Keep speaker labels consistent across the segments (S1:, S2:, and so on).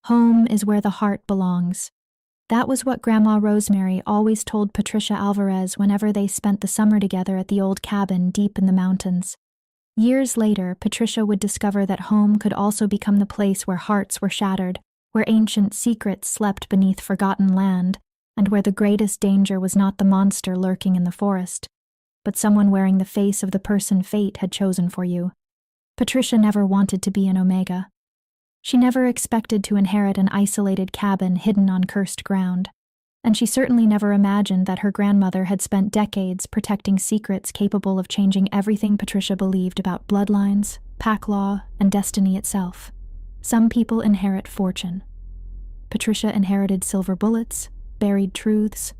S1: Home is where the heart belongs. That was what Grandma Rosemary always told Patricia Alvarez whenever they spent the summer together at the old cabin deep in the mountains. Years later, Patricia would discover that home could also become the place where hearts were shattered, where ancient secrets slept beneath forgotten land, and where the greatest danger was not the monster lurking in the forest, but someone wearing the face of the person fate had chosen for you. Patricia never wanted to be an Omega. She never expected to inherit an isolated cabin hidden on cursed ground, and she certainly never imagined that her grandmother had spent decades protecting secrets capable of changing everything Patricia believed about bloodlines, pack law, and destiny itself. Some people inherit fortune. Patricia inherited silver bullets, buried truths,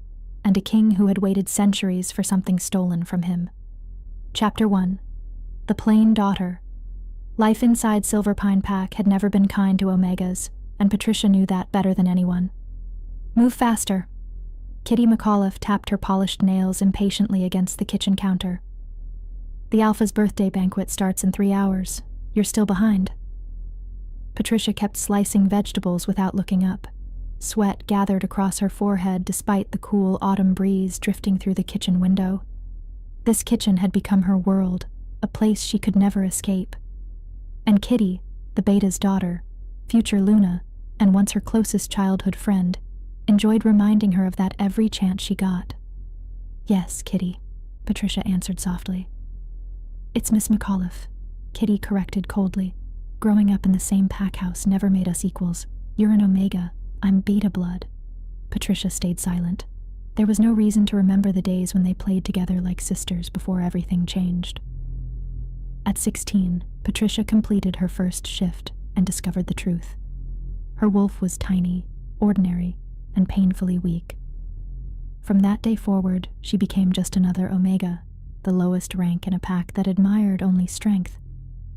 S1: and a king who had waited centuries for something stolen from him. Chapter 1. The Plain Daughter. Life inside Silverpine Pack had never been kind to Omegas, and Patricia knew that better than anyone. Move faster. Kitty McAuliffe tapped her polished nails impatiently against the kitchen counter. The Alpha's birthday banquet starts in 3 hours. You're still behind. Patricia kept slicing vegetables without looking up. Sweat gathered across her forehead despite the cool autumn breeze drifting through the kitchen window. This kitchen had become her world, a place she could never escape. And Kitty, the Beta's daughter, future Luna, and once her closest childhood friend, enjoyed reminding her of that every chance she got. Yes, Kitty, Patricia answered softly. It's Miss McAuliffe, Kitty corrected coldly. Growing up in the same pack house never made us equals. You're an Omega, I'm Beta blood. Patricia stayed silent. There was no reason to remember the days when they played together like sisters before everything changed. At 16, Patricia completed her first shift and discovered the truth. Her wolf was tiny, ordinary, and painfully weak. From that day forward, she became just another Omega, the lowest rank in a pack that admired only strength.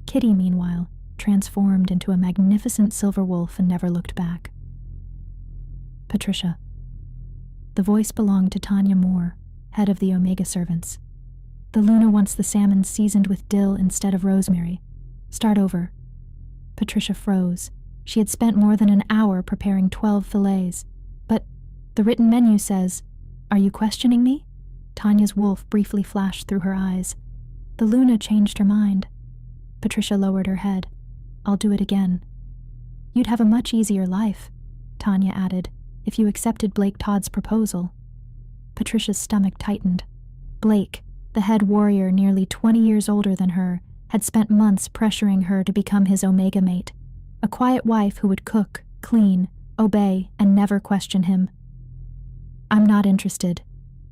S1: Kitty, meanwhile, transformed into a magnificent silver wolf and never looked back. Patricia. The voice belonged to Tanya Moore, head of the Omega servants. The Luna wants the salmon seasoned with dill instead of rosemary. Start over. Patricia froze. She had spent more than an hour preparing 12 fillets. But the written menu says, "Are you questioning me?" Tanya's wolf briefly flashed through her eyes. The Luna changed her mind. Patricia lowered her head. I'll do it again. You'd have a much easier life, Tanya added, if you accepted Blake Todd's proposal. Patricia's stomach tightened. Blake, the head warrior nearly 20 years older than her, had spent months pressuring her to become his Omega mate, a quiet wife who would cook, clean, obey, and never question him. I'm not interested.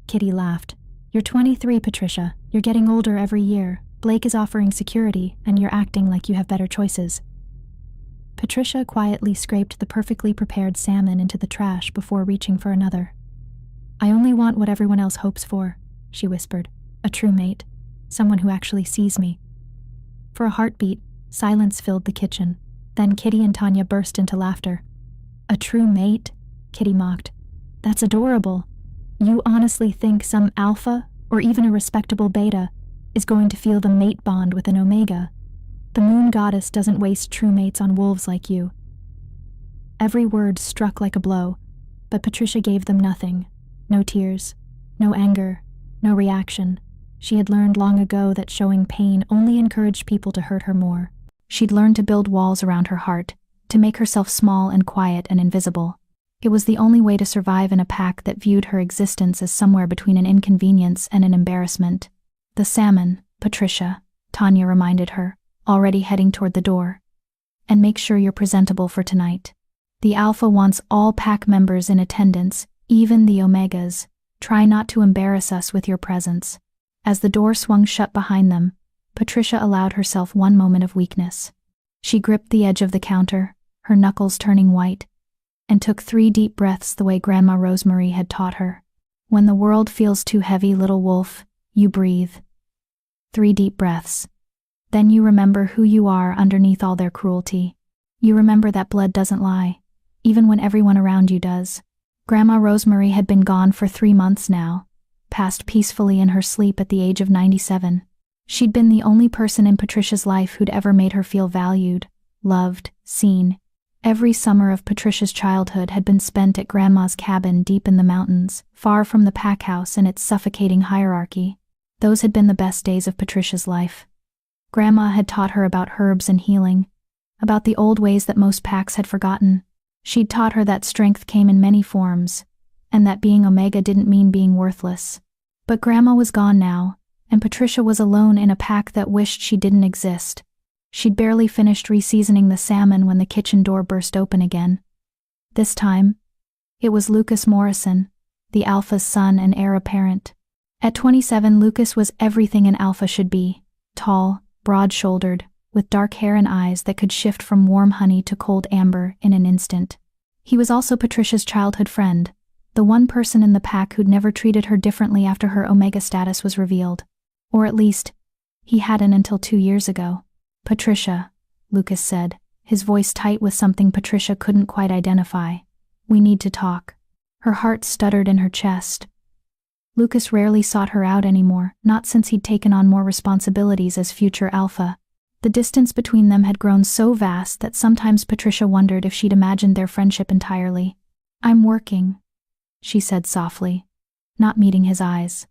S1: Kitty laughed. You're 23, Patricia. You're getting older every year. Blake is offering security, and you're acting like you have better choices. Patricia quietly scraped the perfectly prepared salmon into the trash before reaching for another. I only want what everyone else hopes for, she whispered. A true mate. Someone who actually sees me. For a heartbeat, silence filled the kitchen. Then Kitty and Tanya burst into laughter. A true mate? Kitty mocked. That's adorable. You honestly think some alpha, or even a respectable beta, is going to feel the mate bond with an Omega? The moon goddess doesn't waste true mates on wolves like you. Every word struck like a blow, but Patricia gave them nothing. No tears, no anger, no reaction. She had learned long ago that showing pain only encouraged people to hurt her more. She'd learned to build walls around her heart, to make herself small and quiet and invisible. It was the only way to survive in a pack that viewed her existence as somewhere between an inconvenience and an embarrassment. The salmon, Patricia, Tanya reminded her, already heading toward the door. And make sure you're presentable for tonight. The Alpha wants all pack members in attendance, even the Omegas. Try not to embarrass us with your presence. As the door swung shut behind them, Patricia allowed herself one moment of weakness. She gripped the edge of the counter, her knuckles turning white, and took 3 deep breaths the way Grandma Rosemary had taught her. When the world feels too heavy, little wolf, you breathe. 3 deep breaths. Then you remember who you are underneath all their cruelty. You remember that blood doesn't lie, even when everyone around you does. Grandma Rosemary had been gone for 3 months now, passed peacefully in her sleep at the age of 97. She'd been the only person in Patricia's life who'd ever made her feel valued, loved, seen, Every summer of Patricia's childhood had been spent at Grandma's cabin deep in the mountains, far from the pack house and its suffocating hierarchy. Those had been the best days of Patricia's life. Grandma had taught her about herbs and healing, about the old ways that most packs had forgotten. She'd taught her that strength came in many forms, and that being Omega didn't mean being worthless. But Grandma was gone now, and Patricia was alone in a pack that wished she didn't exist. She'd barely finished reseasoning the salmon when the kitchen door burst open again. This time, it was Lucas Morrison, the Alpha's son and heir apparent. At 27, Lucas was everything an Alpha should be: tall, broad-shouldered, with dark hair and eyes that could shift from warm honey to cold amber in an instant. He was also Patricia's childhood friend, the one person in the pack who'd never treated her differently after her Omega status was revealed. Or at least, he hadn't until 2 years ago. "Patricia," Lucas said, his voice tight with something Patricia couldn't quite identify. "We need to talk." Her heart stuttered in her chest. Lucas rarely sought her out anymore, not since he'd taken on more responsibilities as future Alpha. The distance between them had grown so vast that sometimes Patricia wondered if she'd imagined their friendship entirely. "I'm working," she said softly, not meeting his eyes.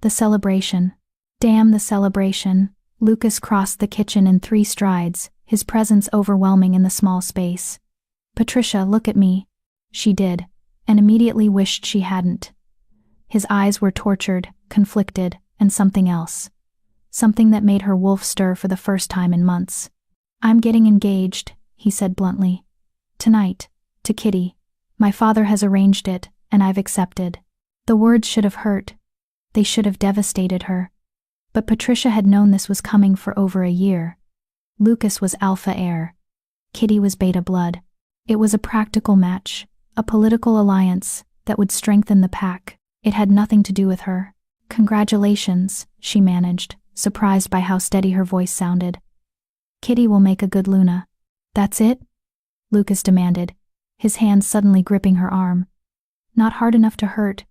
S1: "The celebration." Damn the celebration. Lucas crossed the kitchen in 3 strides, his presence overwhelming in the small space. "Patricia, look at me." She did, and immediately wished she hadn't. His eyes were tortured, conflicted, and something else. Something that made her wolf stir for the first time in months. "I'm getting engaged," he said bluntly. "Tonight, to Kitty. My father has arranged it, and I've accepted." The words should have hurt. They should have devastated her. But Patricia had known this was coming for over a year. Lucas was Alpha heir. Kitty was Beta blood. It was a practical match, a political alliance that would strengthen the pack. It had nothing to do with her. "Congratulations," she managed, surprised by how steady her voice sounded. "Kitty will make a good Luna." "That's it?" Lucas demanded, his hand suddenly gripping her arm. Not hard enough to hurt,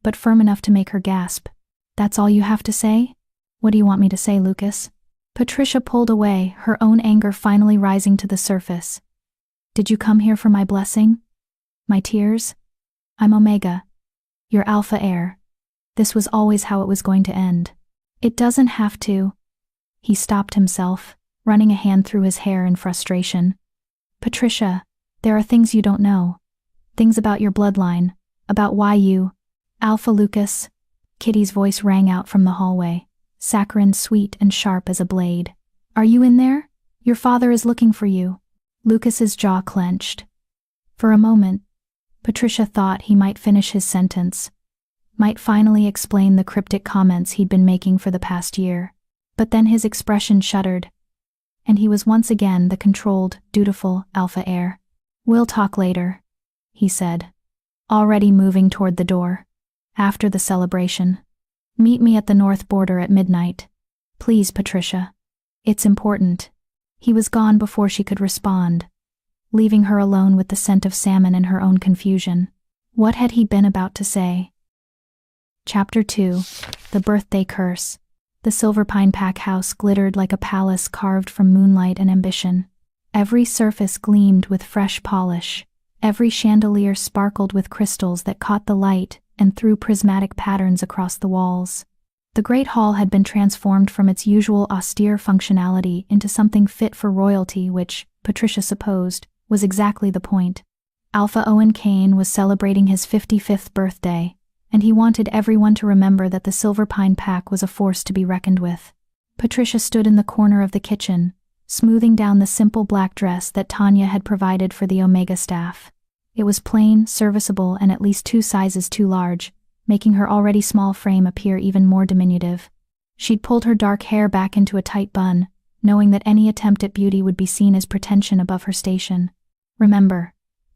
S1: but firm enough to make her gasp. "That's all you have to say?" "What do you want me to say, Lucas?" Patricia pulled away, her own anger finally rising to the surface. "Did you come here for my blessing? My tears? I'm Omega. Your Alpha heir. This was always how it was going to end." "It doesn't have to." He stopped himself, running a hand through his hair in frustration. "Patricia, there are things you don't know. Things about your bloodline, about why you—" "Alpha Lucas." Kitty's voice rang out from the hallway, saccharine, sweet, and sharp as a blade. "Are you in there? Your father is looking for you." Lucas's jaw clenched. For a moment, Patricia thought he might finish his sentence, might finally explain the cryptic comments he'd been making for the past year. But then his expression shuddered, and he was once again the controlled, dutiful Alpha heir. "We'll talk later," he said, already moving toward the door. "After the celebration. Meet me at the north border at midnight. Please, Patricia. It's important." He was gone before she could respond, leaving her alone with the scent of salmon and her own confusion. What had he been about to say? Chapter 2. The Birthday Curse. The Silver Pine Pack house glittered like a palace carved from moonlight and ambition. Every surface gleamed with fresh polish. Every chandelier sparkled with crystals that caught the light and threw prismatic patterns across the walls. The great hall had been transformed from its usual austere functionality into something fit for royalty, which, Patricia supposed, was exactly the point. Alpha Owen Kane was celebrating his 55th birthday, and he wanted everyone to remember that the Silver Pine Pack was a force to be reckoned with. Patricia stood in the corner of the kitchen, smoothing down the simple black dress that Tanya had provided for the Omega staff. It was plain, serviceable, and at least 2 sizes too large, making her already small frame appear even more diminutive. She'd pulled her dark hair back into a tight bun, knowing that any attempt at beauty would be seen as pretension above her station. "Remember,"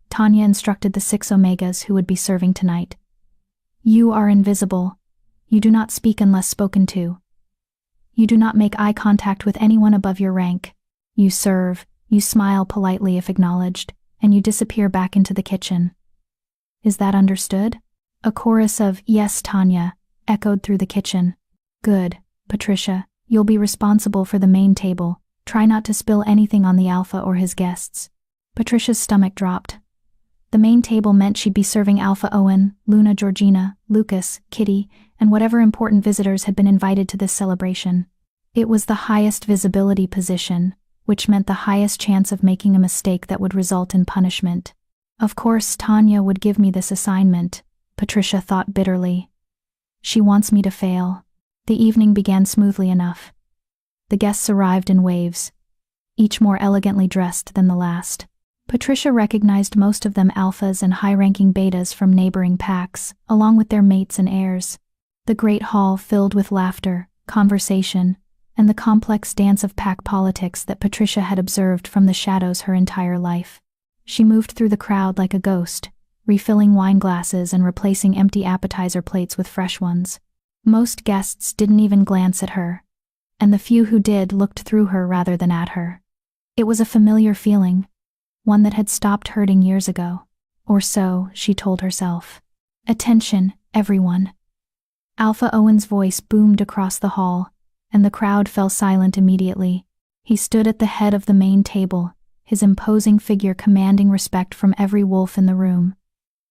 S1: Tanya instructed the 6 Omegas who would be serving tonight. "You are invisible. You do not speak unless spoken to. You do not make eye contact with anyone above your rank. You serve, you smile politely if acknowledged, and you disappear back into the kitchen. Is that understood?" A chorus of "Yes, Tanya" echoed through the kitchen. "Good, Patricia, you'll be responsible for the main table. Try not to spill anything on the Alpha or his guests." Patricia's stomach dropped. The main table meant she'd be serving Alpha Owen, Luna Georgina, Lucas, Kitty, and whatever important visitors had been invited to this celebration. It was the highest visibility position, which meant the highest chance of making a mistake that would result in punishment. Of course, Tanya would give me this assignment, Patricia thought bitterly. She wants me to fail. The evening began smoothly enough. The guests arrived in waves, each more elegantly dressed than the last. Patricia recognized most of them alphas and high-ranking betas from neighboring packs, along with their mates and heirs. The great hall filled with laughter, conversation, and the complex dance of pack politics that Patricia had observed from the shadows her entire life. She moved through the crowd like a ghost, refilling wine glasses and replacing empty appetizer plates with fresh ones. Most guests didn't even glance at her, and the few who did looked through her rather than at her. It was a familiar feeling, one that had stopped hurting years ago. Or so, she told herself. Attention, everyone. Alpha Owen's voice boomed across the hall, and the crowd fell silent immediately. He stood at the head of the main table, his imposing figure commanding respect from every wolf in the room.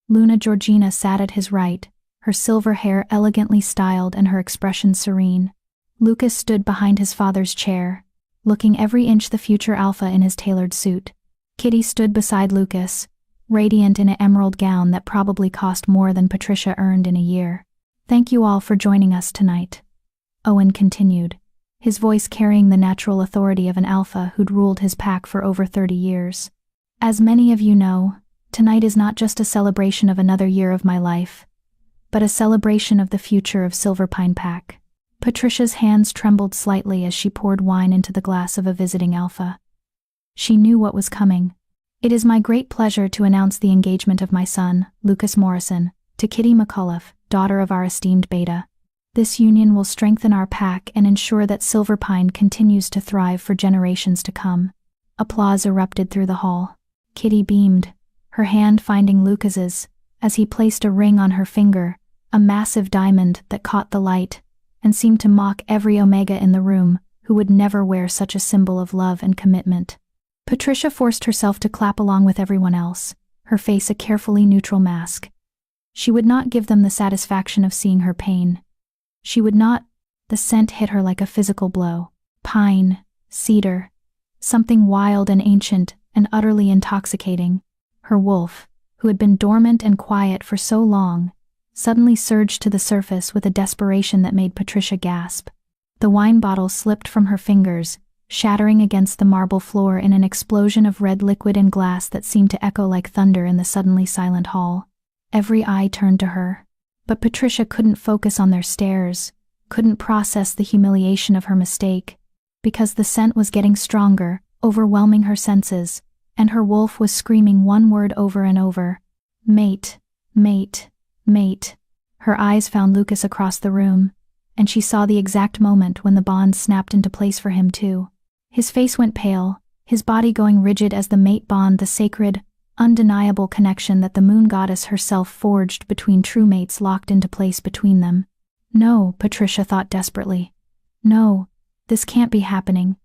S1: Luna Georgina sat at his right, her silver hair elegantly styled and her expression serene. Lucas stood behind his father's chair, looking every inch the future alpha in his tailored suit. Kitty stood beside Lucas, radiant in an emerald gown that probably cost more than Patricia earned in a year. Thank you all for joining us tonight, Owen continued, his voice carrying the natural authority of an alpha who'd ruled his pack for over 30 years. As many of you know, tonight is not just a celebration of another year of my life, but a celebration of the future of Silverpine Pack. Patricia's hands trembled slightly as she poured wine into the glass of a visiting alpha. She knew what was coming. It is my great pleasure to announce the engagement of my son, Lucas Morrison, to Kitty McCullough, daughter of our esteemed beta. This union will strengthen our pack and ensure that Silverpine continues to thrive for generations to come. Applause erupted through the hall. Kitty beamed, her hand finding Lucas's, as he placed a ring on her finger, a massive diamond that caught the light, and seemed to mock every Omega in the room, who would never wear such a symbol of love and commitment. Patricia forced herself to clap along with everyone else, her face a carefully neutral mask. She would not give them the satisfaction of seeing her pain. She would not. The scent hit her like a physical blow. Pine, cedar, something wild and ancient and utterly intoxicating. Her wolf, who had been dormant and quiet for so long, suddenly surged to the surface with a desperation that made Patricia gasp. The wine bottle slipped from her fingers, shattering against the marble floor in an explosion of red liquid and glass that seemed to echo like thunder in the suddenly silent hall. Every eye turned to her, but Patricia couldn't focus on their stares, couldn't process the humiliation of her mistake, because the scent was getting stronger, overwhelming her senses, and her wolf was screaming one word over and over. Mate, mate, mate. Her eyes found Lucas across the room, and she saw the exact moment when the bond snapped into place for him too. His face went pale, his body going rigid as the mate bond, the sacred, undeniable connection that the moon goddess herself forged between true mates, locked into place between them. No, Patricia thought desperately. No, this can't be happening.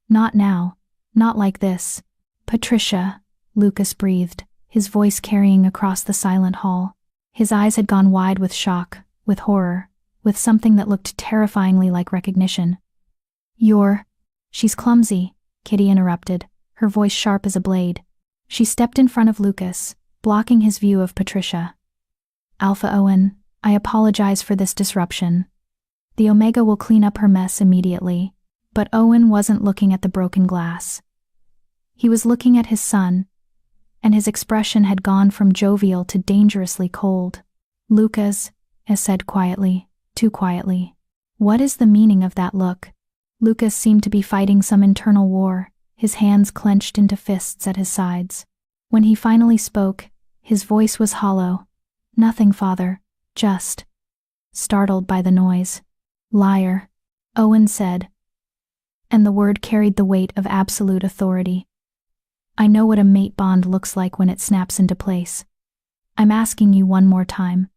S1: Not now. Not like this. Patricia, Lucas breathed, his voice carrying across the silent hall. His eyes had gone wide with shock, with horror, with something that looked terrifyingly like recognition. She's clumsy, Kitty interrupted, her voice sharp as a blade. She stepped in front of Lucas, blocking his view of Patricia. Alpha Owen, I apologize for this disruption. The Omega will clean up her mess immediately. But Owen wasn't looking at the broken glass. He was looking at his son, and his expression had gone from jovial to dangerously cold. Lucas, said quietly, too quietly. What is the meaning of that look? Lucas seemed to be fighting some internal war, his hands clenched into fists at his sides. When he finally spoke, his voice was hollow. Nothing, father, just. Startled by the noise. Liar, Owen said, and the word carried the weight of absolute authority. I know what a mate bond looks like when it snaps into place. I'm asking you one more time.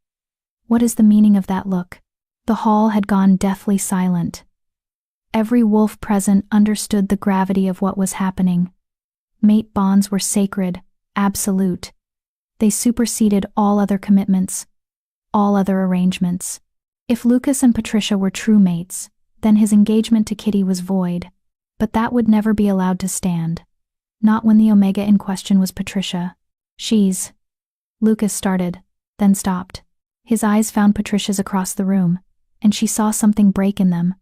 S1: What is the meaning of that look? The hall had gone deathly silent. Every wolf present understood the gravity of what was happening. Mate bonds were sacred, absolute. They superseded all other commitments, all other arrangements. If Lucas and Patricia were true mates, then his engagement to Kitty was void, but that would never be allowed to stand. Not when the Omega in question was Patricia. Lucas started, then stopped. His eyes found Patricia's across the room, and she saw something break in them.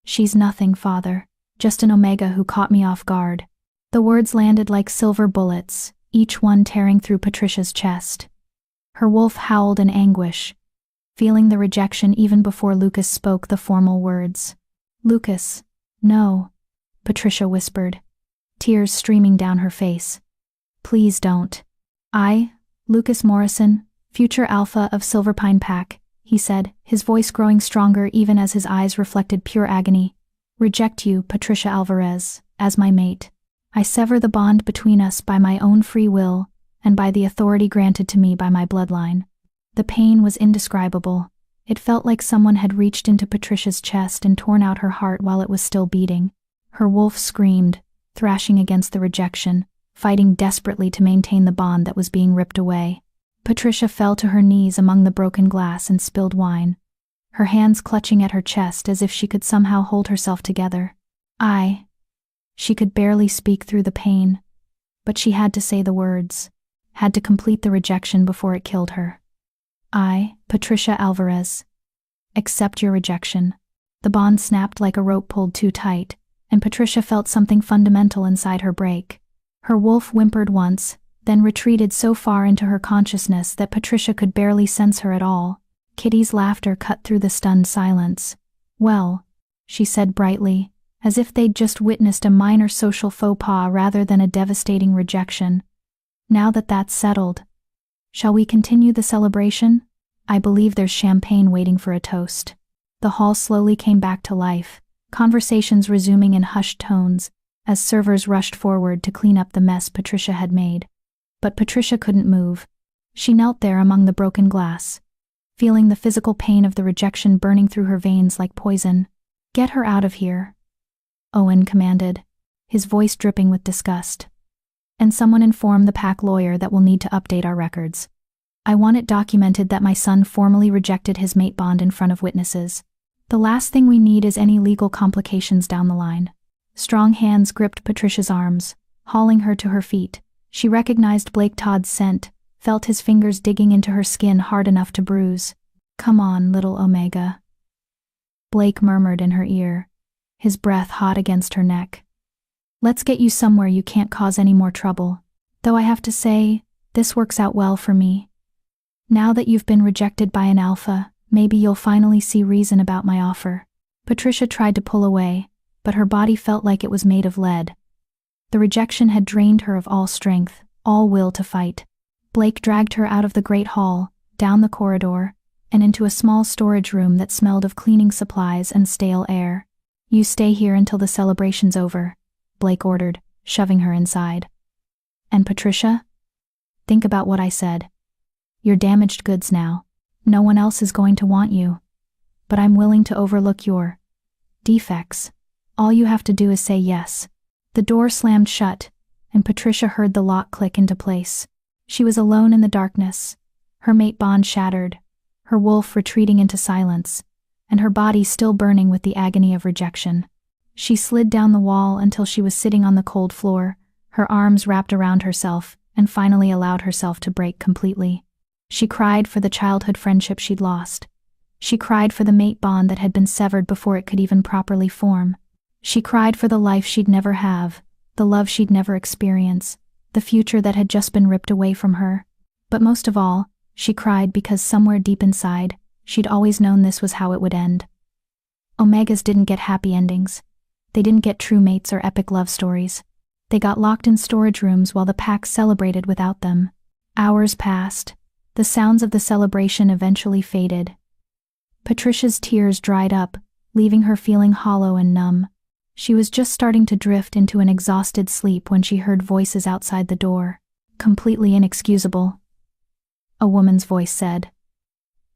S1: "She's nothing, Father. Just an Omega who caught me off guard." The words landed like silver bullets, each one tearing through Patricia's chest. Her wolf howled in anguish, feeling the rejection even before Lucas spoke the formal words. "Lucas, no," Patricia whispered, tears streaming down her face. "Please don't." "I, Lucas Morrison, future alpha of Silverpine Pack," he said, his voice growing stronger even as his eyes reflected pure agony, "reject you, Patricia Alvarez, as my mate. I sever the bond between us by my own free will and by the authority granted to me by my bloodline." The pain was indescribable. It felt like someone had reached into Patricia's chest and torn out her heart while it was still beating. Her wolf screamed, thrashing against the rejection, fighting desperately to maintain the bond that was being ripped away. Patricia fell to her knees among the broken glass and spilled wine, her hands clutching at her chest as if she could somehow hold herself together. She could barely speak through the pain, but she had to say the words, had to complete the rejection before it killed her. "I, Patricia Alvarez, accept your rejection." The bond snapped like a rope pulled too tight, and Patricia felt something fundamental inside her break. Her wolf whimpered once, then retreated so far into her consciousness that Patricia could barely sense her at all. Kitty's laughter cut through the stunned silence. "Well," she said brightly, as if they'd just witnessed a minor social faux pas rather than a devastating rejection. "Now that that's settled, shall we continue the celebration? I believe there's champagne waiting for a toast." The hall slowly came back to life, conversations resuming in hushed tones, as servers rushed forward to clean up the mess Patricia had made. But Patricia couldn't move. She knelt there among the broken glass, feeling the physical pain of the rejection burning through her veins like poison. "Get her out of here," Owen commanded, his voice dripping with disgust. "And someone inform the pack lawyer that we'll need to update our records. I want it documented that my son formally rejected his mate bond in front of witnesses. The last thing we need is any legal complications down the line." Strong hands gripped Patricia's arms, hauling her to her feet. She recognized Blake Todd's scent, felt his fingers digging into her skin hard enough to bruise. "Come on, little Omega," Blake murmured in her ear, his breath hot against her neck. "Let's get you somewhere you can't cause any more trouble. Though I have to say, this works out well for me. Now that you've been rejected by an alpha, maybe you'll finally see reason about my offer." Patricia tried to pull away, but her body felt like it was made of lead. The rejection had drained her of all strength, all will to fight. Blake dragged her out of the great hall, down the corridor, and into a small storage room that smelled of cleaning supplies and stale air. "You stay here until the celebration's over," Blake ordered, shoving her inside. "And Patricia? Think about what I said. You're damaged goods now. No one else is going to want you. But I'm willing to overlook your defects. All you have to do is say yes." The door slammed shut, and Patricia heard the lock click into place. She was alone in the darkness, her mate bond shattered, her wolf retreating into silence, and her body still burning with the agony of rejection. She slid down the wall until she was sitting on the cold floor, her arms wrapped around herself, and finally allowed herself to break completely. She cried for the childhood friendship she'd lost. She cried for the mate bond that had been severed before it could even properly form. She cried for the life she'd never have, the love she'd never experience, the future that had just been ripped away from her. But most of all, she cried because somewhere deep inside, she'd always known this was how it would end. Omegas didn't get happy endings. They didn't get true mates or epic love stories. They got locked in storage rooms while the pack celebrated without them. Hours passed. The sounds of the celebration eventually faded. Patricia's tears dried up, leaving her feeling hollow and numb. She was just starting to drift into an exhausted sleep when she heard voices outside the door. Completely inexcusable, a woman's voice said.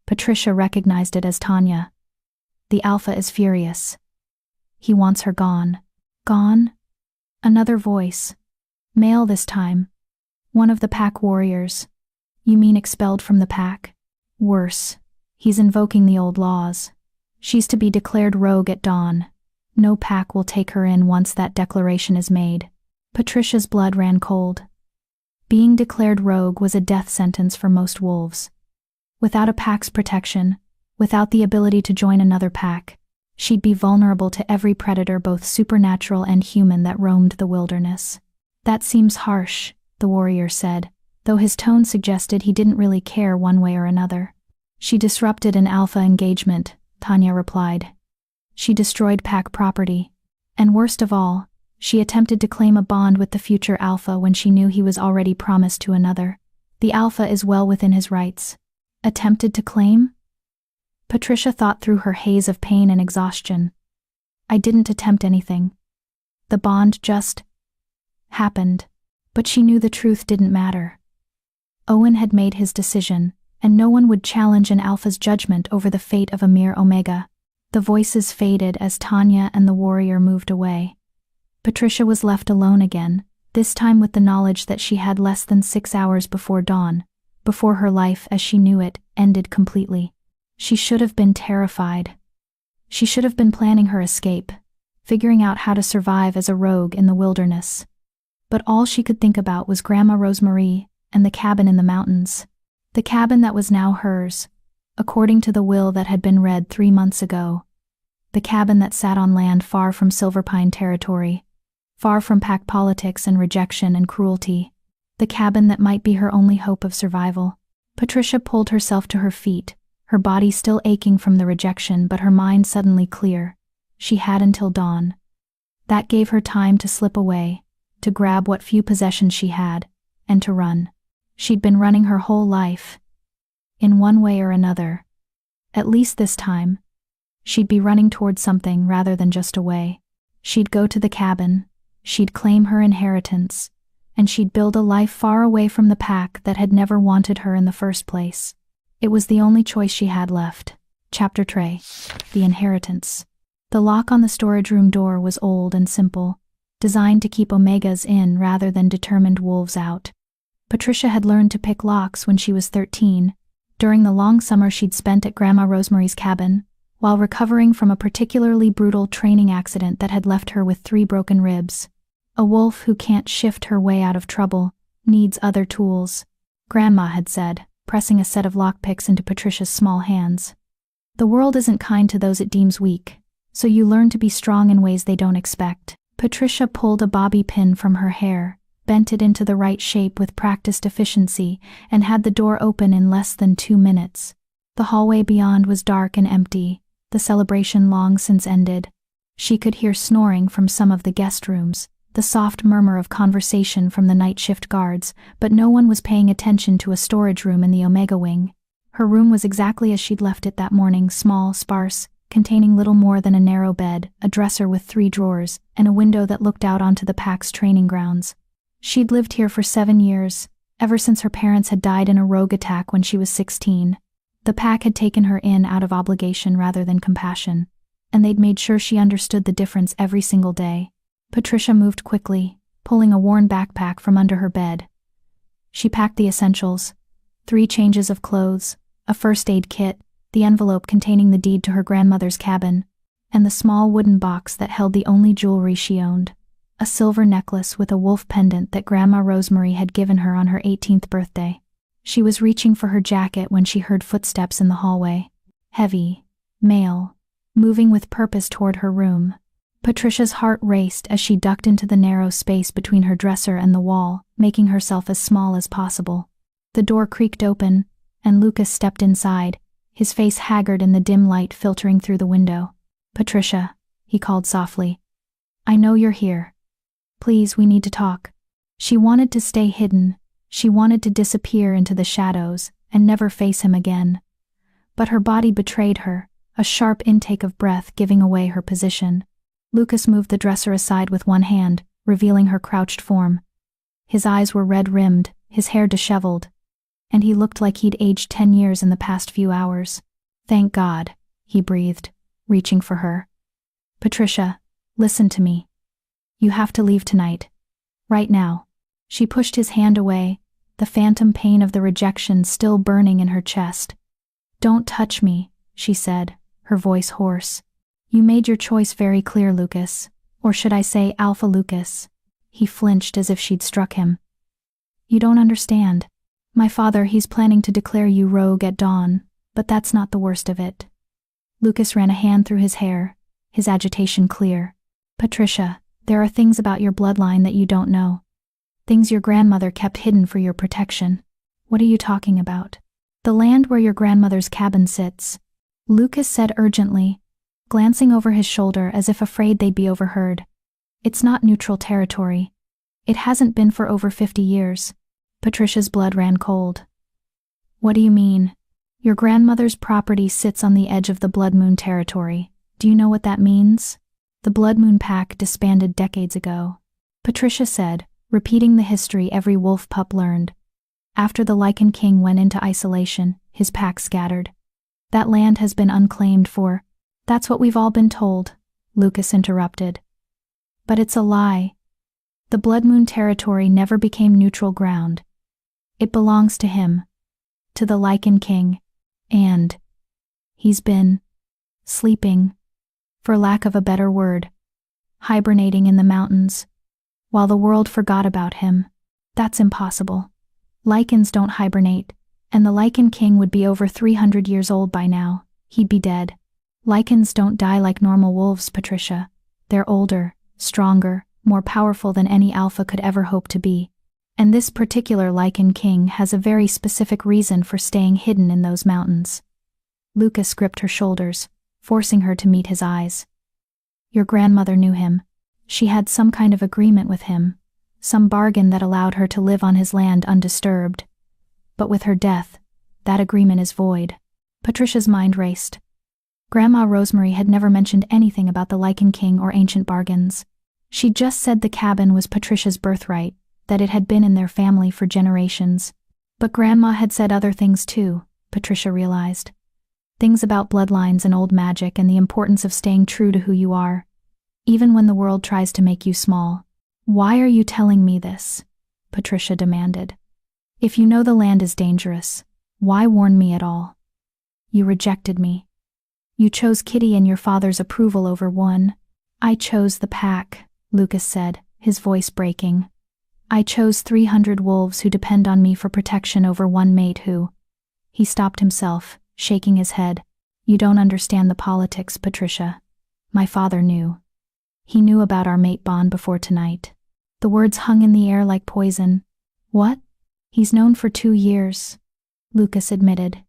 S1: Patricia recognized it as Tanya. "The alpha is furious. He wants her gone." "Gone?" Another voice. Male this time. One of the pack warriors. You mean expelled from the pack? Worse. He's invoking the old laws. She's to be declared rogue at dawn. No pack will take her in once that declaration is made. Patricia's blood ran cold. Being declared rogue was a death sentence for most wolves. Without a pack's protection, without the ability to join another pack, she'd be vulnerable to every predator, both supernatural and human, that roamed the wilderness. That seems harsh, the warrior said, though his tone suggested he didn't really care one way or another. She disrupted an alpha engagement, Tanya replied. She destroyed pack property. And worst of all, she attempted to claim a bond with the future alpha when she knew he was already promised to another. The alpha is well within his rights. Attempted to claim? Patricia thought through her haze of pain and exhaustion. I didn't attempt anything. The bond just happened. But she knew the truth didn't matter. Owen had made his decision, and no one would challenge an alpha's judgment over the fate of a mere omega. The voices faded as Tanya and the warrior moved away. Patricia was left alone again, this time with the knowledge that she had less than 6 hours before dawn, before her life as she knew it ended completely. She should have been terrified. She should have been planning her escape, figuring out how to survive as a rogue in the wilderness. But all she could think about was Grandma Rosemarie and the cabin in the mountains. The cabin that was now hers, according to the will that had been read 3 months ago. The cabin that sat on land far from Silverpine territory, far from pack politics and rejection and cruelty. The cabin that might be her only hope of survival. Patricia pulled herself to her feet, her body still aching from the rejection but her mind suddenly clear. She had until dawn. That gave her time to slip away, to grab what few possessions she had, and to run. She'd been running her whole life. In one way or another. At least this time. She'd be running towards something rather than just away. She'd go to the cabin, she'd claim her inheritance, and she'd build a life far away from the pack that had never wanted her in the first place. It was the only choice she had left. Chapter 3. The Inheritance. The lock on the storage room door was old and simple, designed to keep omegas in rather than determined wolves out. Patricia had learned to pick locks when she was 13, during the long summer she'd spent at Grandma Rosemarie's cabin, while recovering from a particularly brutal training accident that had left her with 3 broken ribs. A wolf who can't shift her way out of trouble needs other tools, Grandma had said, pressing a set of lockpicks into Patricia's small hands. The world isn't kind to those it deems weak, so you learn to be strong in ways they don't expect. Patricia pulled a bobby pin from her hair, bent it into the right shape with practiced efficiency, and had the door open in less than 2 minutes. The hallway beyond was dark and empty, the celebration long since ended. She could hear snoring from some of the guest rooms, the soft murmur of conversation from the night shift guards, but no one was paying attention to a storage room in the Omega Wing. Her room was exactly as she'd left it that morning, small, sparse, containing little more than a narrow bed, a dresser with 3 drawers, and a window that looked out onto the pack's training grounds. She'd lived here for 7 years, ever since her parents had died in a rogue attack when she was 16. The pack had taken her in out of obligation rather than compassion, and they'd made sure she understood the difference every single day. Patricia moved quickly, pulling a worn backpack from under her bed. She packed the essentials: 3 changes of clothes, a first aid kit, the envelope containing the deed to her grandmother's cabin, and the small wooden box that held the only jewelry she owned, a silver necklace with a wolf pendant that Grandma Rosemarie had given her on her 18th birthday. She was reaching for her jacket when she heard footsteps in the hallway. Heavy, male, moving with purpose toward her room. Patricia's heart raced as she ducked into the narrow space between her dresser and the wall, making herself as small as possible. The door creaked open, and Lucas stepped inside, his face haggard in the dim light filtering through the window. "Patricia," he called softly. "I know you're here. Please, we need to talk." She wanted to stay hidden. She wanted to disappear into the shadows and never face him again. But her body betrayed her, a sharp intake of breath giving away her position. Lucas moved the dresser aside with one hand, revealing her crouched form. His eyes were red-rimmed, his hair disheveled, and he looked like he'd aged 10 years in the past few hours. "Thank God," he breathed, reaching for her. "Patricia, listen to me. You have to leave tonight. Right now." She pushed his hand away, the phantom pain of the rejection still burning in her chest. "Don't touch me," she said, her voice hoarse. "You made your choice very clear, Lucas. Or should I say Alpha Lucas?" He flinched as if she'd struck him. "You don't understand. My father, he's planning to declare you rogue at dawn, but that's not the worst of it." Lucas ran a hand through his hair, his agitation clear. "Patricia, there are things about your bloodline that you don't know. Things your grandmother kept hidden for your protection." "What are you talking about?" "The land where your grandmother's cabin sits," Lucas said urgently, glancing over his shoulder as if afraid they'd be overheard. "It's not neutral territory. It hasn't been for over 50 years. Patricia's blood ran cold. "What do you mean?" "Your grandmother's property sits on the edge of the Blood Moon territory. Do you know what that means?" "The Blood Moon Pack disbanded decades ago," Patricia said, repeating the history every wolf pup learned. "After the Lycan king went into isolation, his pack scattered. That land has been unclaimed for—" "That's what we've all been told," Lucas interrupted. "But it's a lie. The Blood Moon territory never became neutral ground. It belongs to him, to the Lycan king, and he's been sleeping, for lack of a better word, hibernating in the mountains, while the world forgot about him. That's impossible. Lycans don't hibernate, and the Lycan king would be over 300 years old by now. He'd be dead. Lycans don't die like normal wolves, Patricia. They're older, stronger, more powerful than any alpha could ever hope to be. And this particular Lycan king has a very specific reason for staying hidden in those mountains." Lucas gripped her shoulders, forcing her to meet his eyes. "Your grandmother knew him. She had some kind of agreement with him, some bargain that allowed her to live on his land undisturbed. But with her death, that agreement is void." Patricia's mind raced. Grandma Rosemary had never mentioned anything about the Lycan king or ancient bargains. She just said the cabin was Patricia's birthright, that it had been in their family for generations. But Grandma had said other things too, Patricia realized. Things about bloodlines and old magic and the importance of staying true to who you are, even when the world tries to make you small. "Why are you telling me this?" Patricia demanded. "If you know the land is dangerous, why warn me at all? You rejected me. You chose Kitty and your father's approval over one." "I chose the pack," Lucas said, his voice breaking. "I chose 300 wolves who depend on me for protection over one mate who—" He stopped himself, shaking his head. "You don't understand the politics, Patricia. My father knew. He knew about our mate bond before tonight." The words hung in the air like poison. "What?" "He's known for 2 years," Lucas admitted,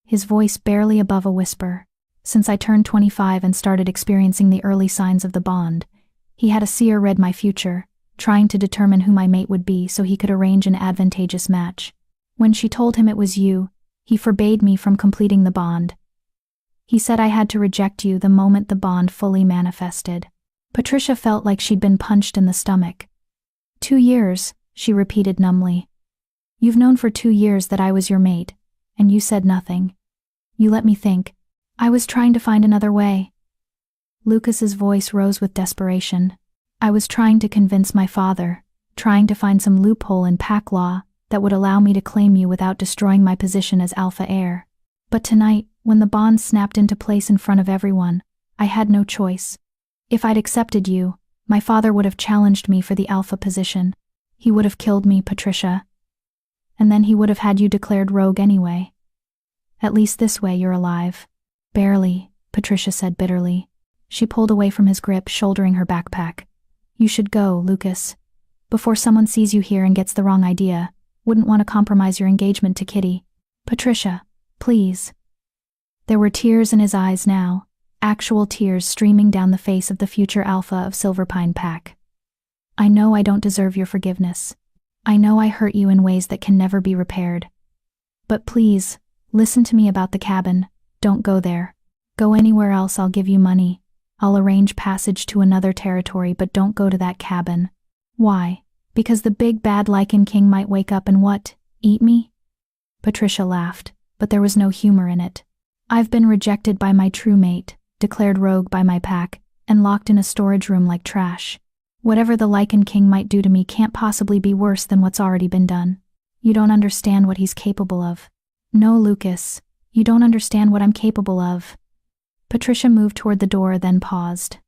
S1: his voice barely above a whisper. "Since I turned 25 and started experiencing the early signs of the bond, he had a seer read my future, trying to determine who my mate would be so he could arrange an advantageous match. When she told him it was you, he forbade me from completing the bond. He said I had to reject you the moment the bond fully manifested." Patricia felt like she'd been punched in the stomach. 2 years, she repeated numbly. "You've known for 2 years that I was your mate, and you said nothing. You let me think. I was trying to find another way." Lucas's voice rose with desperation. "I was trying to convince my father, trying to find some loophole in pack law that would allow me to claim you without destroying my position as alpha heir. But tonight, when the bond snapped into place in front of everyone, I had no choice. If I'd accepted you, my father would have challenged me for the alpha position. He would have killed me, Patricia. And then he would have had you declared rogue anyway. At least this way you're alive." "Barely," Patricia said bitterly. She pulled away from his grip, shouldering her backpack. "You should go, Lucas. Before someone sees you here and gets the wrong idea, wouldn't want to compromise your engagement to Kitty. Patricia, please." There were tears in his eyes now, actual tears streaming down the face of the future alpha of Silverpine Pack. "I know I don't deserve your forgiveness. I know I hurt you in ways that can never be repaired. But please, listen to me about the cabin. Don't go there. Go anywhere else, I'll give you money. I'll arrange passage to another territory, but don't go to that cabin." "Why? Because the big bad Lycan king might wake up and what? Eat me?" Patricia laughed, but there was no humor in it. "I've been rejected by my true mate, declared rogue by my pack, and locked in a storage room like trash. Whatever the Lycan King might do to me can't possibly be worse than what's already been done. You don't understand what he's capable of. No, Lucas, you don't understand what I'm capable of. Patricia moved toward the door, then paused.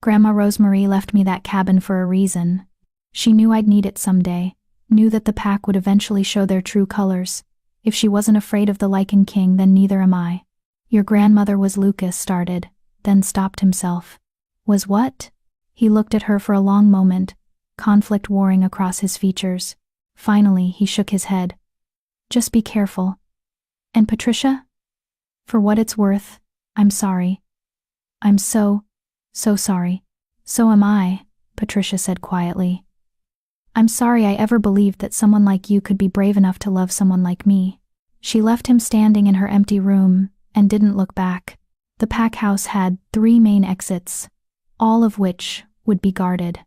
S1: Grandma Rosemary left me that cabin for a reason. She knew I'd need it someday, knew that the pack would eventually show their true colors. If she wasn't afraid of the Lycan King, then neither am I. Your grandmother was Lucas started, then stopped himself. Was what? He looked at her for a long moment, conflict warring across his features. Finally, he shook his head. Just be careful. And Patricia? For what it's worth, I'm sorry. I'm so sorry. So am I, Patricia said quietly. I'm sorry I ever believed that someone like you could be brave enough to love someone like me. She left him standing in her empty room and didn't look back. The pack house had 3 main exits, all of which would be guarded.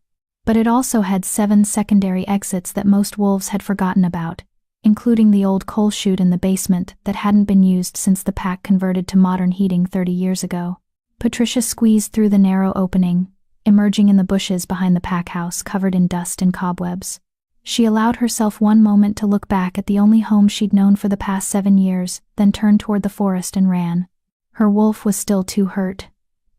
S1: But it also had 7 secondary exits that most wolves had forgotten about, including the old coal chute in the basement that hadn't been used since the pack converted to modern heating 30 years ago. Patricia squeezed through the narrow opening, emerging in the bushes behind the pack house covered in dust and cobwebs. She allowed herself one moment to look back at the only home she'd known for the past 7 years, then turned toward the forest and ran. Her wolf was still too hurt,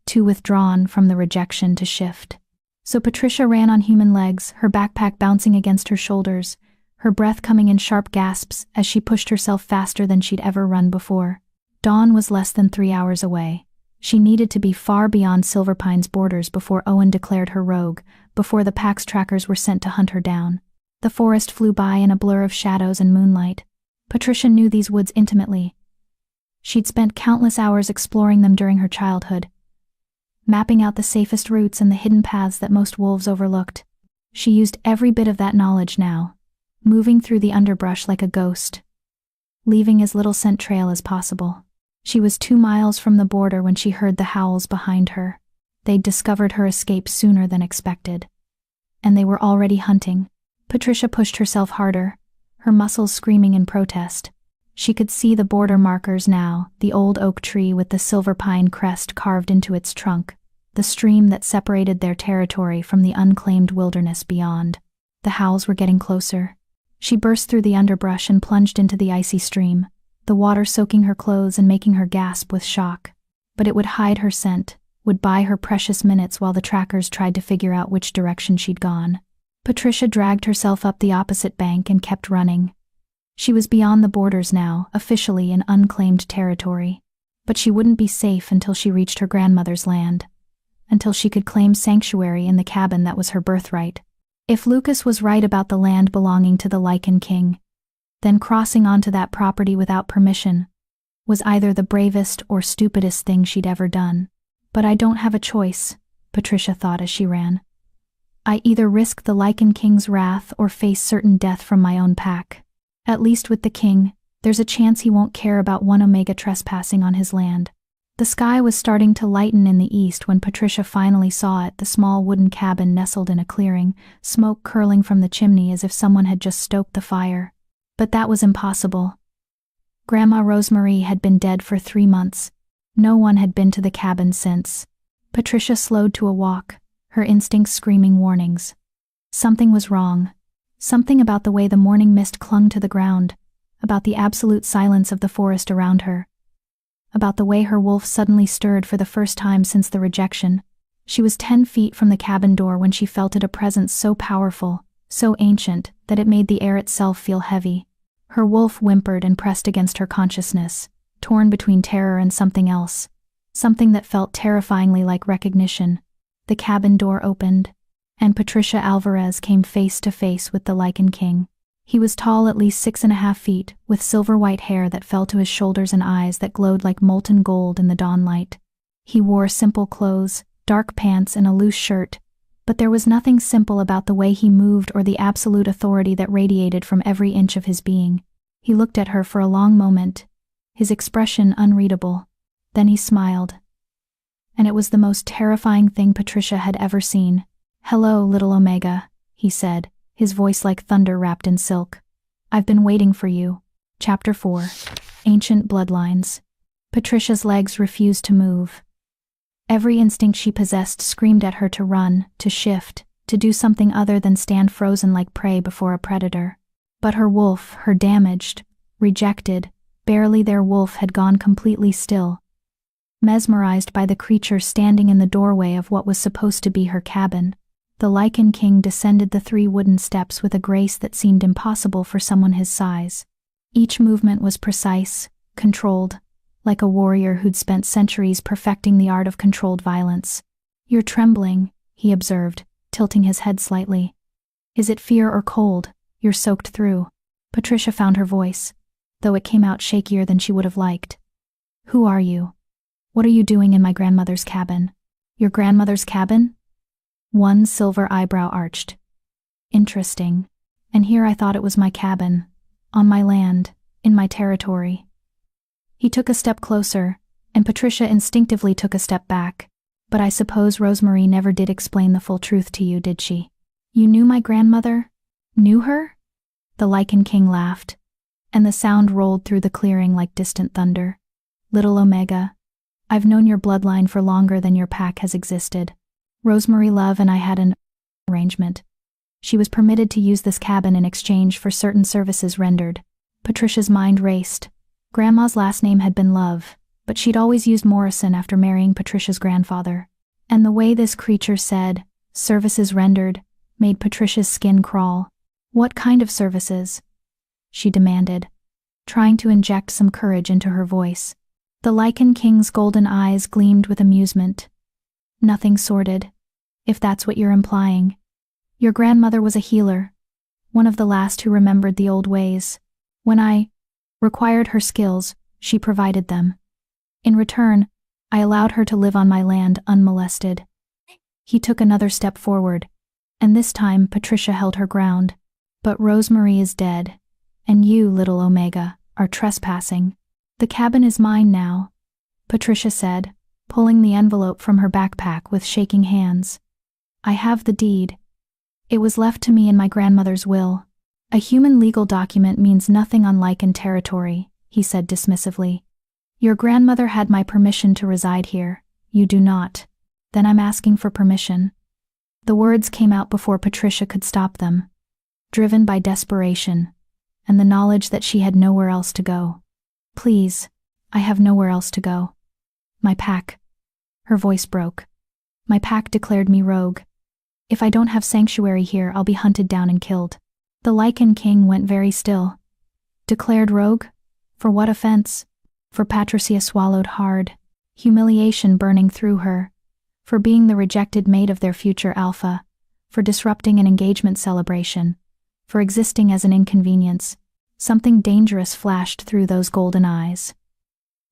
S1: too withdrawn from the rejection to shift. So Patricia ran on human legs, her backpack bouncing against her shoulders, her breath coming in sharp gasps as she pushed herself faster than she'd ever run before. Dawn was less than 3 hours away. She needed to be far beyond Silverpine's borders before Owen declared her rogue, before the pack's trackers were sent to hunt her down. The forest flew by in a blur of shadows and moonlight. Patricia knew these woods intimately. She'd spent countless hours exploring them during her childhood, mapping out the safest routes and the hidden paths that most wolves overlooked. She used every bit of that knowledge now, moving through the underbrush like a ghost, leaving as little scent trail as possible. She was 2 miles from the border when she heard the howls behind her. They'd discovered her escape sooner than expected. And they were already hunting. Patricia pushed herself harder, her muscles screaming in protest. She could see the border markers now, the old oak tree with the silver pine crest carved into its trunk, the stream that separated their territory from the unclaimed wilderness beyond. The howls were getting closer. She burst through the underbrush and plunged into the icy stream, the water soaking her clothes and making her gasp with shock. But it would hide her scent, would buy her precious minutes while the trackers tried to figure out which direction she'd gone. Patricia dragged herself up the opposite bank and kept running. She was beyond the borders now, officially in unclaimed territory. But she wouldn't be safe until she reached her grandmother's land, until she could claim sanctuary in the cabin that was her birthright. If Lucas was right about the land belonging to the Lycan King, then crossing onto that property without permission was either the bravest or stupidest thing she'd ever done. But I don't have a choice, Patricia thought as she ran. I either risk the Lycan King's wrath or face certain death from my own pack. At least with the king, there's a chance he won't care about one Omega trespassing on his land. The sky was starting to lighten in the east when Patricia finally saw it, the small wooden cabin nestled in a clearing, smoke curling from the chimney as if someone had just stoked the fire. But that was impossible. Grandma Rosemary had been dead for 3 months. No one had been to the cabin since. Patricia slowed to a walk, her instincts screaming warnings. Something was wrong. Something about the way the morning mist clung to the ground, about the absolute silence of the forest around her, about the way her wolf suddenly stirred for the first time since the rejection. She was 10 feet from the cabin door when she felt it, a presence so powerful, so ancient, that it made the air itself feel heavy. Her wolf whimpered and pressed against her consciousness, torn between terror and something else, something that felt terrifyingly like recognition. The cabin door opened, and Patricia Alvarez came face to face with the Lycan King. He was tall, at least 6.5 feet, with silver-white hair that fell to his shoulders and eyes that glowed like molten gold in the dawnlight. He wore simple clothes, dark pants and a loose shirt, but there was nothing simple about the way he moved or the absolute authority that radiated from every inch of his being. He looked at her for a long moment, his expression unreadable. Then he smiled. And it was the most terrifying thing Patricia had ever seen. "Hello, little Omega," he said, his voice like thunder wrapped in silk. "I've been waiting for you." Chapter 4. Ancient Bloodlines. Patricia's legs refused to move. Every instinct she possessed screamed at her to run, to shift, to do something other than stand frozen like prey before a predator. But her wolf, her damaged, rejected, barely there wolf had gone completely still. Mesmerized by the creature standing in the doorway of what was supposed to be her cabin, the Lycan king descended the 3 wooden steps with a grace that seemed impossible for someone his size. Each movement was precise, controlled, like a warrior who'd spent centuries perfecting the art of controlled violence. "You're trembling," he observed, tilting his head slightly. "Is it fear or cold? You're soaked through." Patricia found her voice, though it came out shakier than she would have liked. "Who are you? What are you doing in my grandmother's cabin?" "Your grandmother's cabin?" One silver eyebrow arched. "Interesting. And here I thought it was my cabin, on my land, in my territory." He took a step closer, and Patricia instinctively took a step back. "But I suppose Rosemary never did explain the full truth to you, did she? You knew my grandmother? Knew her?" The Lycan king laughed, and the sound rolled through the clearing like distant thunder. "Little Omega, I've known your bloodline for longer than your pack has existed. Rosemary Love and I had an arrangement. She was permitted to use this cabin in exchange for certain services rendered." Patricia's mind raced. Grandma's last name had been Love, but she'd always used Morrison after marrying Patricia's grandfather. And the way this creature said, "services rendered," made Patricia's skin crawl. "What kind of services?" she demanded, trying to inject some courage into her voice. The Lycan king's golden eyes gleamed with amusement. "Nothing sordid, if that's what you're implying. Your grandmother was a healer, one of the last who remembered the old ways. When I required her skills, she provided them. In return, I allowed her to live on my land unmolested." He took another step forward, and this time Patricia held her ground. "But Rosemary is dead, and you, little Omega, are trespassing. The cabin is mine now," Patricia said, pulling the envelope from her backpack with shaking hands. "I have the deed. It was left to me in my grandmother's will. A human legal document means nothing on Lycan territory," he said dismissively. "Your grandmother had my permission to reside here. You do not. Then I'm asking for permission." The words came out before Patricia could stop them, driven by desperation and the knowledge that she had nowhere else to go. "Please, I have nowhere else to go. My pack." Her voice broke. "My pack declared me rogue. If I don't have sanctuary here, I'll be hunted down and killed." The Lycan king went very still. "Declared rogue? For what offense?" For Patricia swallowed hard, humiliation burning through her. For being the rejected mate of their future alpha, for disrupting an engagement celebration, for existing as an inconvenience. Something dangerous flashed through those golden eyes.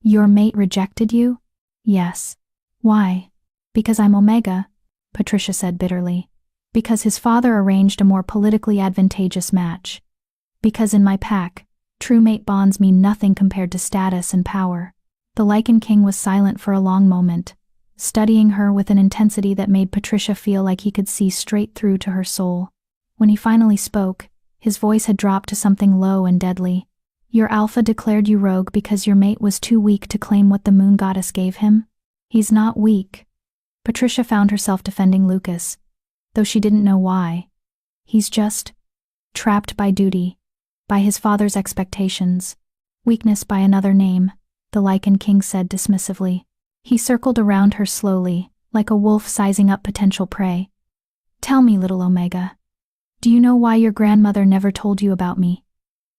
S1: "Your mate rejected you?" "Yes." "Why?" "Because I'm Omega," Patricia said bitterly. "Because his father arranged a more politically advantageous match. Because in my pack, true mate bonds mean nothing compared to status and power." The Lycan king was silent for a long moment, studying her with an intensity that made Patricia feel like he could see straight through to her soul. When he finally spoke, his voice had dropped to something low and deadly. "Your alpha declared you rogue because your mate was too weak to claim what the moon goddess gave him?" "He's not weak." Patricia found herself defending Lucas, though she didn't know why. "He's just trapped by duty, by his father's expectations. Weakness by another name," the Lycan king said dismissively. He circled around her slowly, like a wolf sizing up potential prey. "Tell me, little Omega, do you know why your grandmother never told you about me?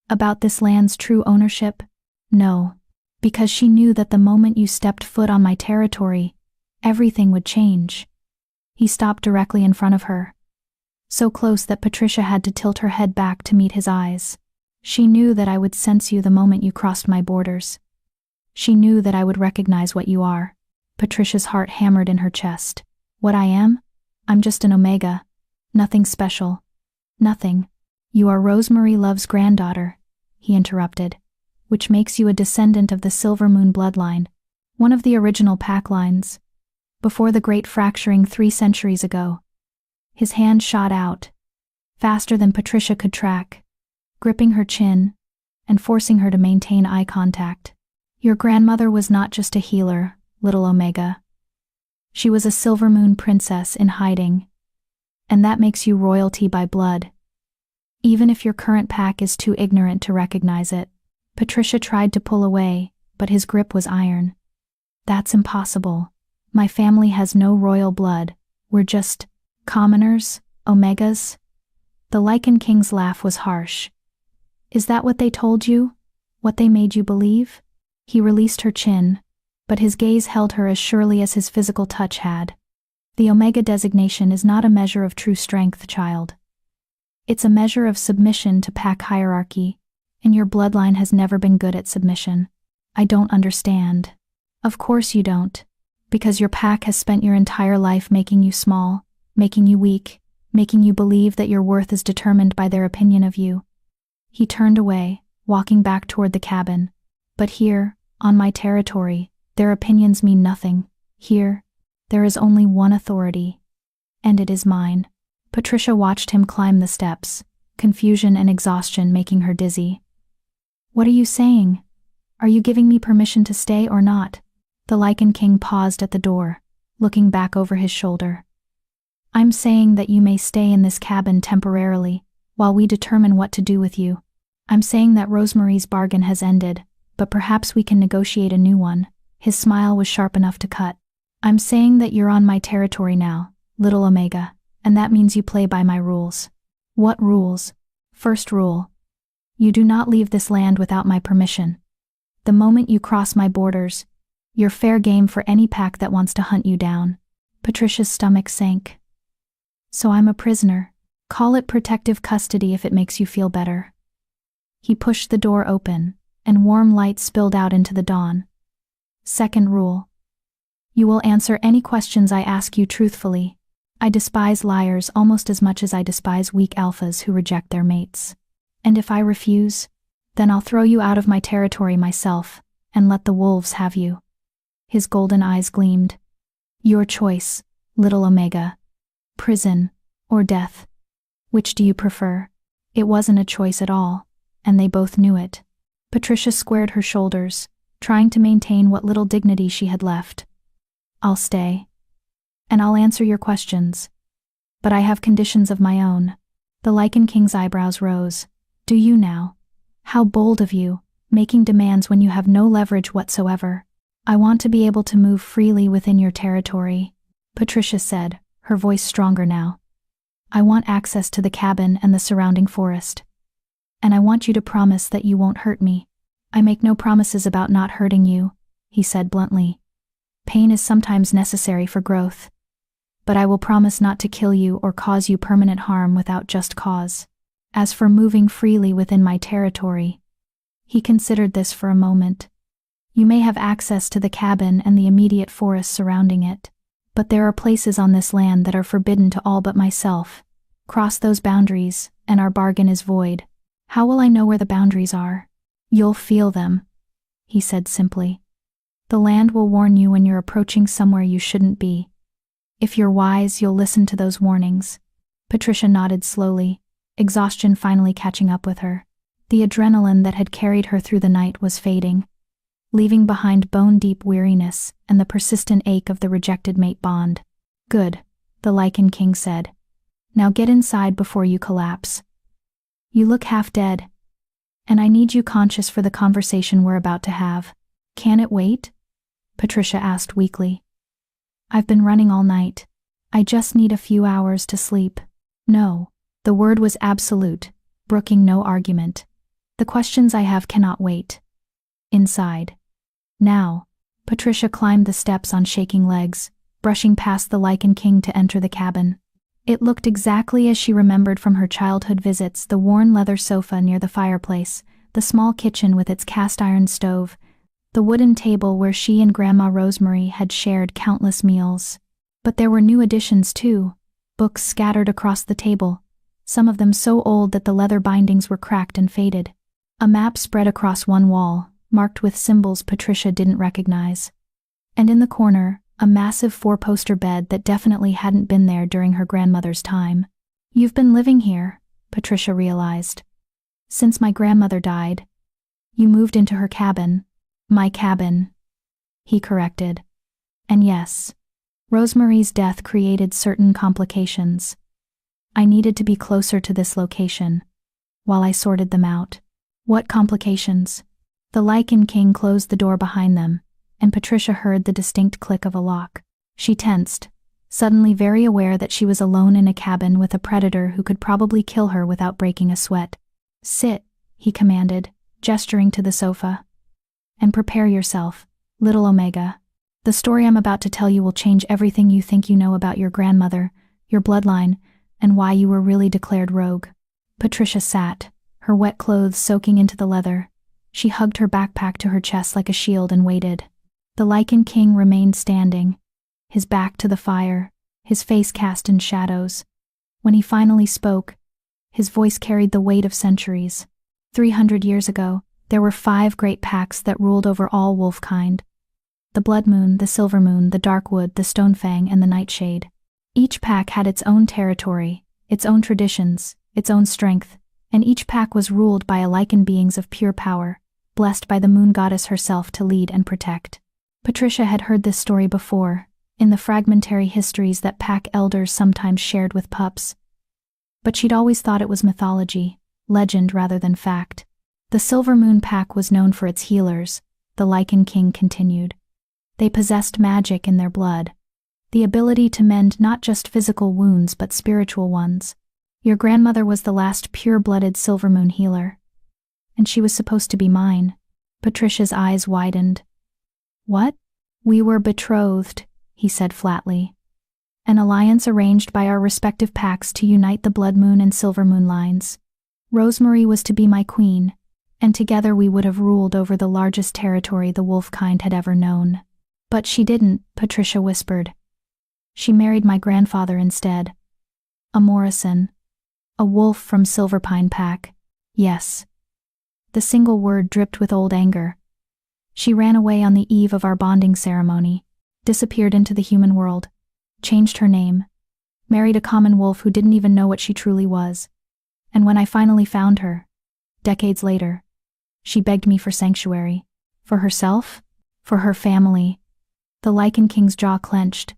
S1: About this land's true ownership? No, because she knew that the moment you stepped foot on my territory, everything would change." He stopped directly in front of her, so close that Patricia had to tilt her head back to meet his eyes. "She knew that I would sense you the moment you crossed my borders. She knew that I would recognize what you are." Patricia's heart hammered in her chest. "What I am? I'm just an Omega. Nothing special. Nothing." "You are Rosemary Love's granddaughter," he interrupted, "which makes you a descendant of the Silver Moon bloodline, one of the original pack lines, before the great fracturing 3 centuries ago." His hand shot out, faster than Patricia could track, gripping her chin and forcing her to maintain eye contact. "Your grandmother was not just a healer, little Omega. She was a Silver Moon princess in hiding. and that makes you royalty by blood. Even if your current pack is too ignorant to recognize it. Patricia tried to pull away, but his grip was iron. That's impossible. My family has no royal blood. We're just commoners, omegas. The Lycan King's laugh was harsh. Is that what they told you? What they made you believe? He released her chin, but his gaze held her as surely as his physical touch had. The Omega designation is not a measure of true strength, child. It's a measure of submission to pack hierarchy, and your bloodline has never been good at submission. I don't understand. Of course you don't, because your pack has spent your entire life making you small, making you weak, making you believe that your worth is determined by their opinion of you. He turned away, walking back toward the cabin. But here, on my territory, their opinions mean nothing. Here, there is only one authority, and it is mine. Patricia watched him climb the steps, confusion and exhaustion making her dizzy. What are you saying? Are you giving me permission to stay or not? The Lycan King paused at the door, looking back over his shoulder. I'm saying that you may stay in this cabin temporarily, while we determine what to do with you. I'm saying that Rosemary's bargain has ended, but perhaps we can negotiate a new one. His smile was sharp enough to cut. I'm saying that you're on my territory now, little Omega, and that means you play by my rules. What rules? First rule. You do not leave this land without my permission. The moment you cross my borders, you're fair game for any pack that wants to hunt you down. Patricia's stomach sank. So I'm a prisoner. Call it protective custody if it makes you feel better. He pushed the door open, and warm light spilled out into the dawn. Second rule. You will answer any questions I ask you truthfully. I despise liars almost as much as I despise weak alphas who reject their mates. And if I refuse, then I'll throw you out of my territory myself, and let the wolves have you. His golden eyes gleamed. Your choice, little Omega. Prison, or death. Which do you prefer? It wasn't a choice at all, and they both knew it. Patricia squared her shoulders, trying to maintain what little dignity she had left. I'll stay. And I'll answer your questions. But I have conditions of my own. The Lycan King's eyebrows rose. Do you now? How bold of you, making demands when you have no leverage whatsoever. I want to be able to move freely within your territory, Patricia said, her voice stronger now. I want access to the cabin and the surrounding forest. And I want you to promise that you won't hurt me. I make no promises about not hurting you, he said bluntly. Pain is sometimes necessary for growth. But I will promise not to kill you or cause you permanent harm without just cause. As for moving freely within my territory, he considered this for a moment. You may have access to the cabin and the immediate forest surrounding it, but there are places on this land that are forbidden to all but myself. Cross those boundaries, and our bargain is void. How will I know where the boundaries are? You'll feel them, he said simply. The land will warn you when you're approaching somewhere you shouldn't be. If you're wise, you'll listen to those warnings. Patricia nodded slowly, exhaustion finally catching up with her. The adrenaline that had carried her through the night was fading, leaving behind bone-deep weariness and the persistent ache of the rejected mate bond. Good, the Lycan King said. Now get inside before you collapse. You look half dead, and I need you conscious for the conversation we're about to have. Can it wait? Patricia asked weakly. I've been running all night. I just need a few hours to sleep. No, the word was absolute, brooking no argument. The questions I have cannot wait. Inside. Now. Patricia climbed the steps on shaking legs, brushing past the Lycan King to enter the cabin. It looked exactly as she remembered from her childhood visits: the worn leather sofa near the fireplace, the small kitchen with its cast-iron stove, the wooden table where she and Grandma Rosemary had shared countless meals. But there were new additions too, books scattered across the table, some of them so old that the leather bindings were cracked and faded. A map spread across one wall, marked with symbols Patricia didn't recognize. And in the corner, a massive four-poster bed that definitely hadn't been there during her grandmother's time. You've been living here, Patricia realized. Since my grandmother died. You moved into her cabin. My cabin, he corrected. And yes, Rosemary's death created certain complications. I needed to be closer to this location. While I sorted them out. What complications? The Lycan king closed the door behind them, and Patricia heard the distinct click of a lock. She tensed, suddenly very aware that she was alone in a cabin with a predator who could probably kill her without breaking a sweat. "Sit," he commanded, gesturing to the sofa. "And prepare yourself, little Omega. The story I'm about to tell you will change everything you think you know about your grandmother, your bloodline, and why you were really declared rogue." Patricia sat, her wet clothes soaking into the leather. She hugged her backpack to her chest like a shield and waited. The Lycan king remained standing, his back to the fire, his face cast in shadows. When he finally spoke, his voice carried the weight of centuries. 300 years ago, there were 5 great packs that ruled over all wolfkind. The Blood Moon, the Silver Moon, the Darkwood, the Stonefang, and the Nightshade. Each pack had its own territory, its own traditions, its own strength, and each pack was ruled by a Lycan beings of pure power, blessed by the moon goddess herself to lead and protect. Patricia had heard this story before, in the fragmentary histories that pack elders sometimes shared with pups. But she'd always thought it was mythology, legend rather than fact. The Silver Moon pack was known for its healers, the Lycan king continued. They possessed magic in their blood, the ability to mend not just physical wounds but spiritual ones. Your grandmother was the last pure-blooded Silver Moon healer. And she was supposed to be mine. Patricia's eyes widened. "What?" "We were betrothed," he said flatly. "An alliance arranged by our respective packs to unite the Blood Moon and Silver Moon lines. Rosemary was to be my queen, and together we would have ruled over the largest territory the wolfkind had ever known. But she didn't," Patricia whispered. "She married my grandfather instead. A Morrison. A wolf from Silverpine Pack. Yes." The single word dripped with old anger. "She ran away on the eve of our bonding ceremony, disappeared into the human world, changed her name, married a common wolf who didn't even know what she truly was. And when I finally found her, decades later, she begged me for sanctuary. For herself, for her family." The Lycan king's jaw clenched.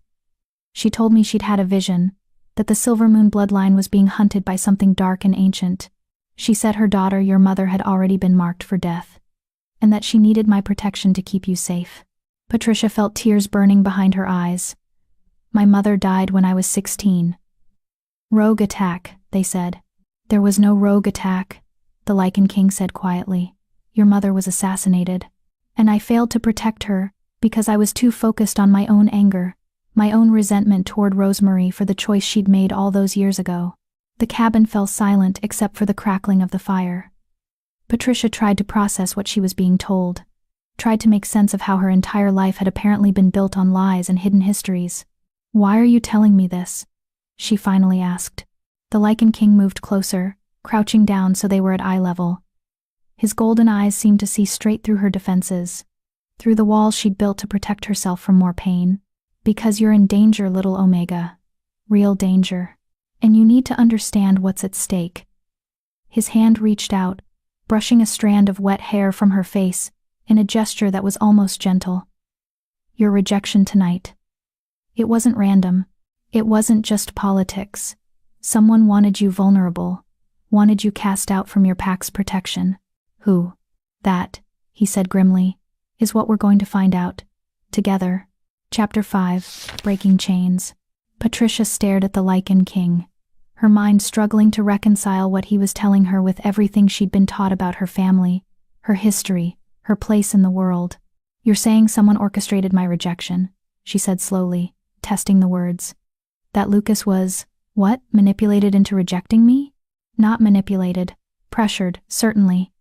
S1: "She told me she'd had a vision, that the Silver Moon bloodline was being hunted by something dark and ancient. She said her daughter, your mother, had already been marked for death, and that she needed my protection to keep you safe." Patricia felt tears burning behind her eyes. "My mother died when I was 16. Rogue attack," they said. "There was no rogue attack," the Lycan king said quietly. "Your mother was assassinated, and I failed to protect her because I was too focused on my own anger, my own resentment toward Rosemary for the choice she'd made all those years ago." The cabin fell silent except for the crackling of the fire. Patricia tried to process what she was being told, tried to make sense of how her entire life had apparently been built on lies and hidden histories. "Why are you telling me this?" she finally asked. The Lycan king moved closer, crouching down so they were at eye level. His golden eyes seemed to see straight through her defenses, through the walls she'd built to protect herself from more pain. "Because you're in danger, little Omega. Real danger. And you need to understand what's at stake." His hand reached out, brushing a strand of wet hair from her face, in a gesture that was almost gentle. "Your rejection tonight. It wasn't random. It wasn't just politics. Someone wanted you vulnerable, wanted you cast out from your pack's protection." "Who?" "That," he said grimly, "is what we're going to find out. Together." Chapter 5, Breaking Chains. Patricia stared at the Lycan king, her mind struggling to reconcile what he was telling her with everything she'd been taught about her family, her history, her place in the world. "You're saying someone orchestrated my rejection," she said slowly, testing the words. "That Lucas was, what, manipulated into rejecting me?" "Not manipulated, pressured, certainly.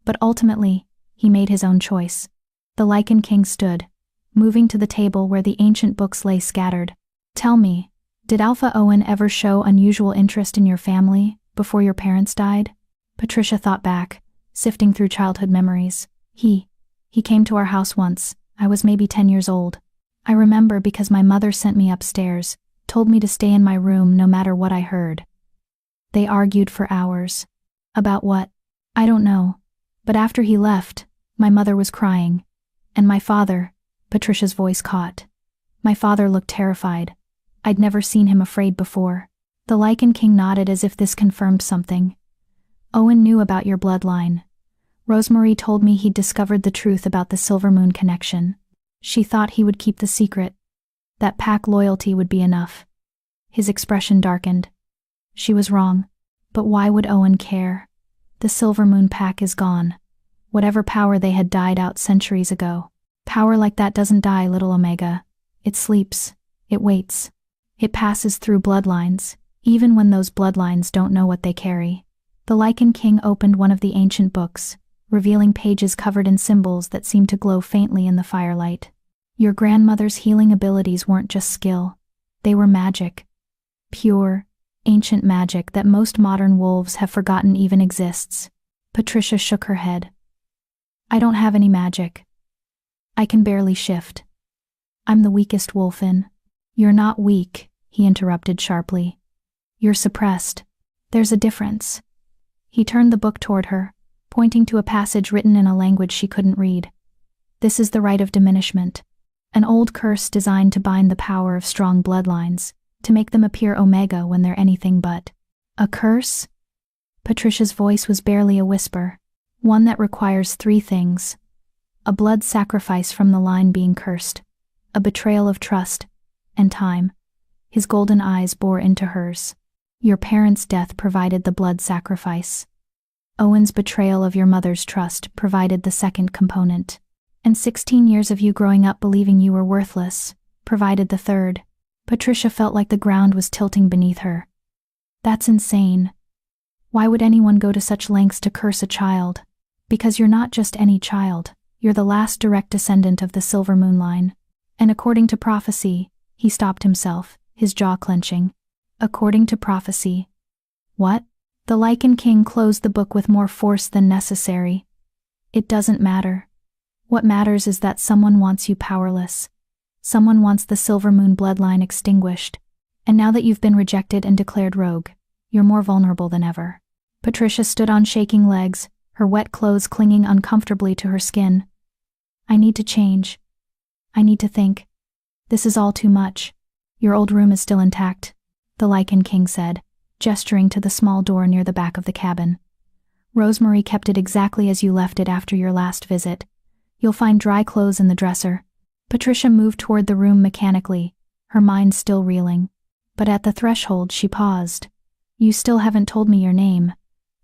S1: But ultimately, he made his own choice." The Lycan king stood, moving to the table where the ancient books lay scattered. "Tell me, did Alpha Owen ever show unusual interest in your family before your parents died?" Patricia thought back, sifting through childhood memories. He came to our house once. I was maybe 10 years old. I remember because my mother sent me upstairs, told me to stay in my room no matter what I heard. They argued for hours. About what? I don't know. But after he left, my mother was crying. And my father, Patricia's voice caught. My father looked terrified. I'd never seen him afraid before. The Lycan king nodded as if this confirmed something. Owen knew about your bloodline. Rosemary told me he'd discovered the truth about the Silver Moon connection. She thought he would keep the secret. That pack loyalty would be enough. His expression darkened. She was wrong. But why would Owen care? The Silver Moon pack is gone. Whatever power they had died out centuries ago. Power like that doesn't die, little Omega. It sleeps. It waits. It passes through bloodlines, even when those bloodlines don't know what they carry. The Lycan king opened one of the ancient books, revealing pages covered in symbols that seemed to glow faintly in the firelight. Your grandmother's healing abilities weren't just skill. They were magic. Pure, ancient magic that most modern wolves have forgotten even exists. Patricia shook her head. I don't have any magic. I can barely shift. I'm the weakest wolf in. You're not weak, he interrupted sharply. You're suppressed. There's a difference. He turned the book toward her, pointing to a passage written in a language she couldn't read. This is the rite of diminishment, an old curse designed to bind the power of strong bloodlines, to make them appear Omega when they're anything but. A curse? Patricia's voice was barely a whisper, one that requires 3 things. A blood sacrifice from the line being cursed, a betrayal of trust, and time. His golden eyes bore into hers. Your parents' death provided the blood sacrifice. Owen's betrayal of your mother's trust provided the second component. And 16 years of you growing up believing you were worthless provided the third. Patricia felt like the ground was tilting beneath her. That's insane. Why would anyone go to such lengths to curse a child? Because you're not just any child. You're the last direct descendant of the Silver Moon line. And according to prophecy, he stopped himself, his jaw clenching. According to prophecy. What? The Lycan king closed the book with more force than necessary. It doesn't matter. What matters is that someone wants you powerless. Someone wants the Silver Moon bloodline extinguished. And now that you've been rejected and declared rogue, you're more vulnerable than ever. Patricia stood on shaking legs, her wet clothes clinging uncomfortably to her skin. I need to change. I need to think. This is all too much. Your old room is still intact, the Lycan king said, gesturing to the small door near the back of the cabin. Rosemary kept it exactly as you left it after your last visit. You'll find dry clothes in the dresser. Patricia moved toward the room mechanically, her mind still reeling. But at the threshold she paused. You still haven't told me your name.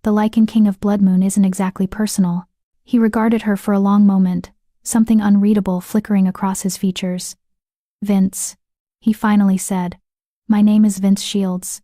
S1: The Lycan king of Bloodmoon isn't exactly personal. He regarded her for a long moment, something unreadable flickering across his features. Vince, he finally said. My name is Vince Shields,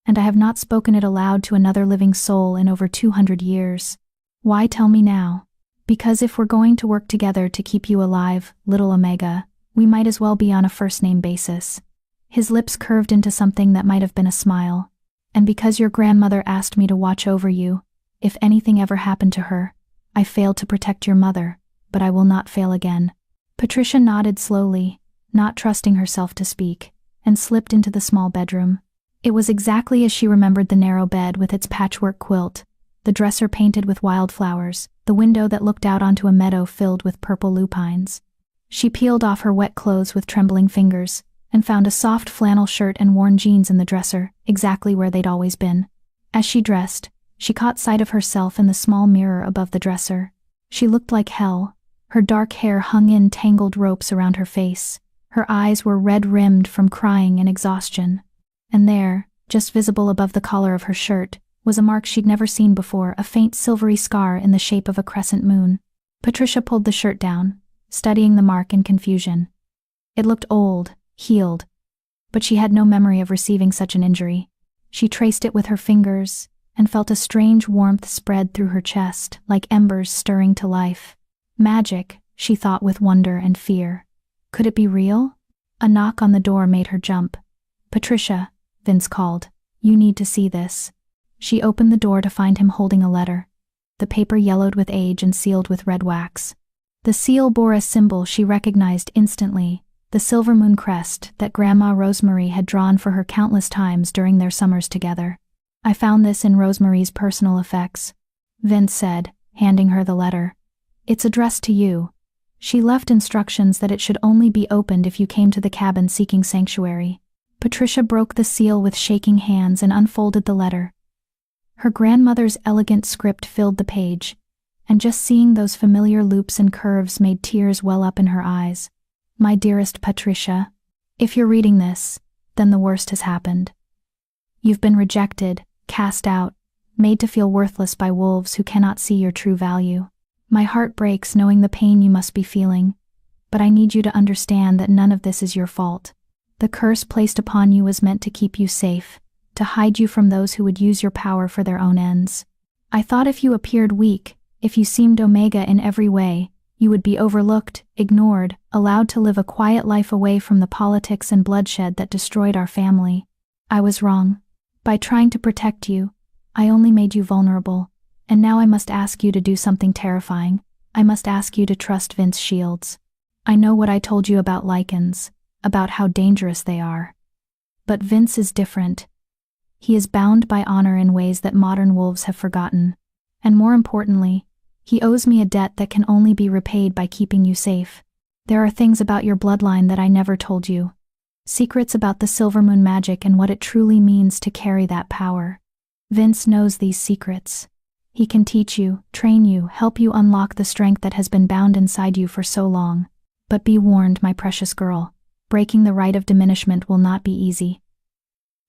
S1: and I have not spoken it aloud to another living soul in over 200 years. Why tell me now? Because if we're going to work together to keep you alive, little Omega, we might as well be on a first-name basis. His lips curved into something that might have been a smile. And because your grandmother asked me to watch over you, if anything ever happened to her, I failed to protect your mother, but I will not fail again. Patricia nodded slowly, not trusting herself to speak, and slipped into the small bedroom. It was exactly as she remembered the narrow bed with its patchwork quilt, the dresser painted with wildflowers, the window that looked out onto a meadow filled with purple lupines. She peeled off her wet clothes with trembling fingers, and found a soft flannel shirt and worn jeans in the dresser, exactly where they'd always been. As she dressed, she caught sight of herself in the small mirror above the dresser. She looked like hell. Her dark hair hung in tangled ropes around her face. Her eyes were red-rimmed from crying and exhaustion. And there, just visible above the collar of her shirt, was a mark she'd never seen before, a faint silvery scar in the shape of a crescent moon. Patricia pulled the shirt down, studying the mark in confusion. It looked old, healed, but she had no memory of receiving such an injury. She traced it with her fingers, and felt a strange warmth spread through her chest, like embers stirring to life. Magic, she thought with wonder and fear. Could it be real? A knock on the door made her jump. Patricia, Vince called. You need to see this. She opened the door to find him holding a letter. The paper yellowed with age and sealed with red wax. The seal bore a symbol she recognized instantly, the Silver Moon crest that Grandma Rosemary had drawn for her countless times during their summers together. I found this in Rosemary's personal effects, Vince said, handing her the letter. It's addressed to you. She left instructions that it should only be opened if you came to the cabin seeking sanctuary. Patricia broke the seal with shaking hands and unfolded the letter. Her grandmother's elegant script filled the page, and just seeing those familiar loops and curves made tears well up in her eyes. My dearest Patricia, if you're reading this, then the worst has happened. You've been rejected, cast out, made to feel worthless by wolves who cannot see your true value. My heart breaks knowing the pain you must be feeling, but I need you to understand that none of this is your fault. The curse placed upon you was meant to keep you safe, to hide you from those who would use your power for their own ends. I thought if you appeared weak, if you seemed Omega in every way, you would be overlooked, ignored, allowed to live a quiet life away from the politics and bloodshed that destroyed our family. I was wrong. By trying to protect you, I only made you vulnerable, and now I must ask you to do something terrifying. I must ask you to trust Vince Shields. I know what I told you about Lycans, about how dangerous they are. But Vince is different. He is bound by honor in ways that modern wolves have forgotten. And more importantly, he owes me a debt that can only be repaid by keeping you safe. There are things about your bloodline that I never told you. Secrets about the Silvermoon magic and what it truly means to carry that power. Vince knows these secrets. He can teach you, train you, help you unlock the strength that has been bound inside you for so long. But be warned, my precious girl, breaking the rite of diminishment will not be easy.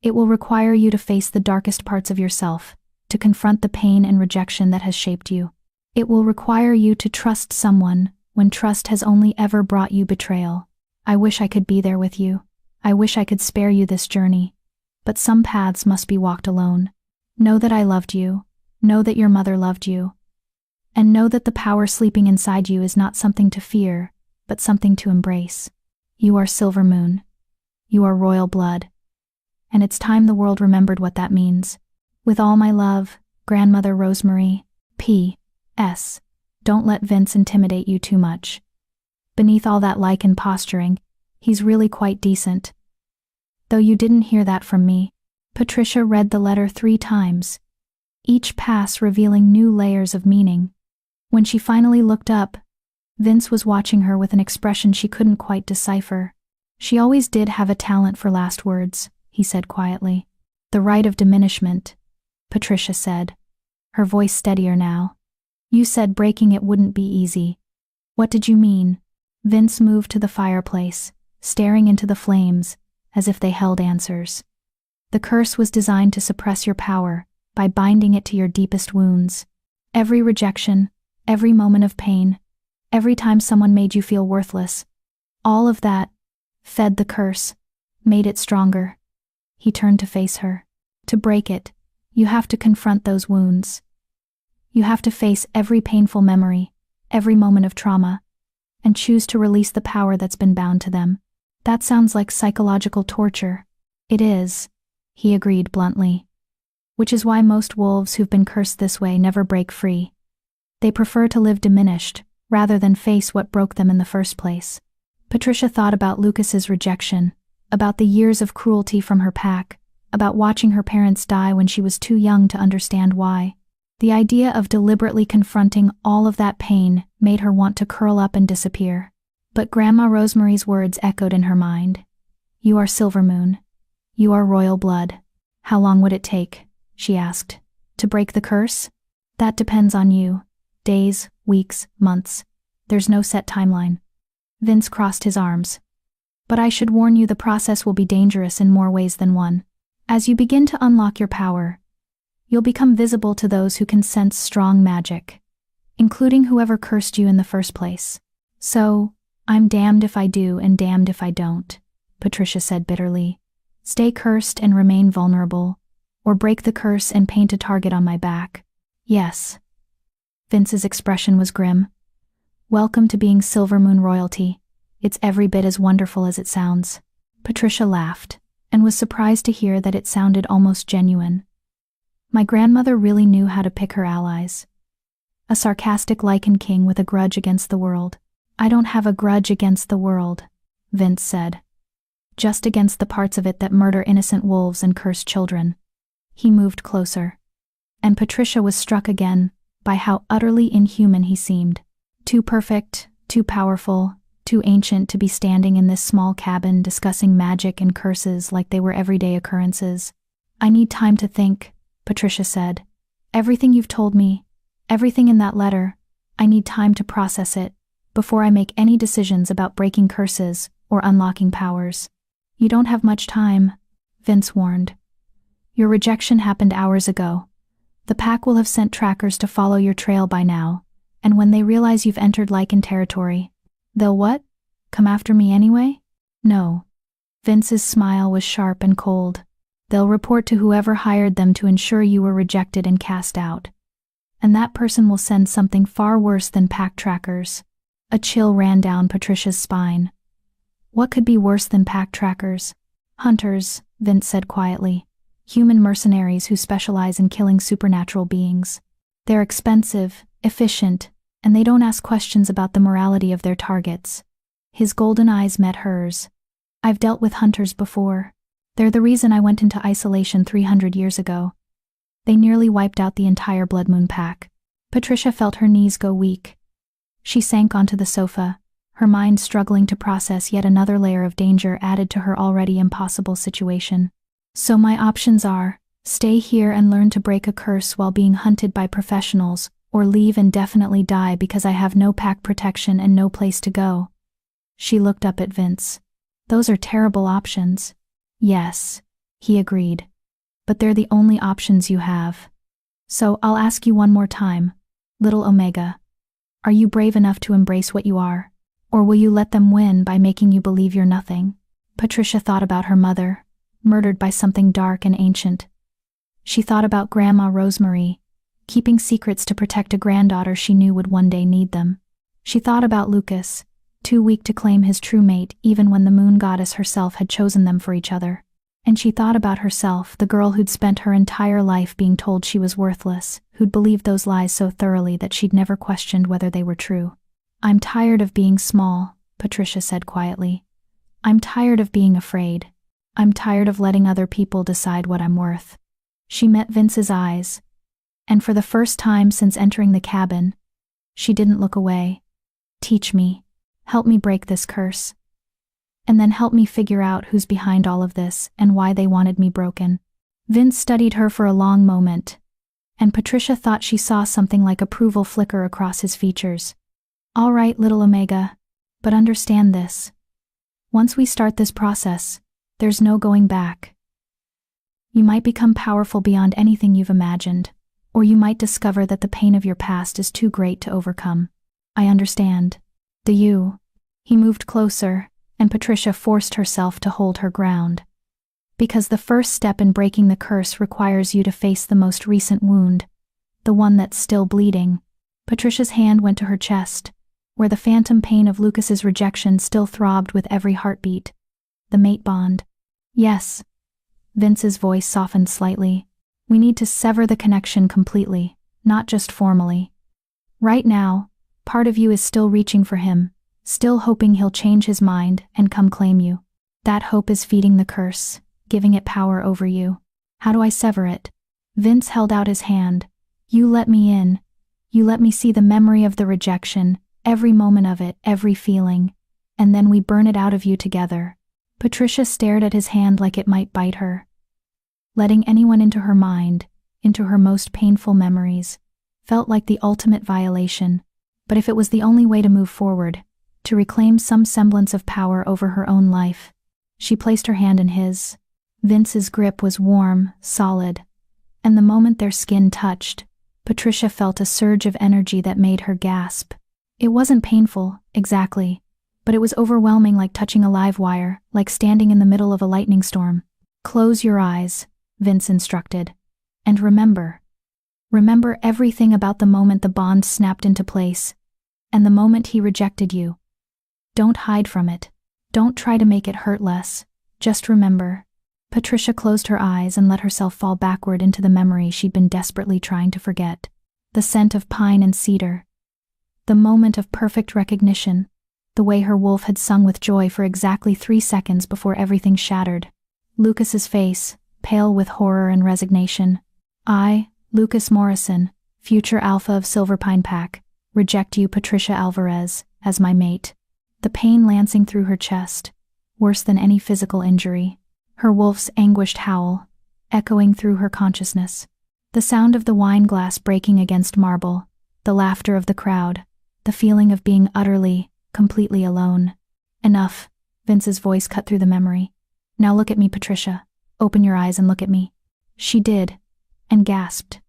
S1: It will require you to face the darkest parts of yourself, to confront the pain and rejection that has shaped you. It will require you to trust someone when trust has only ever brought you betrayal. I wish I could be there with you. I wish I could spare you this journey. But some paths must be walked alone. Know that I loved you. Know that your mother loved you. And know that the power sleeping inside you is not something to fear, but something to embrace. You are Silvermoon. You are royal blood. And it's time the world remembered what that means. With all my love, Grandmother Rosemary. P.S. Don't let Vince intimidate you too much. Beneath all that Lycan posturing, he's really quite decent. Though you didn't hear that from me. Patricia read the letter 3 times, each pass revealing new layers of meaning. When she finally looked up, Vince was watching her with an expression she couldn't quite decipher. She always did have a talent for last words, he said quietly. The rite of diminishment, Patricia said, her voice steadier now. You said breaking it wouldn't be easy. What did you mean? Vince moved to the fireplace, staring into the flames, as if they held answers. The curse was designed to suppress your power, by binding it to your deepest wounds. Every rejection, every moment of pain, every time someone made you feel worthless, all of that fed the curse, made it stronger. He turned to face her. To break it, you have to confront those wounds. You have to face every painful memory, every moment of trauma, and choose to release the power that's been bound to them. That sounds like psychological torture. It is, he agreed bluntly. Which is why most wolves who've been cursed this way never break free. They prefer to live diminished, rather than face what broke them in the first place. Patricia thought about Lucas's rejection, about the years of cruelty from her pack, about watching her parents die when she was too young to understand why. The idea of deliberately confronting all of that pain made her want to curl up and disappear. But Grandma Rosemary's words echoed in her mind. You are Silvermoon. You are royal blood. How long would it take, she asked, to break the curse? That depends on you. Days, weeks, months. There's no set timeline. Vince crossed his arms. But I should warn you, the process will be dangerous in more ways than one. As you begin to unlock your power, you'll become visible to those who can sense strong magic, including whoever cursed you in the first place. So, I'm damned if I do and damned if I don't, Patricia said bitterly. Stay cursed and remain vulnerable, or break the curse and paint a target on my back. Yes. Vince's expression was grim. Welcome to being Silvermoon royalty. It's every bit as wonderful as it sounds. Patricia laughed, and was surprised to hear that it sounded almost genuine. My grandmother really knew how to pick her allies. A sarcastic Lycan king with a grudge against the world. I don't have a grudge against the world, Vince said. Just against the parts of it that murder innocent wolves and curse children. He moved closer. And Patricia was struck again by how utterly inhuman he seemed. Too perfect, too powerful, too ancient to be standing in this small cabin discussing magic and curses like they were everyday occurrences. I need time to think, Patricia said. Everything you've told me, everything in that letter, I need time to process it before I make any decisions about breaking curses or unlocking powers. You don't have much time, Vince warned. Your rejection happened hours ago. The pack will have sent trackers to follow your trail by now, and when they realize you've entered Lycan territory, they'll what? Come after me anyway? No. Vince's smile was sharp and cold. They'll report to whoever hired them to ensure you were rejected and cast out. And that person will send something far worse than pack trackers. A chill ran down Patricia's spine. What could be worse than pack trackers? Hunters, Vince said quietly. Human mercenaries who specialize in killing supernatural beings. They're expensive, efficient, and they don't ask questions about the morality of their targets. His golden eyes met hers. I've dealt with hunters before. They're the reason I went into isolation 300 years ago. They nearly wiped out the entire Blood Moon pack. Patricia felt her knees go weak. She sank onto the sofa, her mind struggling to process yet another layer of danger added to her already impossible situation. So my options are, stay here and learn to break a curse while being hunted by professionals, or leave and definitely die because I have no pack protection and no place to go. She looked up at Vince. Those are terrible options. Yes, he agreed. But they're the only options you have. So I'll ask you one more time, little Omega. Are you brave enough to embrace what you are? Or will you let them win by making you believe you're nothing? Patricia thought about her mother, murdered by something dark and ancient. She thought about Grandma Rosemary, keeping secrets to protect a granddaughter she knew would one day need them. She thought about Lucas, too weak to claim his true mate even when the moon goddess herself had chosen them for each other. And she thought about herself, the girl who'd spent her entire life being told she was worthless, who'd believed those lies so thoroughly that she'd never questioned whether they were true. I'm tired of being small, Patricia said quietly. I'm tired of being afraid. I'm tired of letting other people decide what I'm worth. She met Vince's eyes, and for the first time since entering the cabin, she didn't look away. Teach me. Help me break this curse. And then help me figure out who's behind all of this and why they wanted me broken. Vince studied her for a long moment, and Patricia thought she saw something like approval flicker across his features. All right, little Omega, but understand this. Once we start this process, there's no going back. You might become powerful beyond anything you've imagined, or you might discover that the pain of your past is too great to overcome. I understand. Do you? He moved closer, and Patricia forced herself to hold her ground. Because the first step in breaking the curse requires you to face the most recent wound, the one that's still bleeding. Patricia's hand went to her chest, where the phantom pain of Lucas's rejection still throbbed with every heartbeat. The mate bond. Yes. Vince's voice softened slightly. We need to sever the connection completely, not just formally. Right now, part of you is still reaching for him, still hoping he'll change his mind and come claim you. That hope is feeding the curse, giving it power over you. How do I sever it? Vince held out his hand. You let me in. You let me see the memory of the rejection, every moment of it, every feeling, and then we burn it out of you together. Patricia stared at his hand like it might bite her. Letting anyone into her mind, into her most painful memories, felt like the ultimate violation, but if it was the only way to move forward, to reclaim some semblance of power over her own life, she placed her hand in his. Vince's grip was warm, solid, and the moment their skin touched, Patricia felt a surge of energy that made her gasp. It wasn't painful, exactly, but it was overwhelming, like touching a live wire, like standing in the middle of a lightning storm. Close your eyes, Vince instructed, and remember everything about the moment the bond snapped into place, and the moment he rejected you. Don't hide from it. Don't try to make it hurt less. Just remember. Patricia closed her eyes and let herself fall backward into the memory she'd been desperately trying to forget. The scent of pine and cedar. The moment of perfect recognition. The way her wolf had sung with joy for exactly 3 seconds before everything shattered. Lucas's face, pale with horror and resignation. I, Lucas Morrison, future alpha of Silverpine Pack, reject you, Patricia Alvarez, as my mate. the pain lancing through her chest, worse than any physical injury. Her wolf's anguished howl, echoing through her consciousness. The sound of the wine glass breaking against marble, the laughter of the crowd, the feeling of being utterly, completely alone. Enough, Vince's voice cut through the memory. Now look at me, Patricia. Open your eyes and look at me. She did, and gasped.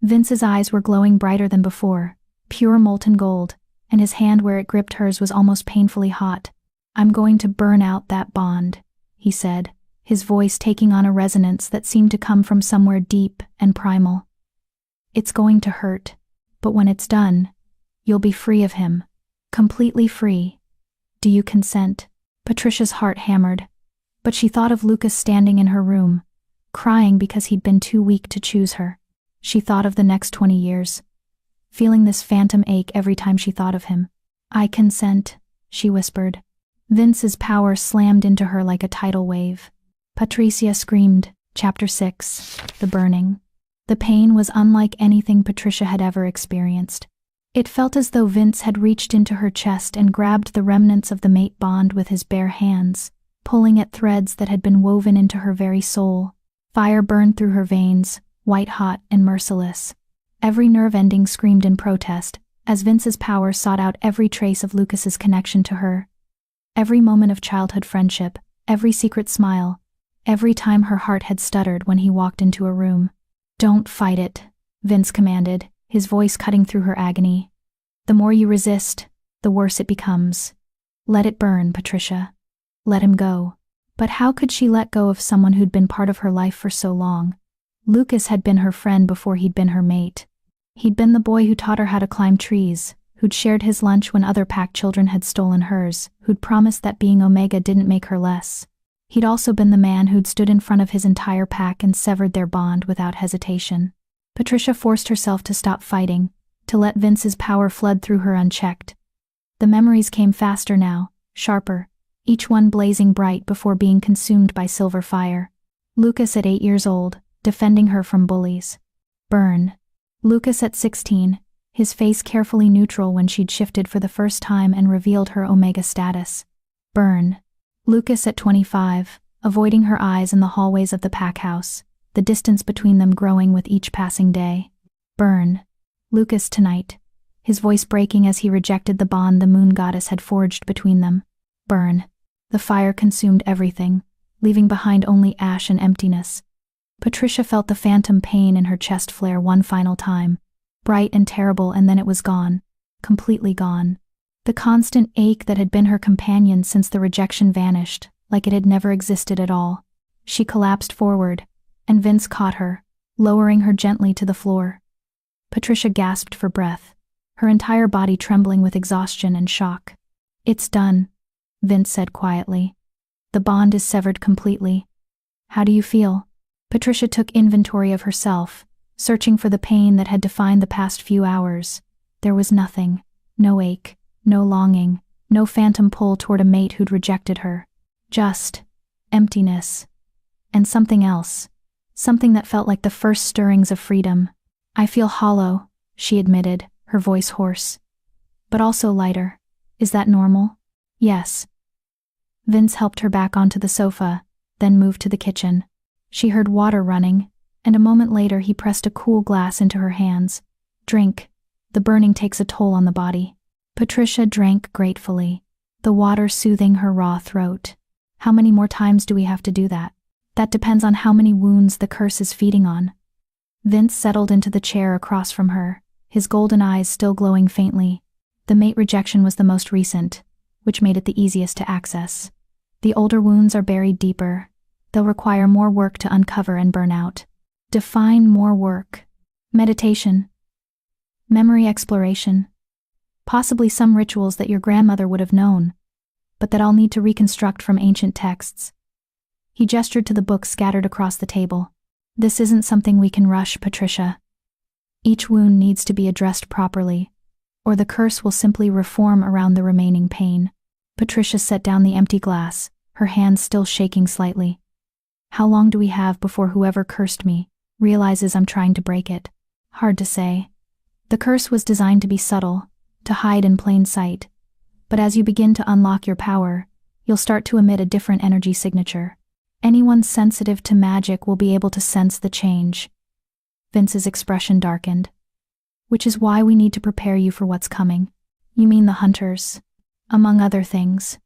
S1: Vince's eyes were glowing brighter than before, pure molten gold, and his hand where it gripped hers was almost painfully hot. I'm going to burn out that bond, he said, his voice taking on a resonance that seemed to come from somewhere deep and primal. It's going to hurt, but when it's done, you'll be free of him. Completely free. Do you consent? Patricia's heart hammered, but she thought of Lucas standing in her room, crying because he'd been too weak to choose her. She thought of the next 20 years, feeling this phantom ache every time she thought of him. I consent, she whispered. Vince's power slammed into her like a tidal wave. Patricia screamed. Chapter 6. The Burning. The pain was unlike anything Patricia had ever experienced. It felt as though Vince had reached into her chest and grabbed the remnants of the mate bond with his bare hands, pulling at threads that had been woven into her very soul. Fire burned through her veins, white-hot and merciless. Every nerve ending screamed in protest, as Vince's power sought out every trace of Lucas's connection to her. Every moment of childhood friendship, every secret smile, every time her heart had stuttered when he walked into a room. Don't fight it, Vince commanded, his voice cutting through her agony. The more you resist, the worse it becomes. Let it burn, Patricia. Let him go. But how could she let go of someone who'd been part of her life for so long? Lucas had been her friend before he'd been her mate. He'd been the boy who taught her how to climb trees, who'd shared his lunch when other pack children had stolen hers, who'd promised that being Omega didn't make her less. He'd also been the man who'd stood in front of his entire pack and severed their bond without hesitation. Patricia forced herself to stop fighting, to let Vince's power flood through her unchecked. The memories came faster now, sharper, each one blazing bright before being consumed by silver fire. Lucas at 8 years old, defending her from bullies. Burn. Lucas at 16, his face carefully neutral when she'd shifted for the first time and revealed her Omega status. Burn. Lucas at 25, avoiding her eyes in the hallways of the pack house, the distance between them growing with each passing day. Burn. Lucas tonight, his voice breaking as he rejected the bond the moon goddess had forged between them. Burn. The fire consumed everything, leaving behind only ash and emptiness. Patricia felt the phantom pain in her chest flare one final time, bright and terrible, and then it was gone, completely gone. The constant ache that had been her companion since the rejection vanished, like it had never existed at all. She collapsed forward, and Vince caught her, lowering her gently to the floor. Patricia gasped for breath, her entire body trembling with exhaustion and shock. It's done, Vince said quietly. The bond is severed completely. How do you feel? Patricia took inventory of herself, searching for the pain that had defined the past few hours. There was nothing, no ache, no longing, no phantom pull toward a mate who'd rejected her. Just emptiness. And something else, something that felt like the first stirrings of freedom. I feel hollow, she admitted, her voice hoarse. But also lighter. Is that normal? Yes. Vince helped her back onto the sofa, then moved to the kitchen. She heard water running, and a moment later he pressed a cool glass into her hands. Drink. The burning takes a toll on the body. Patricia drank gratefully, the water soothing her raw throat. How many more times do we have to do that? That depends on how many wounds the curse is feeding on. Vince settled into the chair across from her, his golden eyes still glowing faintly. The mate rejection was the most recent, which made it the easiest to access. The older wounds are buried deeper. They'll require more work to uncover and burn out. Define more work. Meditation. Memory exploration. Possibly some rituals that your grandmother would have known, but that I'll need to reconstruct from ancient texts. He gestured to the books scattered across the table. This isn't something we can rush, Patricia. Each wound needs to be addressed properly, or the curse will simply reform around the remaining pain. Patricia set down the empty glass, her hands still shaking slightly. How long do we have before whoever cursed me realizes I'm trying to break it? Hard to say. The curse was designed to be subtle, to hide in plain sight. But as you begin to unlock your power, you'll start to emit a different energy signature. Anyone sensitive to magic will be able to sense the change. Vince's expression darkened. Which is why we need to prepare you for what's coming. You mean the hunters? Among other things.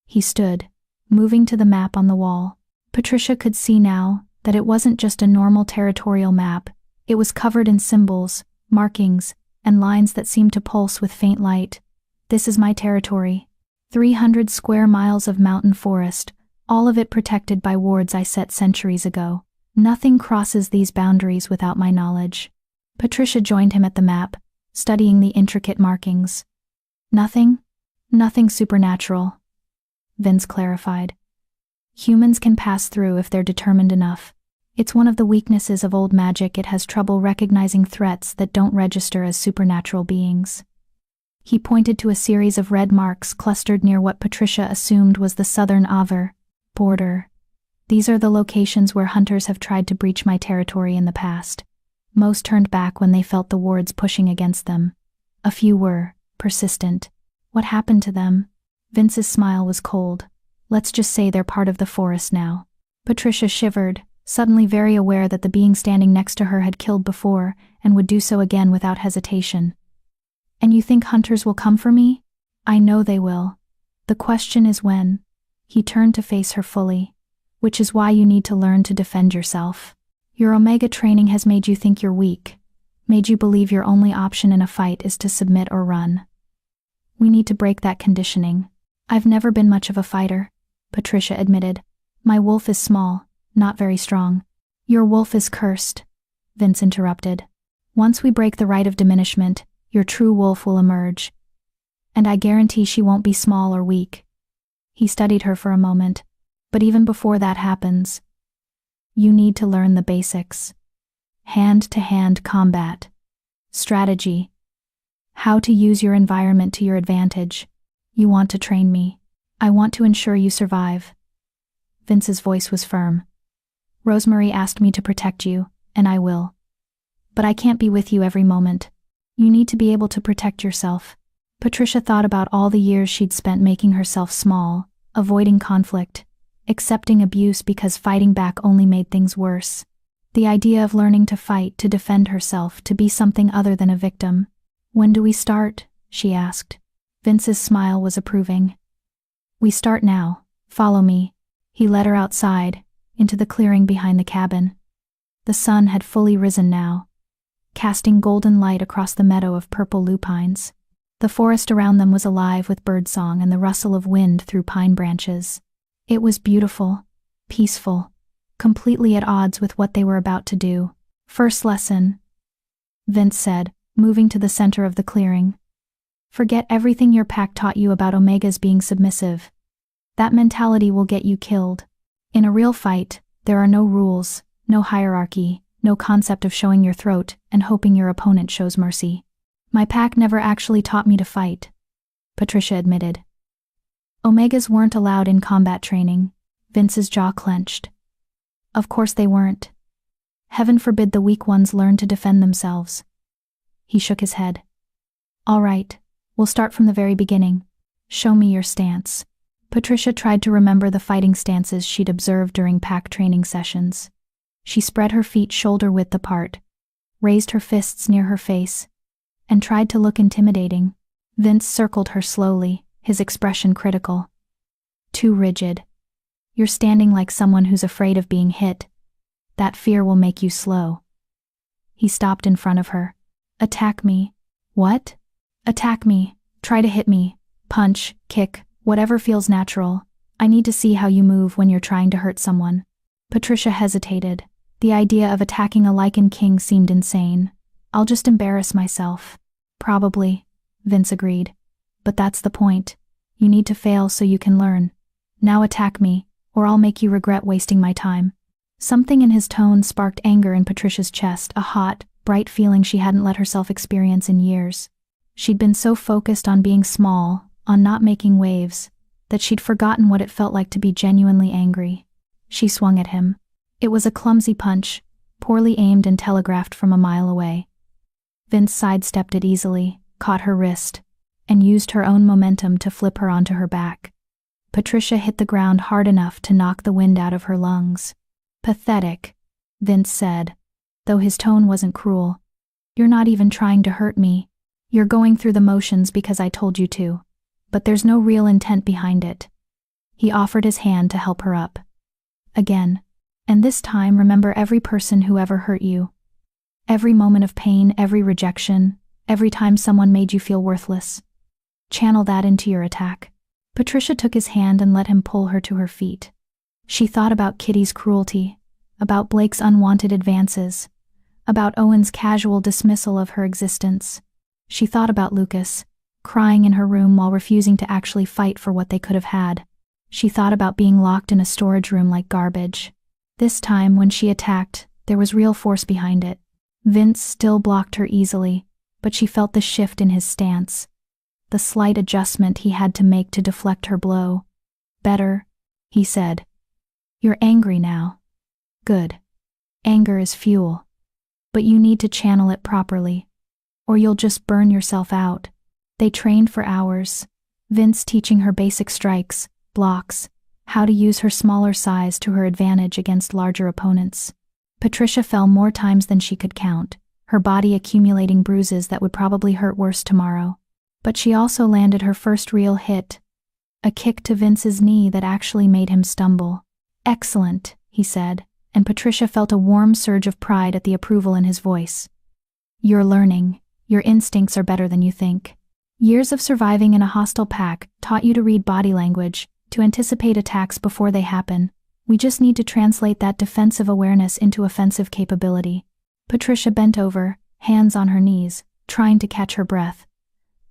S1: He stood, moving to the map on the wall. Patricia could see now that it wasn't just a normal territorial map. It was covered in symbols, markings, and lines that seemed to pulse with faint light. This is my territory. 300 square miles of mountain forest, all of it protected by wards I set centuries ago. Nothing crosses these boundaries without my knowledge. Patricia joined him at the map, studying the intricate markings. Nothing? Nothing supernatural. Vince clarified. Humans can pass through if they're determined enough. It's one of the weaknesses of old magic. It has trouble recognizing threats that don't register as supernatural beings. He pointed to a series of red marks clustered near what Patricia assumed was the southern Avar border. These are the locations where hunters have tried to breach my territory in the past. Most turned back when they felt the wards pushing against them. A few were persistent. What happened to them? Vince's smile was cold. Let's just say they're part of the forest now. Patricia shivered, suddenly very aware that the being standing next to her had killed before and would do so again without hesitation. And you think hunters will come for me? I know they will. The question is when. He turned to face her fully. Which is why you need to learn to defend yourself. Your Omega training has made you think you're weak, made you believe your only option in a fight is to submit or run. We need to break that conditioning. I've never been much of a fighter, Patricia admitted. My wolf is small, not very strong. Your wolf is cursed, Vince interrupted. Once we break the rite of diminishment, your true wolf will emerge. And I guarantee she won't be small or weak. He studied her for a moment. But even before that happens, you need to learn the basics. Hand-to-hand combat. Strategy. How to use your environment to your advantage. You want to train me. I want to ensure you survive. Vince's voice was firm. Rosemary asked me to protect you, and I will. But I can't be with you every moment. You need to be able to protect yourself. Patricia thought about all the years she'd spent making herself small, avoiding conflict, accepting abuse because fighting back only made things worse. The idea of learning to fight, to defend herself, to be something other than a victim. When do we start? She asked. Vince's smile was approving. We start now. Follow me. He led her outside, into the clearing behind the cabin. The sun had fully risen now, casting golden light across the meadow of purple lupines. The forest around them was alive with birdsong and the rustle of wind through pine branches. It was beautiful, peaceful, completely at odds with what they were about to do. First lesson, Vince said, moving to the center of the clearing. Forget everything your pack taught you about Omegas being submissive. That mentality will get you killed. In a real fight, there are no rules, no hierarchy, no concept of showing your throat and hoping your opponent shows mercy. My pack never actually taught me to fight, Patricia admitted. Omegas weren't allowed in combat training. Vince's jaw clenched. Of course they weren't. Heaven forbid the weak ones learn to defend themselves. He shook his head. All right, we'll start from the very beginning. Show me your stance. Patricia tried to remember the fighting stances she'd observed during pack training sessions. She spread her feet shoulder-width apart, raised her fists near her face, and tried to look intimidating. Vince circled her slowly, his expression critical. Too rigid. You're standing like someone who's afraid of being hit. That fear will make you slow. He stopped in front of her. Attack me. What? Attack me. Try to hit me. Punch, kick, whatever feels natural. I need to see how you move when you're trying to hurt someone. Patricia hesitated. The idea of attacking a Lycan king seemed insane. I'll just embarrass myself. Probably, Vince agreed. But that's the point. You need to fail so you can learn. Now attack me, or I'll make you regret wasting my time. Something in his tone sparked anger in Patricia's chest, a hot, bright feeling she hadn't let herself experience in years. She'd been so focused on being small, on not making waves, that she'd forgotten what it felt like to be genuinely angry. She swung at him. It was a clumsy punch, poorly aimed and telegraphed from a mile away. Vince sidestepped it easily, caught her wrist. and used her own momentum to flip her onto her back. Patricia hit the ground hard enough to knock the wind out of her lungs. "Pathetic," Vince said, though his tone wasn't cruel. "You're not even trying to hurt me. You're going through the motions because I told you to. But there's no real intent behind it." He offered his hand to help her up. "Again. And this time remember every person who ever hurt you. Every moment of pain, every rejection, every time someone made you feel worthless. Channel that into your attack." Patricia took his hand and let him pull her to her feet. She thought about Kitty's cruelty, about Blake's unwanted advances, about Owen's casual dismissal of her existence. She thought about Lucas, crying in her room while refusing to actually fight for what they could have had. She thought about being locked in a storage room like garbage. This time, when she attacked, there was real force behind it. Vince still blocked her easily, but she felt the shift in his stance, the slight adjustment he had to make to deflect her blow. "Better," he said. "You're angry now. Good. Anger is fuel. But you need to channel it properly, or you'll just burn yourself out." They trained for hours, Vince teaching her basic strikes, blocks, how to use her smaller size to her advantage against larger opponents. Patricia fell more times than she could count, her body accumulating bruises that would probably hurt worse tomorrow. But she also landed her first real hit, a kick to Vince's knee that actually made him stumble. "Excellent," he said, and Patricia felt a warm surge of pride at the approval in his voice. "You're learning. Your instincts are better than you think. Years of surviving in a hostile pack taught you to read body language, to anticipate attacks before they happen. We just need to translate that defensive awareness into offensive capability." Patricia bent over, hands on her knees, trying to catch her breath.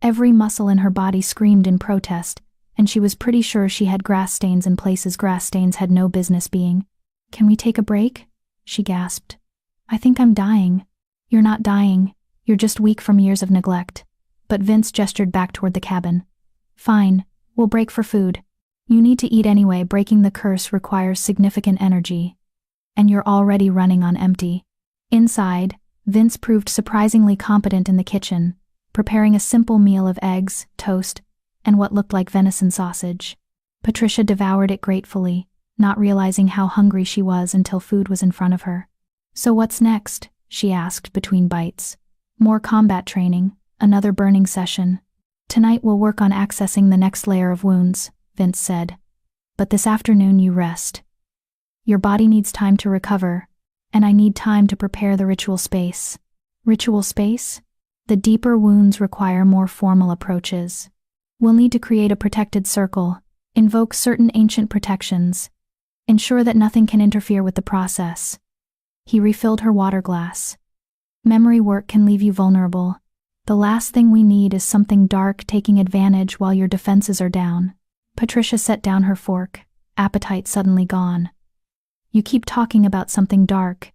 S1: Every muscle in her body screamed in protest, and she was pretty sure she had grass stains in places grass stains had no business being. "Can we take a break?" she gasped. "I think I'm dying." "You're not dying. You're just weak from years of neglect." But Vince gestured back toward the cabin. "Fine, we'll break for food. You need to eat anyway. Breaking the curse requires significant energy. And you're already running on empty." Inside, Vince proved surprisingly competent in the kitchen, preparing a simple meal of eggs, toast, and what looked like venison sausage. Patricia devoured it gratefully, not realizing how hungry she was until food was in front of her. "So what's next?" she asked between bites. "More combat training, another burning session. Tonight we'll work on accessing the next layer of wounds," Vince said. "But this afternoon you rest. Your body needs time to recover, and I need time to prepare the ritual space." "Ritual space?" "The deeper wounds require more formal approaches. We'll need to create a protected circle, invoke certain ancient protections, ensure that nothing can interfere with the process." He refilled her water glass. "Memory work can leave you vulnerable. The last thing we need is something dark taking advantage while your defenses are down." Patricia set down her fork, appetite suddenly gone. "You keep talking about something dark,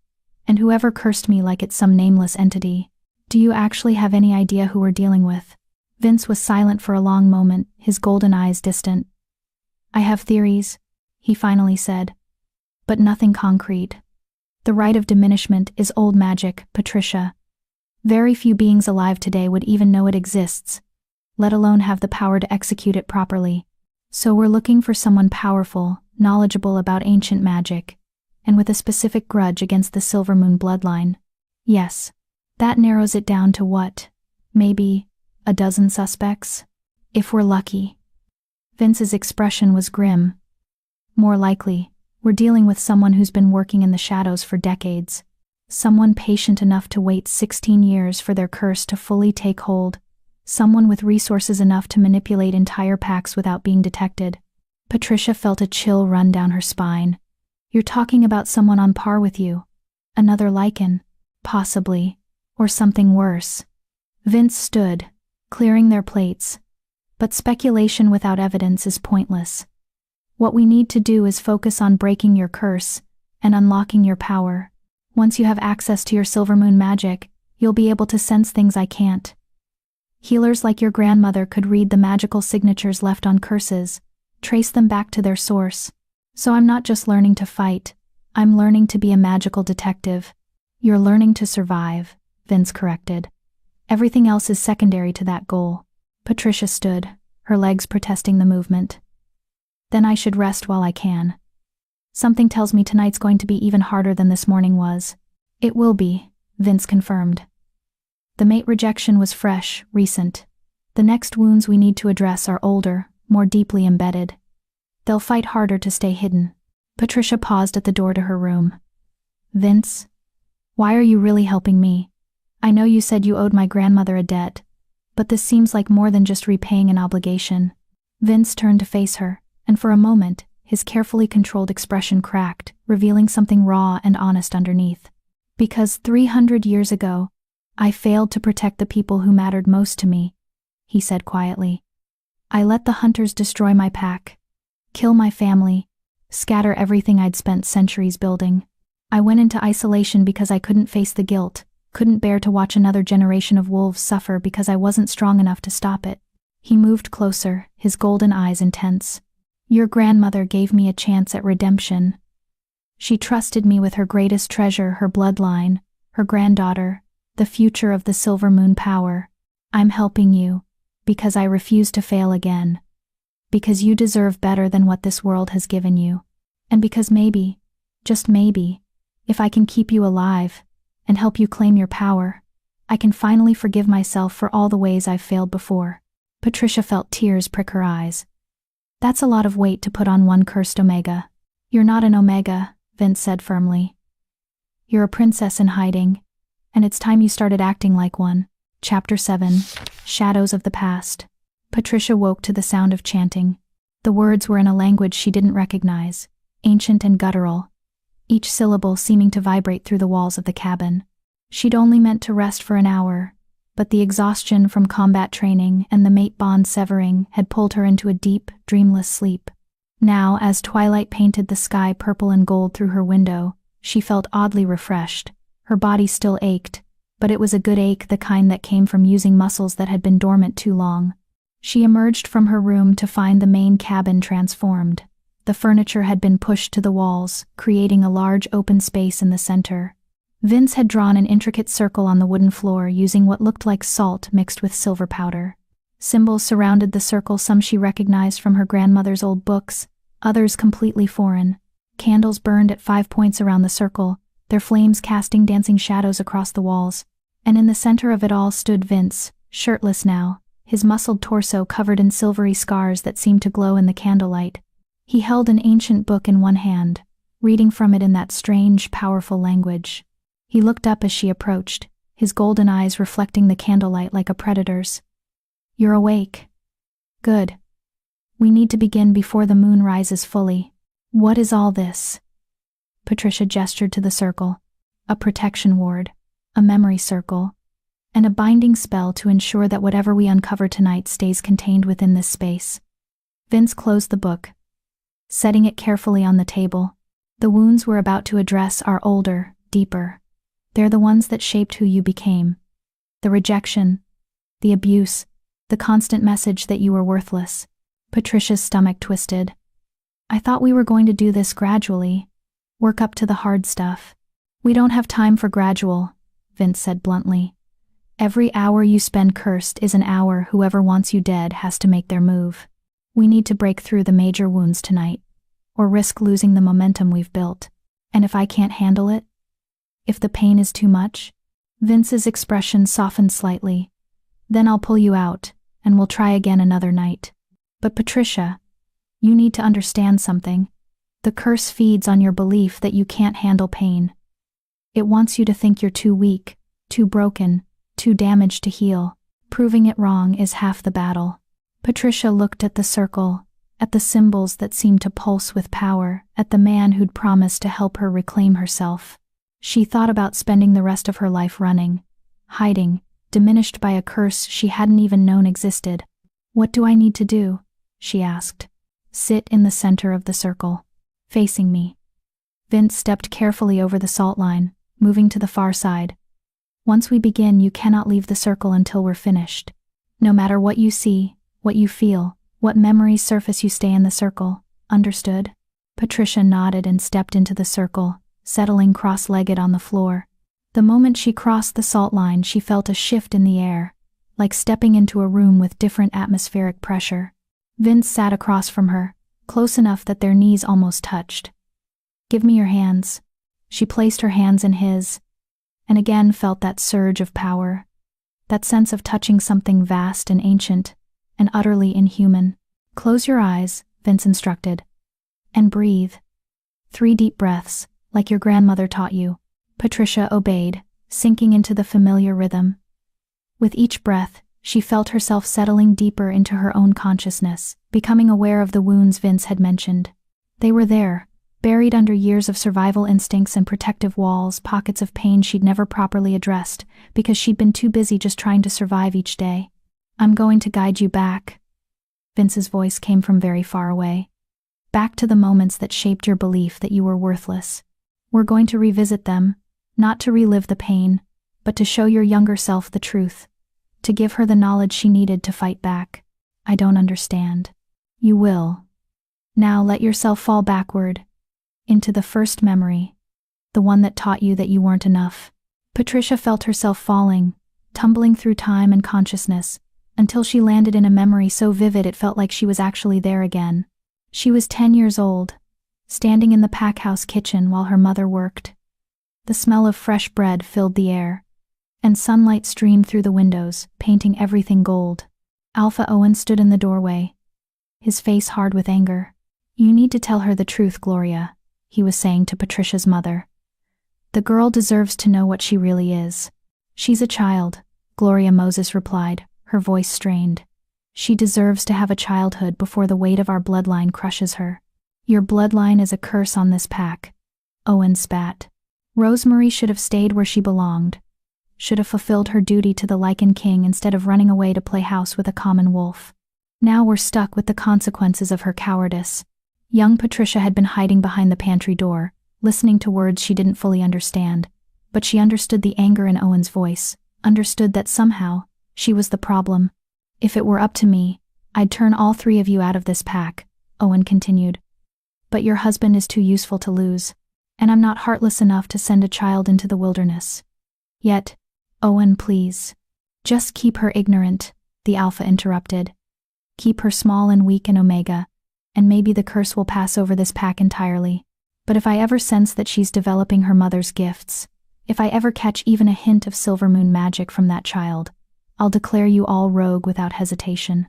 S1: and whoever cursed me like it's some nameless entity. Do you actually have any idea who we're dealing with?" Vince was silent for a long moment, his golden eyes distant. "I have theories," he finally said, "but nothing concrete. The rite of diminishment is old magic, Patricia. Very few beings alive today would even know it exists, let alone have the power to execute it properly. So we're looking for someone powerful, knowledgeable about ancient magic, and with a specific grudge against the Silvermoon bloodline. Yes, that narrows it down to what? Maybe a dozen suspects? If we're lucky." Vince's expression was grim. "More likely, we're dealing with someone who's been working in the shadows for decades. Someone patient enough to wait 16 years for their curse to fully take hold. Someone with resources enough to manipulate entire packs without being detected." Patricia felt a chill run down her spine. "You're talking about someone on par with you. Another Lycan, possibly, or something worse." Vince stood, clearing their plates. "But speculation without evidence is pointless. What we need to do is focus on breaking your curse and unlocking your power. Once you have access to your Silvermoon magic, you'll be able to sense things I can't. Healers like your grandmother could read the magical signatures left on curses, trace them back to their source. So I'm not just learning to fight, I'm learning to be a magical detective." "You're learning to survive," Vince corrected. "Everything else is secondary to that goal." Patricia stood, her legs protesting the movement. Then I should rest while I can. Something tells me tonight's going to be even harder than this morning was. It will be, Vince confirmed. The mate rejection was fresh, recent. The next wounds we need to address are older, more deeply embedded. They'll fight harder to stay hidden. Patricia paused at the door to her room. Vince, why are you really helping me? I know you said you owed my grandmother a debt, but this seems like more than just repaying an obligation. Vince turned to face her, and for a moment, his carefully controlled expression cracked, revealing something raw and honest underneath. Because 300 years ago, I failed to protect the people who mattered most to me, he said quietly. I let the hunters destroy my pack, kill my family, scatter everything I'd spent centuries building. I went into isolation because I couldn't face the guilt, couldn't bear to watch another generation of wolves suffer because I wasn't strong enough to stop it. He moved closer, his golden eyes intense. Your grandmother gave me a chance at redemption. She trusted me with her greatest treasure, her bloodline, her granddaughter, the future of the Silver Moon power. I'm helping you, because I refuse to fail again. Because you deserve better than what this world has given you. And because maybe, just maybe, if I can keep you alive, and help you claim your power, I can finally forgive myself for all the ways I've failed before. Patricia felt tears prick her eyes. That's a lot of weight to put on one cursed Omega. You're not an Omega, Vince said firmly. You're a princess in hiding, and it's time you started acting like one. Chapter 7, Shadows of the Past. Patricia woke to the sound of chanting. The words were in a language she didn't recognize, ancient and guttural, each syllable seeming to vibrate through the walls of the cabin. She'd only meant to rest for an hour, but the exhaustion from combat training and the mate bond severing had pulled her into a deep, dreamless sleep. Now, as twilight painted the sky purple and gold through her window, she felt oddly refreshed. Her body still ached, but it was a good ache, the kind that came from using muscles that had been dormant too long. She emerged from her room to find the main cabin transformed. The furniture had been pushed to the walls, creating a large open space in the center. Vince had drawn an intricate circle on the wooden floor using what looked like salt mixed with silver powder. Symbols surrounded the circle, some she recognized from her grandmother's old books, others completely foreign. Candles burned at 5 points around the circle, their flames casting dancing shadows across the walls. And in the center of it all stood Vince, shirtless now, his muscled torso covered in silvery scars that seemed to glow in the candlelight. He held an ancient book in one hand, reading from it in that strange, powerful language. He looked up as she approached, his golden eyes reflecting the candlelight like a predator's. You're awake. Good. We need to begin before the moon rises fully. What is all this? Patricia gestured to the circle. A protection ward, a memory circle, and a binding spell to ensure that whatever we uncover tonight stays contained within this space. Vince closed the book, setting it carefully on the table. The wounds we're about to address are older, deeper. They're the ones that shaped who you became. The rejection, the abuse, the constant message that you were worthless. Patricia's stomach twisted. I thought we were going to do this gradually, work up to the hard stuff. We don't have time for gradual, Vince said bluntly. Every hour you spend cursed is an hour whoever wants you dead has to make their move. We need to break through the major wounds tonight, or risk losing the momentum we've built. And if I can't handle it? If the pain is too much? Vince's expression softened slightly. Then I'll pull you out, and we'll try again another night. But Patricia, you need to understand something. The curse feeds on your belief that you can't handle pain. It wants you to think you're too weak, too broken, too damaged to heal. Proving it wrong is half the battle. Patricia looked at the circle, at the symbols that seemed to pulse with power, at the man who'd promised to help her reclaim herself. She thought about spending the rest of her life running, hiding, diminished by a curse she hadn't even known existed. What do I need to do? She asked. Sit in the center of the circle, facing me. Vince stepped carefully over the salt line, moving to the far side. Once we begin, you cannot leave the circle until we're finished. No matter what you see, what you feel, what memories surface, you stay in the circle. Understood? Patricia nodded and stepped into the circle, settling cross-legged on the floor. The moment she crossed the salt line, she felt a shift in the air, like stepping into a room with different atmospheric pressure. Vince sat across from her, close enough that their knees almost touched. "Give me your hands." She placed her hands in his, and again felt that surge of power, that sense of touching something vast and ancient, and utterly inhuman. "Close your eyes," Vince instructed, "and breathe. 3 deep breaths, like your grandmother taught you." Patricia obeyed, sinking into the familiar rhythm. With each breath, she felt herself settling deeper into her own consciousness, becoming aware of the wounds Vince had mentioned. They were there, buried under years of survival instincts and protective walls, pockets of pain she'd never properly addressed because she'd been too busy just trying to survive each day. "I'm going to guide you back." Vince's voice came from very far away. "Back to the moments that shaped your belief that you were worthless. We're going to revisit them, not to relive the pain, but to show your younger self the truth, to give her the knowledge she needed to fight back." "I don't understand." "You will. Now let yourself fall backward, into the first memory, the one that taught you that you weren't enough." Patricia felt herself falling, tumbling through time and consciousness, until she landed in a memory so vivid it felt like she was actually there again. She was 10 years old, standing in the pack house kitchen while her mother worked. The smell of fresh bread filled the air, and sunlight streamed through the windows, painting everything gold. Alpha Owen stood in the doorway, his face hard with anger. "You need to tell her the truth, Gloria," he was saying to Patricia's mother. "The girl deserves to know what she really is." "She's a child," Gloria Moses replied, her voice strained. "She deserves to have a childhood before the weight of our bloodline crushes her." "Your bloodline is a curse on this pack," Owen spat. "Rosemary should have stayed where she belonged, should have fulfilled her duty to the Lycan king instead of running away to play house with a common wolf. Now we're stuck with the consequences of her cowardice." Young Patricia had been hiding behind the pantry door, listening to words she didn't fully understand, but she understood the anger in Owen's voice, understood that somehow, she was the problem. "If it were up to me, I'd turn all 3 of you out of this pack," Owen continued. "But your husband is too useful to lose, and I'm not heartless enough to send a child into the wilderness. Yet, Owen, please. Just keep her ignorant," the Alpha interrupted. "Keep her small and weak in Omega, and maybe the curse will pass over this pack entirely. But if I ever sense that she's developing her mother's gifts, if I ever catch even a hint of Silver Moon magic from that child, I'll declare you all rogue without hesitation."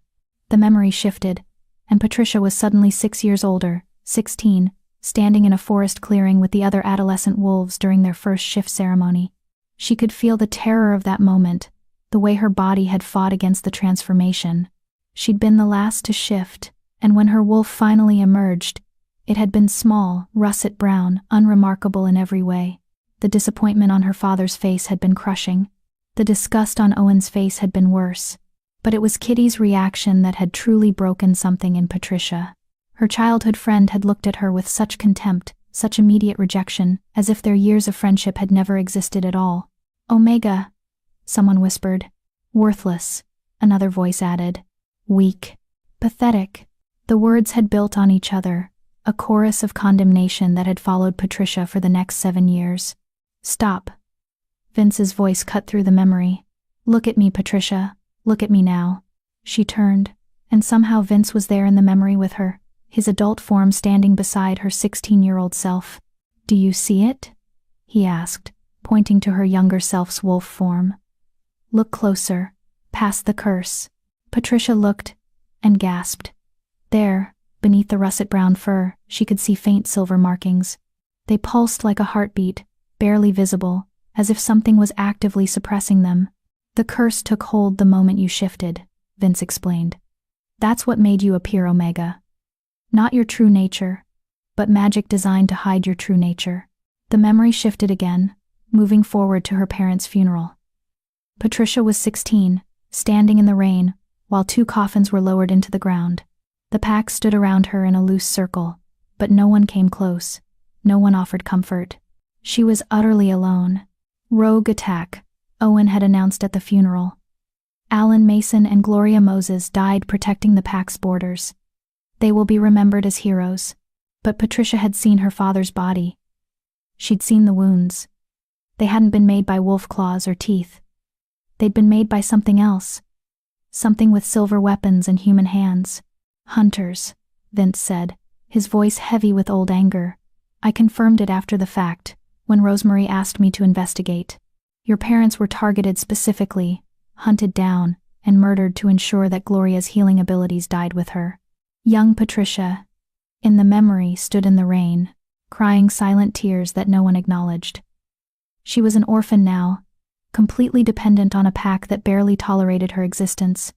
S1: The memory shifted, and Patricia was suddenly 6 years older, 16, standing in a forest clearing with the other adolescent wolves during their first shift ceremony. She could feel the terror of that moment, the way her body had fought against the transformation. She'd been the last to shift, and when her wolf finally emerged, it had been small, russet brown, unremarkable in every way. The disappointment on her father's face had been crushing. The disgust on Owen's face had been worse. But it was Kitty's reaction that had truly broken something in Patricia. Her childhood friend had looked at her with such contempt, such immediate rejection, as if their years of friendship had never existed at all. "Omega," someone whispered. "Worthless," another voice added. "Weak. Pathetic." The words had built on each other, a chorus of condemnation that had followed Patricia for the next 7 years. "Stop." Vince's voice cut through the memory. "Look at me, Patricia. Look at me now." She turned, and somehow Vince was there in the memory with her, his adult form standing beside her 16-year-old self. "Do you see it?" he asked, pointing to her younger self's wolf form. "Look closer, past the curse." Patricia looked, and gasped. There, beneath the russet brown fur, she could see faint silver markings. They pulsed like a heartbeat, barely visible, as if something was actively suppressing them. "The curse took hold the moment you shifted," Vince explained. "That's what made you appear, Omega. Not your true nature, but magic designed to hide your true nature." The memory shifted again, moving forward to her parents' funeral. Patricia was 16, standing in the rain, while 2 coffins were lowered into the ground. The pack stood around her in a loose circle, but no one came close. No one offered comfort. She was utterly alone. "Rogue attack," Owen had announced at the funeral. Alan Mason and Gloria Moses died protecting the pack's borders. They will be remembered as heroes. But Patricia had seen her father's body. She'd seen the wounds. They hadn't been made by wolf claws or teeth. They'd been made by something else, Something with silver weapons and human hands. Hunters, Vince said, his voice heavy with old anger. I confirmed it after the fact, when Rosemary asked me to investigate. Your parents were targeted specifically, hunted down, and murdered to ensure that Gloria's healing abilities died with her. Young Patricia, in the memory, stood in the rain, crying silent tears that no one acknowledged. She was an orphan now, completely dependent on a pack that barely tolerated her existence.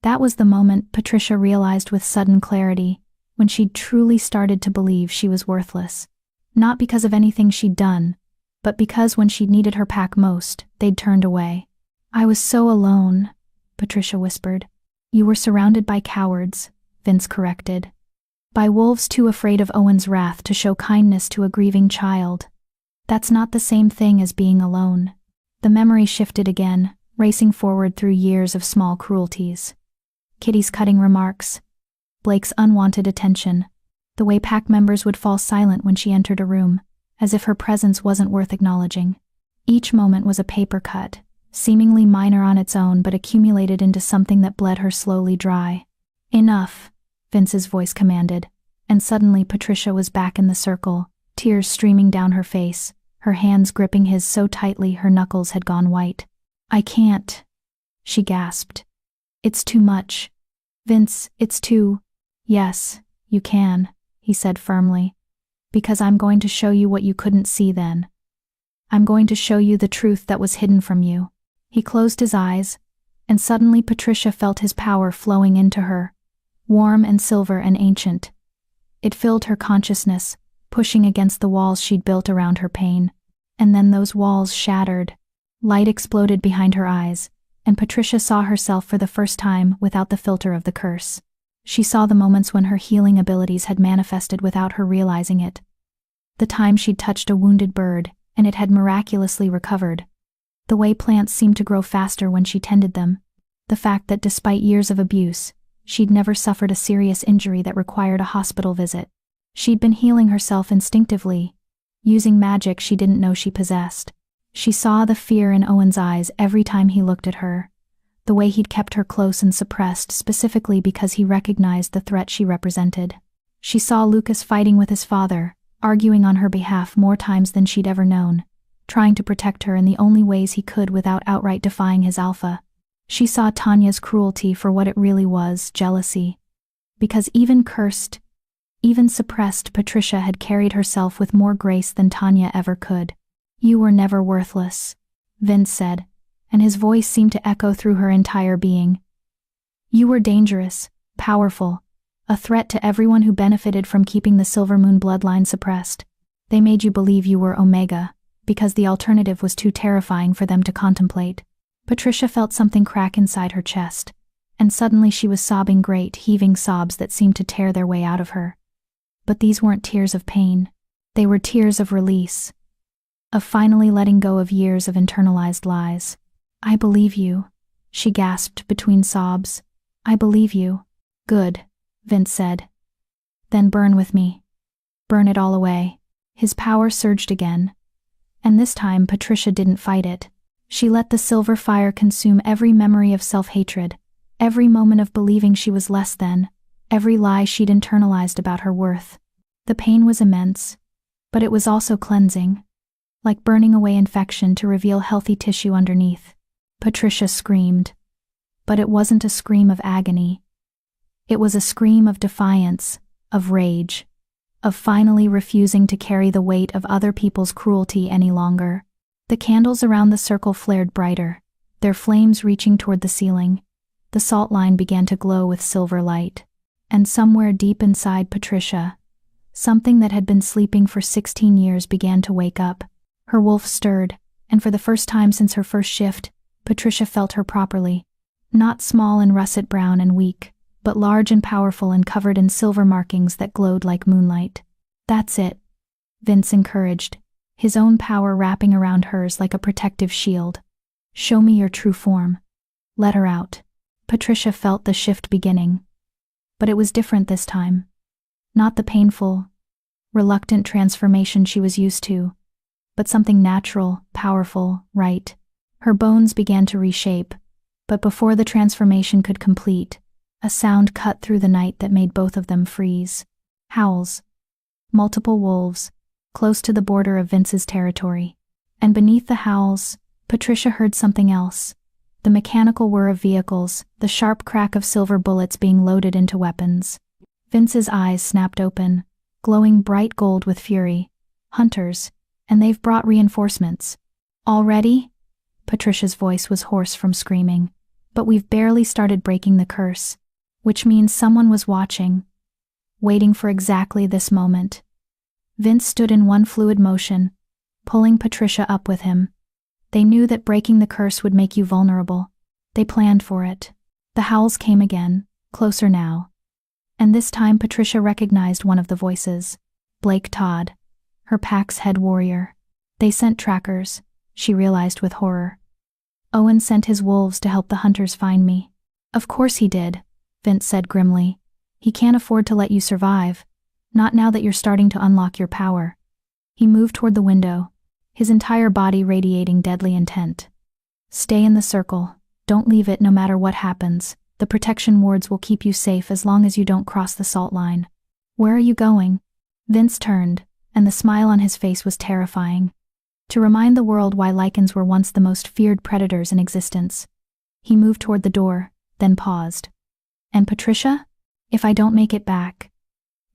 S1: That was the moment Patricia realized with sudden clarity, when she'd truly started to believe she was worthless. Not because of anything she'd done, but because when she'd needed her pack most, they'd turned away. I was so alone, Patricia whispered. You were surrounded by cowards, Vince corrected. By wolves too afraid of Owen's wrath to show kindness to a grieving child. That's not the same thing as being alone. The memory shifted again, racing forward through years of small cruelties. Kitty's cutting remarks, Blake's unwanted attention, the way pack members would fall silent when she entered a room, as if her presence wasn't worth acknowledging. Each moment was a paper cut, seemingly minor on its own but accumulated into something that bled her slowly dry. Enough, Vince's voice commanded, and suddenly Patricia was back in the circle, tears streaming down her face, her hands gripping his so tightly her knuckles had gone white. I can't, she gasped. It's too much. Vince, it's too… Yes, you can, he said firmly. Because I'm going to show you what you couldn't see then. I'm going to show you the truth that was hidden from you. He closed his eyes, and suddenly Patricia felt his power flowing into her, warm and silver and ancient. It filled her consciousness, pushing against the walls she'd built around her pain. And then those walls shattered. Light exploded behind her eyes, and Patricia saw herself for the first time without the filter of the curse. She saw the moments when her healing abilities had manifested without her realizing it. The time she'd touched a wounded bird, and it had miraculously recovered. The way plants seemed to grow faster when she tended them. The fact that despite years of abuse, she'd never suffered a serious injury that required a hospital visit. She'd been healing herself instinctively, using magic she didn't know she possessed. She saw the fear in Owen's eyes every time he looked at her, the way he'd kept her close and suppressed specifically because he recognized the threat she represented. She saw Lucas fighting with his father, arguing on her behalf more times than she'd ever known, trying to protect her in the only ways he could without outright defying his alpha. She saw Tanya's cruelty for what it really was, jealousy. Because even cursed, even suppressed, Patricia had carried herself with more grace than Tanya ever could. You were never worthless, Vince said, and his voice seemed to echo through her entire being. You were dangerous, powerful, a threat to everyone who benefited from keeping the Silver Moon bloodline suppressed. They made you believe you were Omega, because the alternative was too terrifying for them to contemplate. Patricia felt something crack inside her chest, and suddenly she was sobbing great, heaving sobs that seemed to tear their way out of her. But these weren't tears of pain. They were tears of release, of finally letting go of years of internalized lies. I believe you, she gasped between sobs. I believe you. Good, Vince said. Then burn with me. Burn it all away. His power surged again, and this time Patricia didn't fight it. She let the silver fire consume every memory of self-hatred, every moment of believing she was less than, every lie she'd internalized about her worth. The pain was immense, but it was also cleansing, like burning away infection to reveal healthy tissue underneath. Patricia screamed, but it wasn't a scream of agony. It was a scream of defiance, of rage, of finally refusing to carry the weight of other people's cruelty any longer. The candles around the circle flared brighter, their flames reaching toward the ceiling. The salt line began to glow with silver light. And somewhere deep inside Patricia, something that had been sleeping for 16 years began to wake up. Her wolf stirred, and for the first time since her first shift, Patricia felt her properly. Not small and russet brown and weak, but large and powerful and covered in silver markings that glowed like moonlight. That's it, Vince encouraged, his own power wrapping around hers like a protective shield. Show me your true form. Let her out. Patricia felt the shift beginning. But it was different this time. Not the painful, reluctant transformation she was used to, but something natural, powerful, right. Her bones began to reshape, But before the transformation could complete, a sound cut through the night that made both of them freeze. Howls. Multiple wolves, close to the border of Vince's territory. And beneath the howls, Patricia heard something else. The mechanical whir of vehicles, the sharp crack of silver bullets being loaded into weapons. Vince's eyes snapped open, glowing bright gold with fury. Hunters, and they've brought reinforcements. Already? Patricia's voice was hoarse from screaming. But we've barely started breaking the curse, which means someone was watching, waiting for exactly this moment. Vince stood in one fluid motion, pulling Patricia up with him. They knew that breaking the curse would make you vulnerable. They planned for it. The howls came again, closer now. And this time Patricia recognized one of the voices. Blake Todd, her pack's head warrior. They sent trackers, she realized with horror. Owen sent his wolves to help the hunters find me. Of course he did, Vince said grimly. He can't afford to let you survive. Not now that you're starting to unlock your power. He moved toward the window, his entire body radiating deadly intent. Stay in the circle. Don't leave it no matter what happens. The protection wards will keep you safe as long as you don't cross the salt line. Where are you going? Vince turned, and the smile on his face was terrifying. To remind the world why Lycans were once the most feared predators in existence. He moved toward the door, then paused. And Patricia? If I don't make it back.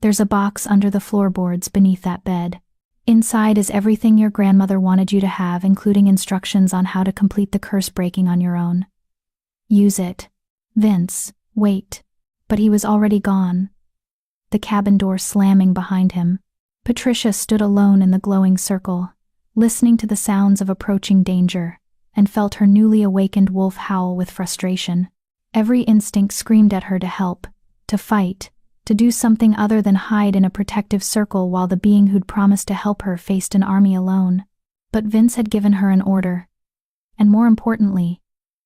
S1: There's a box under the floorboards beneath that bed. Inside is everything your grandmother wanted you to have, including instructions on how to complete the curse breaking on your own. Use it. Vince, wait. But he was already gone. The cabin door slamming behind him. Patricia stood alone in the glowing circle, listening to the sounds of approaching danger, and felt her newly awakened wolf howl with frustration. Every instinct screamed at her to help, to fight, to do something other than hide in a protective circle while the being who'd promised to help her faced an army alone. But Vince had given her an order. And more importantly,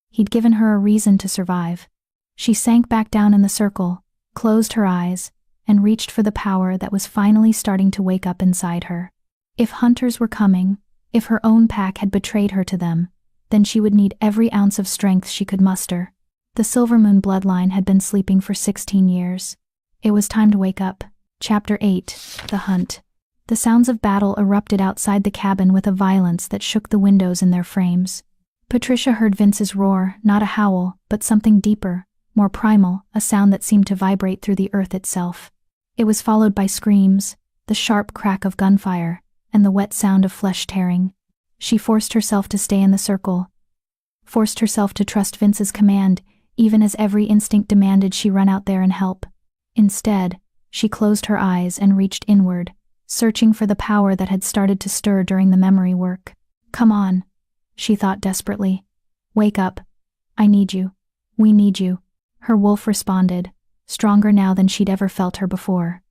S1: he'd given her a reason to survive. She sank back down in the circle, closed her eyes, and reached for the power that was finally starting to wake up inside her. If hunters were coming, if her own pack had betrayed her to them, then she would need every ounce of strength she could muster. The Silvermoon bloodline had been sleeping for 16 years. It was time to wake up. Chapter 8. The Hunt. The sounds of battle erupted outside the cabin with a violence that shook the windows in their frames. Patricia heard Vince's roar, not a howl, but something deeper, more primal, a sound that seemed to vibrate through the earth itself. It was followed by screams, the sharp crack of gunfire, and the wet sound of flesh tearing. She forced herself to stay in the circle, forced herself to trust Vince's command, even as every instinct demanded she run out there and help. Instead, she closed her eyes and reached inward, searching for the power that had started to stir during the memory work. Come on, she thought desperately. Wake up. I need you. We need you. Her wolf responded, stronger now than she'd ever felt her before.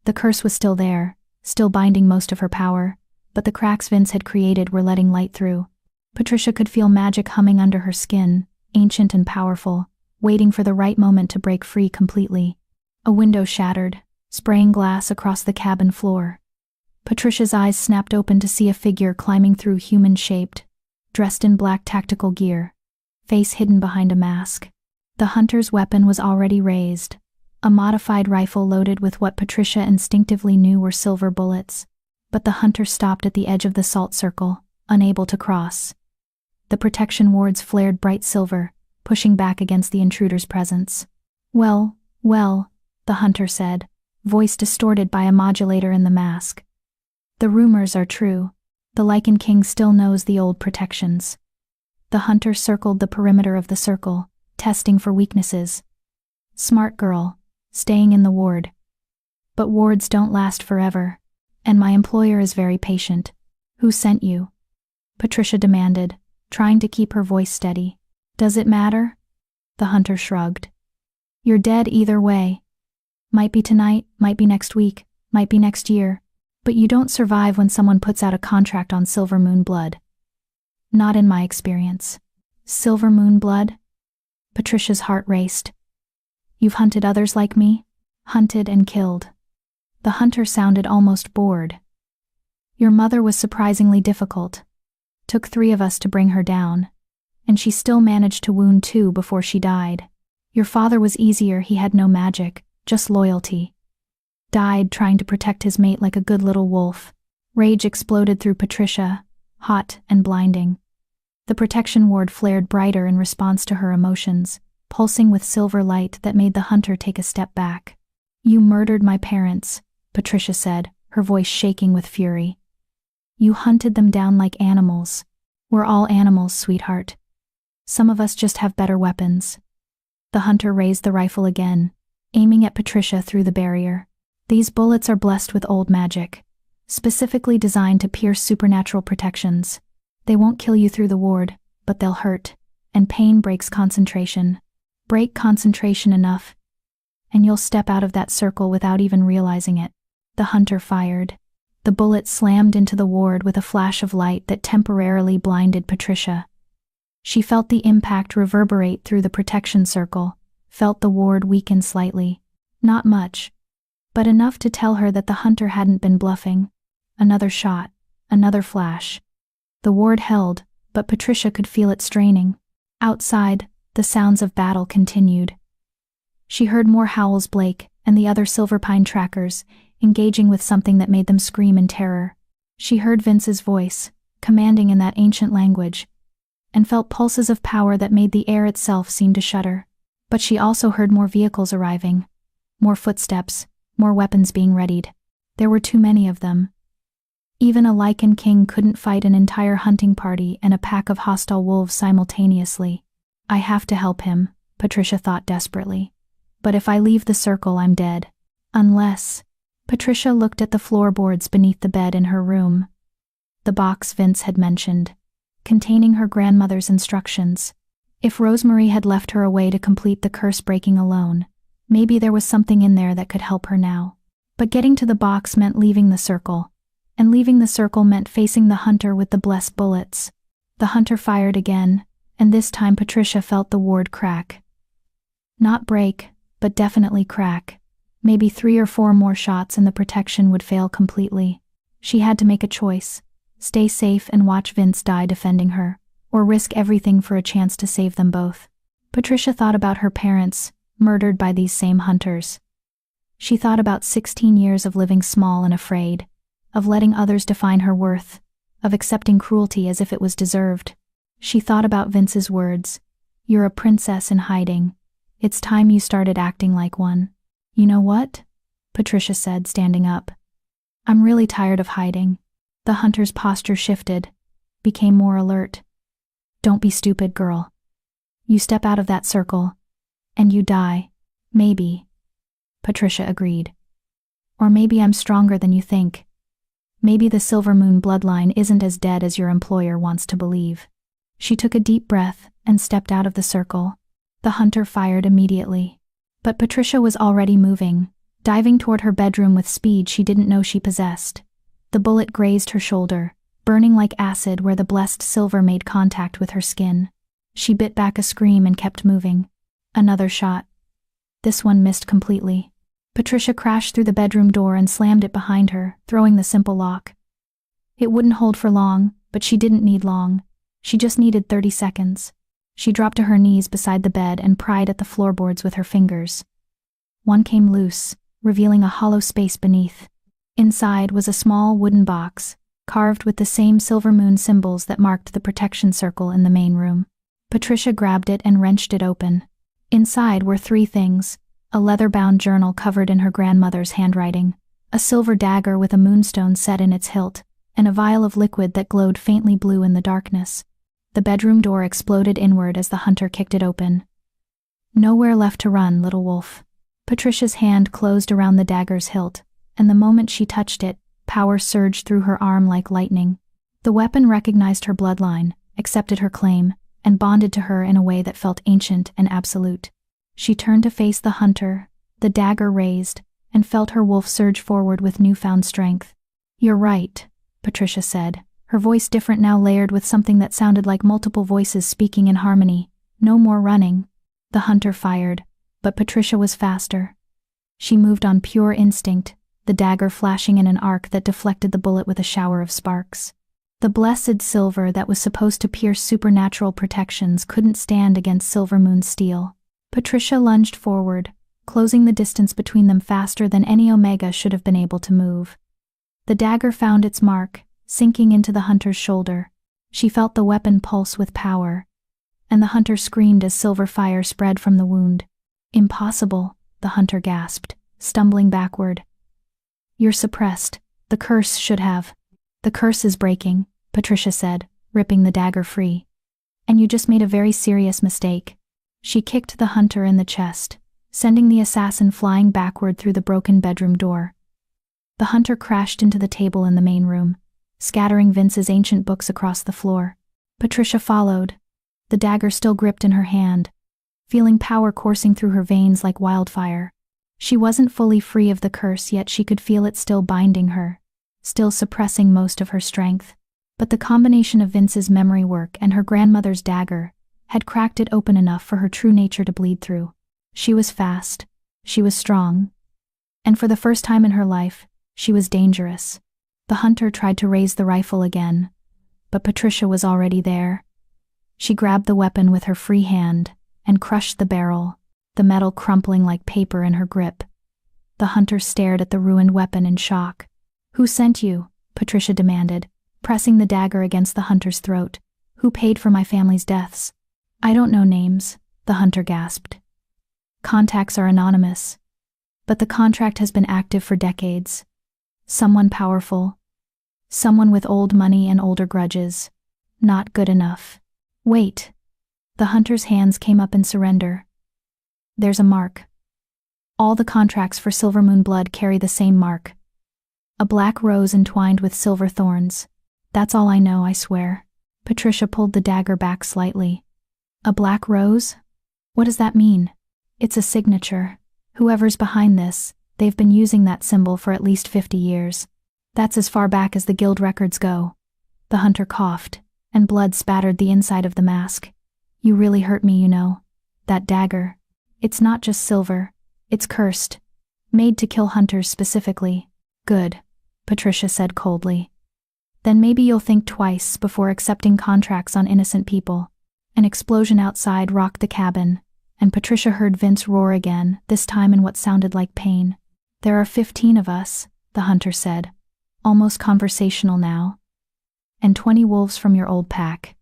S1: The curse was still there, still binding most of her power, but the cracks Vince had created were letting light through. Patricia could feel magic humming under her skin, ancient and powerful, waiting for the right moment to break free completely. A window shattered, spraying glass across the cabin floor. Patricia's eyes snapped open to see a figure climbing through, human-shaped, dressed in black tactical gear, face hidden behind a mask. The hunter's weapon was already raised, a modified rifle loaded with what Patricia instinctively knew were silver bullets. But the hunter stopped at the edge of the salt circle, unable to cross. The protection wards flared bright silver, pushing back against the intruder's presence. Well, the hunter said, voice distorted by a modulator in the mask. The rumors are true. The Lycan King still knows the old protections. The hunter circled the perimeter of the circle, testing for weaknesses. Smart girl, staying in the ward. But wards don't last forever, and my employer is very patient. Who sent you? Patricia demanded, trying to keep her voice steady. Does it matter? The hunter shrugged. You're dead either way. Might be tonight, might be next week, might be next year, but you don't survive when someone puts out a contract on Silvermoon blood. Not in my experience. Silvermoon blood? Patricia's heart raced. You've hunted others like me? Hunted and killed. The hunter sounded almost bored. Your mother was surprisingly difficult. Took 3 of us to bring her down. and she still managed to wound 2 before she died. Your father was easier, he had no magic, just loyalty. Died trying to protect his mate like a good little wolf. Rage exploded through Patricia, hot and blinding. The protection ward flared brighter in response to her emotions, pulsing with silver light that made the hunter take a step back. You murdered my parents, Patricia said, her voice shaking with fury. You hunted them down like animals. We're all animals, sweetheart. Some of us just have better weapons. The hunter raised the rifle again, aiming at Patricia through the barrier. These bullets are blessed with old magic, specifically designed to pierce supernatural protections. They won't kill you through the ward, but they'll hurt, and pain breaks concentration. Break concentration enough, and you'll step out of that circle without even realizing it. The hunter fired. The bullet slammed into the ward with a flash of light that temporarily blinded Patricia. She felt the impact reverberate through the protection circle, felt the ward weaken slightly. Not much, but enough to tell her that the hunter hadn't been bluffing. Another shot, another flash. The ward held, but Patricia could feel it straining. Outside, the sounds of battle continued. She heard more howls, Blake, and the other Silverpine trackers, engaging with something that made them scream in terror. She heard Vince's voice, commanding in that ancient language, and felt pulses of power that made the air itself seem to shudder. But she also heard more vehicles arriving, more footsteps, more weapons being readied. There were too many of them. Even a Lycan king couldn't fight an entire hunting party and a pack of hostile wolves simultaneously. I have to help him, Patricia thought desperately. But if I leave the circle, I'm dead. Unless... Patricia looked at the floorboards beneath the bed in her room. The box Vince had mentioned, containing her grandmother's instructions. If Rosemary had left her away to complete the curse breaking alone, maybe there was something in there that could help her now. But getting to the box meant leaving the circle, and leaving the circle meant facing the hunter with the blessed bullets. The hunter fired again, and this time Patricia felt the ward crack. Not break, but definitely crack. Maybe 3 or 4 more shots and the protection would fail completely. She had to make a choice: stay safe and watch Vince die defending her, or risk everything for a chance to save them both. Patricia thought about her parents, murdered by these same hunters. She thought about 16 years of living small and afraid, of letting others define her worth, of accepting cruelty as if it was deserved. She thought about Vince's words: "You're a princess in hiding. It's time you started acting like one." You know what? Patricia said, standing up. I'm really tired of hiding. The hunter's posture shifted, became more alert. Don't be stupid, girl. You step out of that circle, and you die. Maybe. Patricia agreed. Or maybe I'm stronger than you think. Maybe the Silver Moon bloodline isn't as dead as your employer wants to believe. She took a deep breath and stepped out of the circle. The hunter fired immediately. But Patricia was already moving, diving toward her bedroom with speed she didn't know she possessed. The bullet grazed her shoulder, burning like acid where the blessed silver made contact with her skin. She bit back a scream and kept moving. Another shot. This one missed completely. Patricia crashed through the bedroom door and slammed it behind her, throwing the simple lock. It wouldn't hold for long, but she didn't need long. She just needed 30 seconds. She dropped to her knees beside the bed and pried at the floorboards with her fingers. One came loose, revealing a hollow space beneath. Inside was a small wooden box, carved with the same Silver Moon symbols that marked the protection circle in the main room. Patricia grabbed it and wrenched it open. Inside were 3 things: a leather-bound journal covered in her grandmother's handwriting, a silver dagger with a moonstone set in its hilt, and a vial of liquid that glowed faintly blue in the darkness. The bedroom door exploded inward as the hunter kicked it open. Nowhere left to run, little wolf. Patricia's hand closed around the dagger's hilt, and the moment she touched it, power surged through her arm like lightning. The weapon recognized her bloodline, accepted her claim, and bonded to her in a way that felt ancient and absolute. She turned to face the hunter, the dagger raised, and felt her wolf surge forward with newfound strength. You're right, Patricia said, her voice different now, layered with something that sounded like multiple voices speaking in harmony. No more running. The hunter fired, but Patricia was faster. She moved on pure instinct, the dagger flashing in an arc that deflected the bullet with a shower of sparks. The blessed silver that was supposed to pierce supernatural protections couldn't stand against Silver Moon's steel. Patricia lunged forward, closing the distance between them faster than any Omega should have been able to move. The dagger found its mark, sinking into the hunter's shoulder. She felt the weapon pulse with power, and the hunter screamed as silver fire spread from the wound. "Impossible," the hunter gasped, stumbling backward. "You're suppressed. The curse should have." "The curse is breaking," Patricia said, ripping the dagger free. "And you just made a very serious mistake." She kicked the hunter in the chest, sending the assassin flying backward through the broken bedroom door. The hunter crashed into the table in the main room, scattering Vince's ancient books across the floor. Patricia followed, the dagger still gripped in her hand, feeling power coursing through her veins like wildfire. She wasn't fully free of the curse, yet she could feel it still binding her, still suppressing most of her strength. But the combination of Vince's memory work and her grandmother's dagger had cracked it open enough for her true nature to bleed through. She was fast, she was strong, and for the first time in her life, she was dangerous. The hunter tried to raise the rifle again, but Patricia was already there. She grabbed the weapon with her free hand and crushed the barrel, the metal crumpling like paper in her grip. The hunter stared at the ruined weapon in shock. "Who sent you?" Patricia demanded, pressing the dagger against the hunter's throat. "Who paid for my family's deaths?" "I don't know names," the hunter gasped. "Contacts are anonymous. But the contract has been active for decades. Someone powerful. Someone with old money and older grudges. Not good enough." "Wait." The hunter's hands came up in surrender. "There's a mark. All the contracts for Silver Moon blood carry the same mark. A black rose entwined with silver thorns. That's all I know, I swear." Patricia pulled the dagger back slightly. "A black rose? What does that mean?" "It's a signature. Whoever's behind this, they've been using that symbol for at least 50 years. That's as far back as the guild records go." The hunter coughed, and blood spattered the inside of the mask. "You really hurt me, you know. That dagger. It's not just silver. It's cursed. Made to kill hunters specifically." "Good," Patricia said coldly. "Then maybe you'll think twice before accepting contracts on innocent people." An explosion outside rocked the cabin, and Patricia heard Vince roar again, this time in what sounded like pain. "There are 15 of us," the hunter said, almost conversational now. "And 20 wolves from your old pack.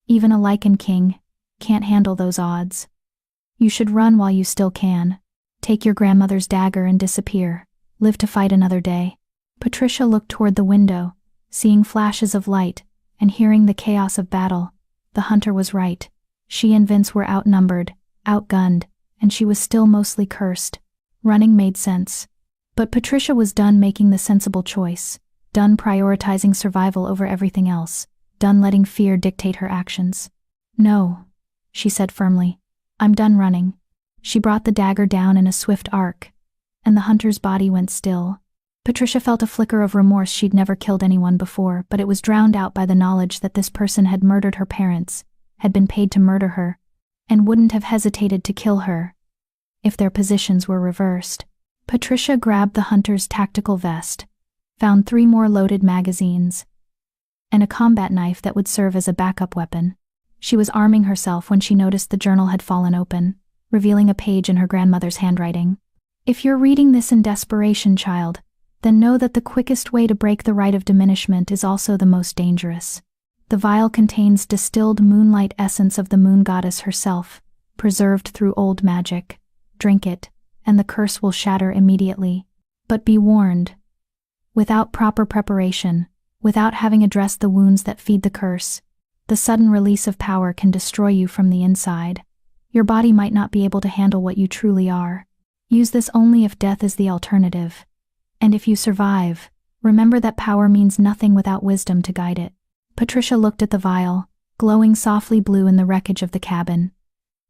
S1: Even a Lycan king can't handle those odds. You should run while you still can. Take your grandmother's dagger and disappear. Live to fight another day." Patricia looked toward the window, seeing flashes of light and hearing the chaos of battle. The hunter was right. She and Vince were outnumbered, outgunned, and she was still mostly cursed. Running made sense. But Patricia was done making the sensible choice, done prioritizing survival over everything else, done letting fear dictate her actions. "No," she said firmly. "I'm done running." She brought the dagger down in a swift arc, and the hunter's body went still. Patricia felt a flicker of remorse. She'd never killed anyone before, but it was drowned out by the knowledge that this person had murdered her parents, had been paid to murder her, and wouldn't have hesitated to kill her if their positions were reversed. Patricia grabbed the hunter's tactical vest, found 3 more loaded magazines, and a combat knife that would serve as a backup weapon. She was arming herself when she noticed the journal had fallen open, revealing a page in her grandmother's handwriting. "If you're reading this in desperation, child, then know that the quickest way to break the rite of diminishment is also the most dangerous. The vial contains distilled moonlight essence of the moon goddess herself, preserved through old magic. Drink it, and the curse will shatter immediately. But be warned. Without proper preparation, without having addressed the wounds that feed the curse, the sudden release of power can destroy you from the inside. Your body might not be able to handle what you truly are. Use this only if death is the alternative. And if you survive, remember that power means nothing without wisdom to guide it." Patricia looked at the vial, glowing softly blue in the wreckage of the cabin.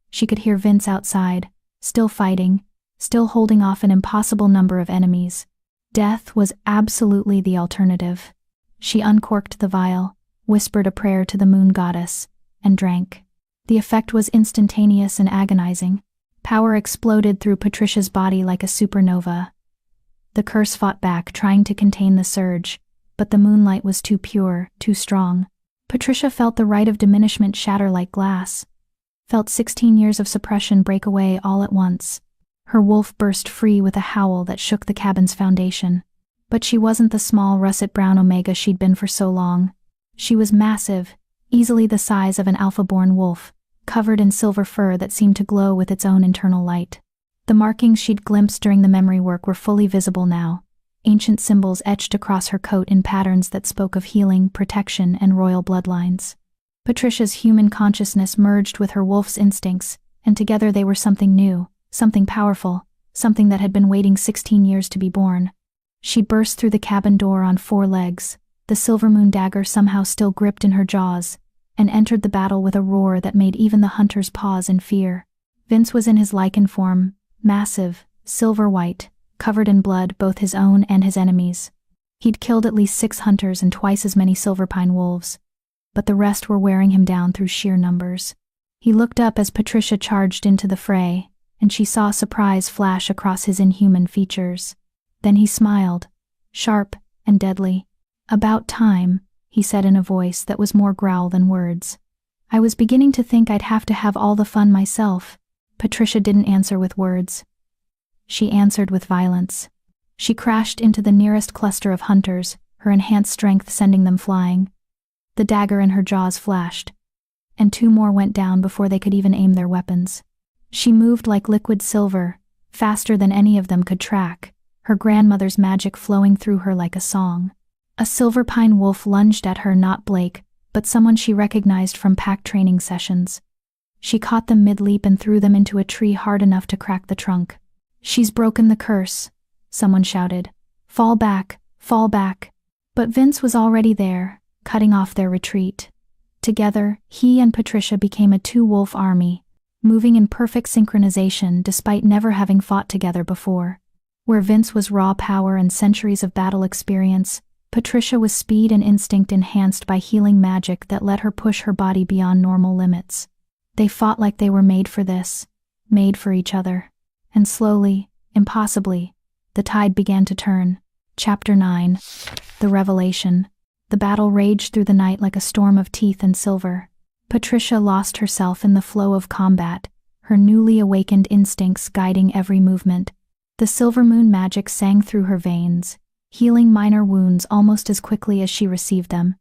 S1: She could hear Vince outside, still fighting, still holding off an impossible number of enemies. Death was absolutely the alternative. She uncorked the vial, whispered a prayer to the moon goddess, and drank. The effect was instantaneous and agonizing. Power exploded through Patricia's body like a supernova. The curse fought back, trying to contain the surge, but the moonlight was too pure, too strong. Patricia felt the rite of diminishment shatter like glass, felt 16 years of suppression break away all at once. Her wolf burst free with a howl that shook the cabin's foundation. But she wasn't the small russet-brown omega she'd been for so long. She was massive, easily the size of an alpha-born wolf, covered in silver fur that seemed to glow with its own internal light. The markings she'd glimpsed during the memory work were fully visible now, ancient symbols etched across her coat in patterns that spoke of healing, protection, and royal bloodlines. Patricia's human consciousness merged with her wolf's instincts, and together they were something new, something powerful, something that had been waiting 16 years to be born. She burst through the cabin door on 4 legs, the silver moon dagger somehow still gripped in her jaws, and entered the battle with a roar that made even the hunters pause in fear. Vince was in his Lycan form, massive, silver-white, covered in blood, both his own and his enemies. He'd killed at least 6 hunters and twice as many silverpine wolves, but the rest were wearing him down through sheer numbers. He looked up as Patricia charged into the fray, and she saw surprise flash across his inhuman features. Then he smiled, sharp and deadly. "About time," he said in a voice that was more growl than words. "I was beginning to think I'd have to have all the fun myself." Patricia didn't answer with words. She answered with violence. She crashed into the nearest cluster of hunters, her enhanced strength sending them flying. The dagger in her jaws flashed, and 2 more went down before they could even aim their weapons. She moved like liquid silver, faster than any of them could track, her grandmother's magic flowing through her like a song. A silverpine wolf lunged at her, not Blake, but someone she recognized from pack training sessions. She caught them mid-leap and threw them into a tree hard enough to crack the trunk. "She's broken the curse," someone shouted. Fall back, fall back." But Vince was already there, cutting off their retreat. Together, he and Patricia became a 2-wolf army, moving in perfect synchronization despite never having fought together before. Where Vince was raw power and centuries of battle experience, Patricia was speed and instinct enhanced by healing magic that let her push her body beyond normal limits. They fought like they were made for this, made for each other. And slowly, impossibly, the tide began to turn. Chapter 9. The Revelation. The battle raged through the night like a storm of teeth and silver. Patricia lost herself in the flow of combat, her newly awakened instincts guiding every movement. The silver moon magic sang through her veins, healing minor wounds almost as quickly as she received them,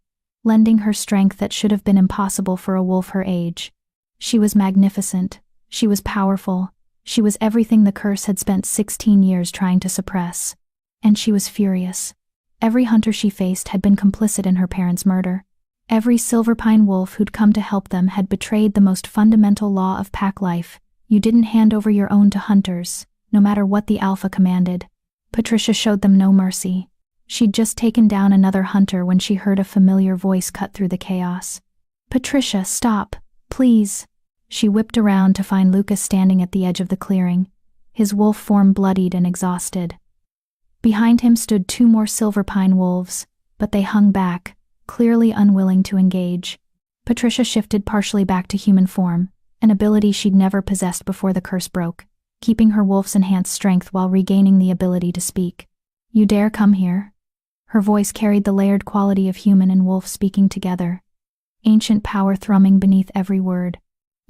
S1: lending her strength that should have been impossible for a wolf her age. She was magnificent, she was powerful, she was everything the curse had spent 16 years trying to suppress. And she was furious. Every hunter she faced had been complicit in her parents' murder. Every silverpine wolf who'd come to help them had betrayed the most fundamental law of pack life: you didn't hand over your own to hunters, no matter what the alpha commanded. Patricia showed them no mercy. She'd just taken down another hunter when she heard a familiar voice cut through the chaos. "Patricia, stop, please." She whipped around to find Lucas standing at the edge of the clearing, his wolf form bloodied and exhausted. Behind him stood 2 more silverpine wolves, but they hung back, clearly unwilling to engage. Patricia shifted partially back to human form, an ability she'd never possessed before the curse broke, keeping her wolf's enhanced strength while regaining the ability to speak. "You dare come here?" Her voice carried the layered quality of human and wolf speaking together, ancient power thrumming beneath every word.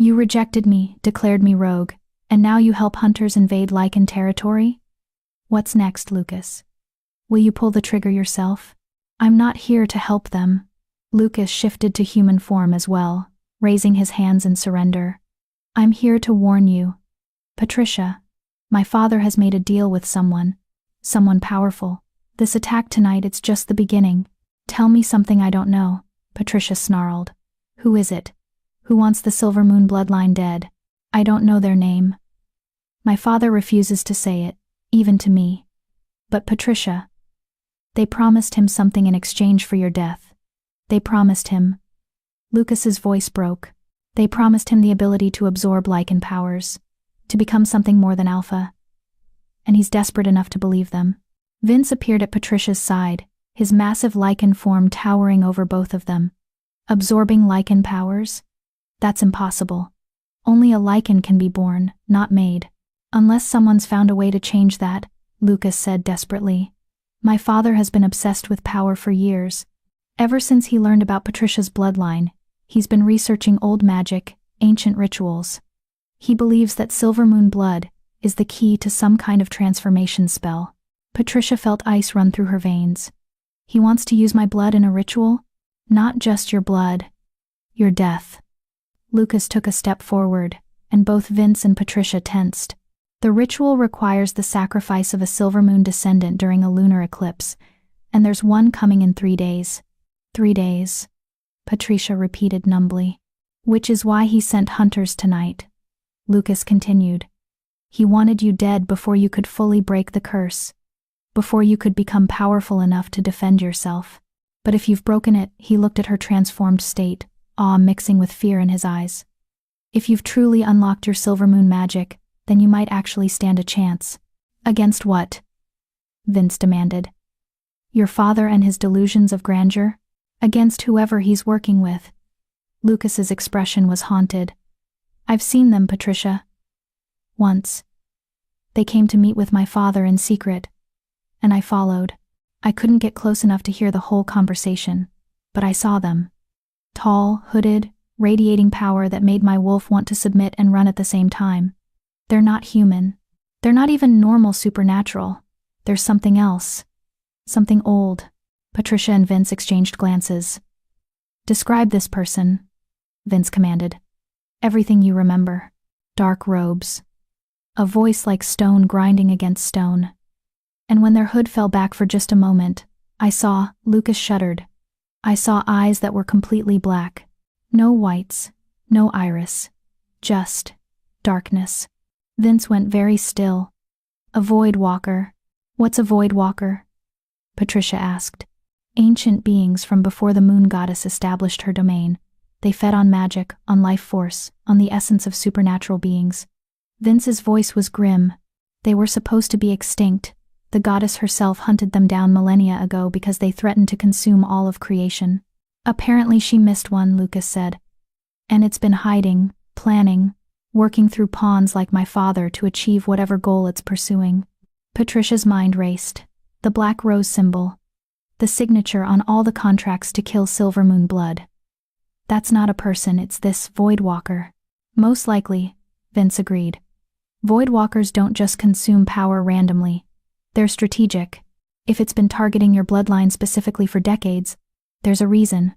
S1: "You rejected me, declared me rogue, and now you help hunters invade Lycan territory? What's next, Lucas? Will you pull the trigger yourself?" "I'm not here to help them." Lucas shifted to human form as well, raising his hands in surrender. "I'm here to warn you. Patricia, my father has made a deal with someone powerful. This attack tonight, it's just the beginning. Tell me something I don't know." Patricia snarled. "Who is it? Who wants the Silver Moon bloodline dead?" "I don't know their name. My father refuses to say it, even to me. But Patricia, they promised him something in exchange for your death. They promised him." Lucas's voice broke. "They promised him the ability to absorb Lycan powers, to become something more than alpha. And he's desperate enough to believe them." Vince appeared at Patricia's side, his massive Lycan form towering over both of them. "Absorbing Lycan powers? That's impossible. Only a Lycan can be born, not made. Unless someone's found a way to change that," Lucas said desperately. My father has been obsessed with power for years. Ever since he learned about Patricia's bloodline, he's been researching old magic, ancient rituals. He believes that silver moon blood is the key to some kind of transformation spell. Patricia felt ice run through her veins. He wants to use my blood in a ritual? Not just your blood. Your death. Lucas took a step forward, and both Vince and Patricia tensed. The ritual requires the sacrifice of a silver moon descendant during a lunar eclipse, and there's one coming in 3 days. 3 days, Patricia repeated numbly. Which is why he sent hunters tonight. Lucas continued. He wanted you dead before you could fully break the curse, before you could become powerful enough to defend yourself. But if you've broken it, he looked at her transformed state, awe mixing with fear in his eyes. If you've truly unlocked your silver moon magic, then you might actually stand a chance. Against what? Vince demanded. Your father and his delusions of grandeur? Against whoever he's working with. Lucas's expression was haunted. I've seen them, Patricia. Once. They came to meet with my father in secret, and I followed. I couldn't get close enough to hear the whole conversation, but I saw them. Tall, hooded, radiating power that made my wolf want to submit and run at the same time. They're not human. They're not even normal supernatural. There's something else. Something old. Patricia and Vince exchanged glances. Describe this person, Vince commanded. Everything you remember. Dark robes. A voice like stone grinding against stone. And when their hood fell back for just a moment, Lucas shuddered. I saw eyes that were completely black. No whites, no iris. Just darkness. Vince went very still. A void walker. What's a void walker? Patricia asked. Ancient beings from before the moon goddess established her domain. They fed on magic, on life force, on the essence of supernatural beings. Vince's voice was grim. They were supposed to be extinct. The goddess herself hunted them down millennia ago because they threatened to consume all of creation. Apparently she missed one, Lucas said. And it's been hiding, planning, working through pawns like my father to achieve whatever goal it's pursuing. Patricia's mind raced. The black rose symbol. The signature on all the contracts to kill silver moon blood. That's not a person, it's this void walker. Most likely, Vince agreed. Void walkers don't just consume power randomly. They're strategic. If it's been targeting your bloodline specifically for decades, there's a reason.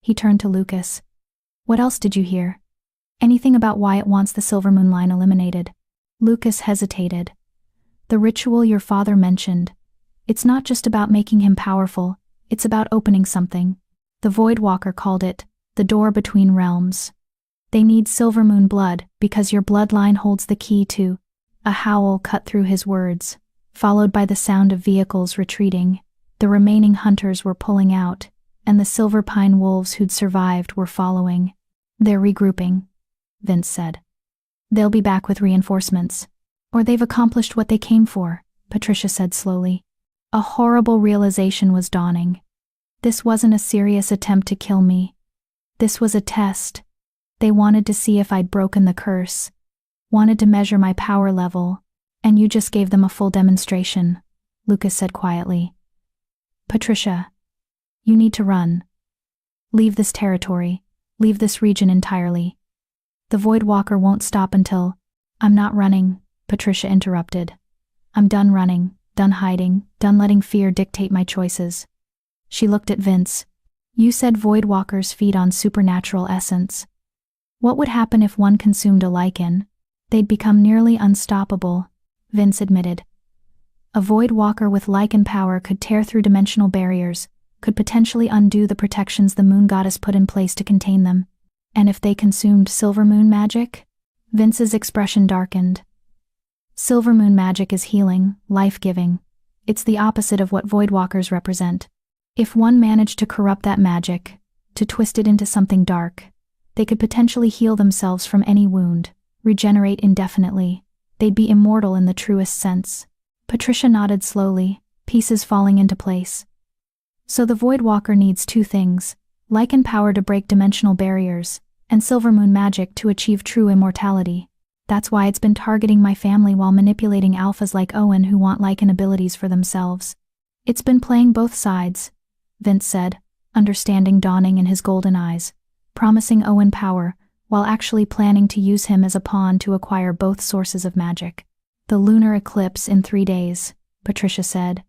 S1: He turned to Lucas. What else did you hear? Anything about why it wants the silver moon line eliminated? Lucas hesitated. The ritual your father mentioned. It's not just about making him powerful, it's about opening something. The Void Walker called it, the door between realms. They need silver moon blood because your bloodline holds the key to. A howl cut through his words, followed by the sound of vehicles retreating. The remaining hunters were pulling out, and the silver pine wolves who'd survived were following. They're regrouping, Vince said. They'll be back with reinforcements. Or they've accomplished what they came for, Patricia said slowly. A horrible realization was dawning. This wasn't a serious attempt to kill me. This was a test. They wanted to see if I'd broken the curse. Wanted to measure my power level. And you just gave them a full demonstration, Lucas said quietly. Patricia, you need to run. Leave this territory. Leave this region entirely. The Void Walker won't stop until... I'm not running, Patricia interrupted. I'm done running, done hiding, done letting fear dictate my choices. She looked at Vince. You said Void Walkers feed on supernatural essence. What would happen if one consumed a Lycan? They'd become nearly unstoppable, Vince admitted. A Void Walker with Lycan power could tear through dimensional barriers, could potentially undo the protections the moon goddess put in place to contain them. And if they consumed silver moon magic? Vince's expression darkened. Silver moon magic is healing, life-giving. It's the opposite of what Voidwalkers represent. If one managed to corrupt that magic, to twist it into something dark, they could potentially heal themselves from any wound, regenerate indefinitely. They'd be immortal in the truest sense. Patricia nodded slowly, pieces falling into place. So the Voidwalker needs 2 things, Lycan power to break dimensional barriers, and silver moon magic to achieve true immortality. That's why it's been targeting my family while manipulating alphas like Owen who want Lycan abilities for themselves. It's been playing both sides, Vince said, understanding dawning in his golden eyes, promising Owen power, while actually planning to use him as a pawn to acquire both sources of magic. The lunar eclipse in 3 days, Patricia said.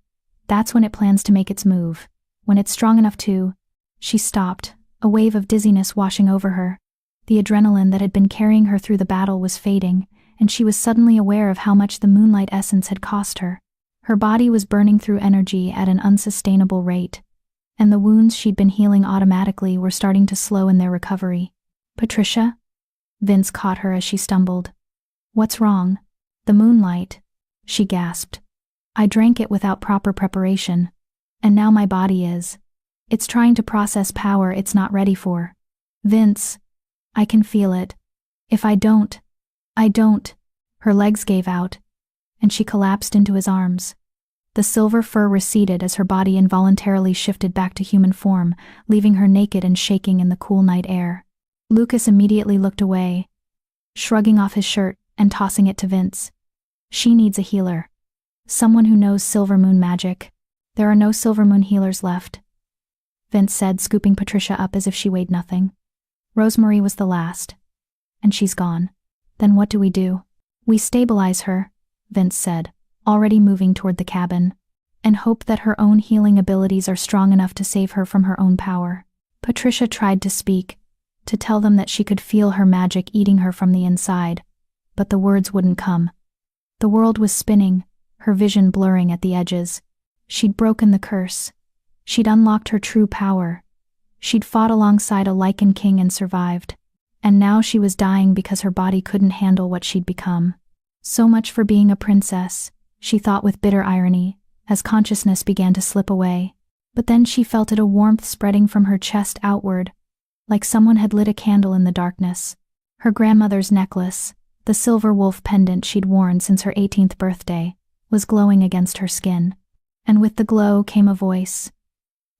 S1: That's when it plans to make its move. When it's strong enough to... She stopped, a wave of dizziness washing over her. The adrenaline that had been carrying her through the battle was fading, and she was suddenly aware of how much the moonlight essence had cost her. Her body was burning through energy at an unsustainable rate, and the wounds she'd been healing automatically were starting to slow in their recovery. "Patricia?" Vince caught her as she stumbled. "What's wrong?" "The moonlight," she gasped. "I drank it without proper preparation, and now my body is. It's trying to process power it's not ready for. Vince, I can feel it. If I don't. Her legs gave out, and she collapsed into his arms. The silver fur receded as her body involuntarily shifted back to human form, leaving her naked and shaking in the cool night air. Lucas immediately looked away, shrugging off his shirt and tossing it to Vince. "She needs a healer. Someone who knows silver moon magic. There are no silver moon healers left," Vince said, scooping Patricia up as if she weighed nothing. "Rosemary was the last, and she's gone. Then what do? We stabilize her," Vince said, already moving toward the cabin, "and hope that her own healing abilities are strong enough to save her from her own power." Patricia tried to speak, to tell them that she could feel her magic eating her from the inside, but the words wouldn't come. The world was spinning, her vision blurring at the edges. She'd broken the curse. She'd unlocked her true power. She'd fought alongside a Lycan king and survived. And now she was dying because her body couldn't handle what she'd become. So much for being a princess, she thought with bitter irony, as consciousness began to slip away. But then she felt a warmth spreading from her chest outward, like someone had lit a candle in the darkness. Her grandmother's necklace, the silver wolf pendant she'd worn since her 18th birthday, was glowing against her skin. And with the glow came a voice.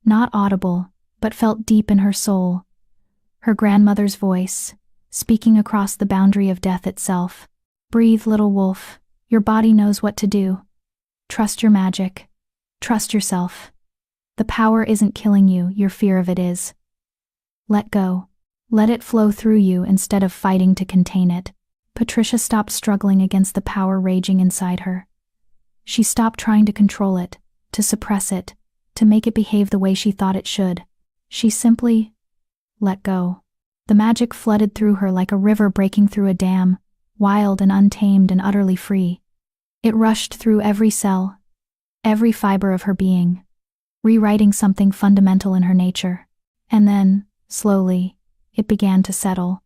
S1: Not audible, but felt deep in her soul. Her grandmother's voice, speaking across the boundary of death itself. "Breathe, little wolf. Your body knows what to do. Trust your magic. Trust yourself. The power isn't killing you, your fear of it is. Let go. Let it flow through you instead of fighting to contain it." Patricia stopped struggling against the power raging inside her. She stopped trying to control it, to suppress it, to make it behave the way she thought it should. She simply let go. The magic flooded through her like a river breaking through a dam, wild and untamed and utterly free. It rushed through every cell, every fiber of her being, rewriting something fundamental in her nature. And then, slowly, it began to settle.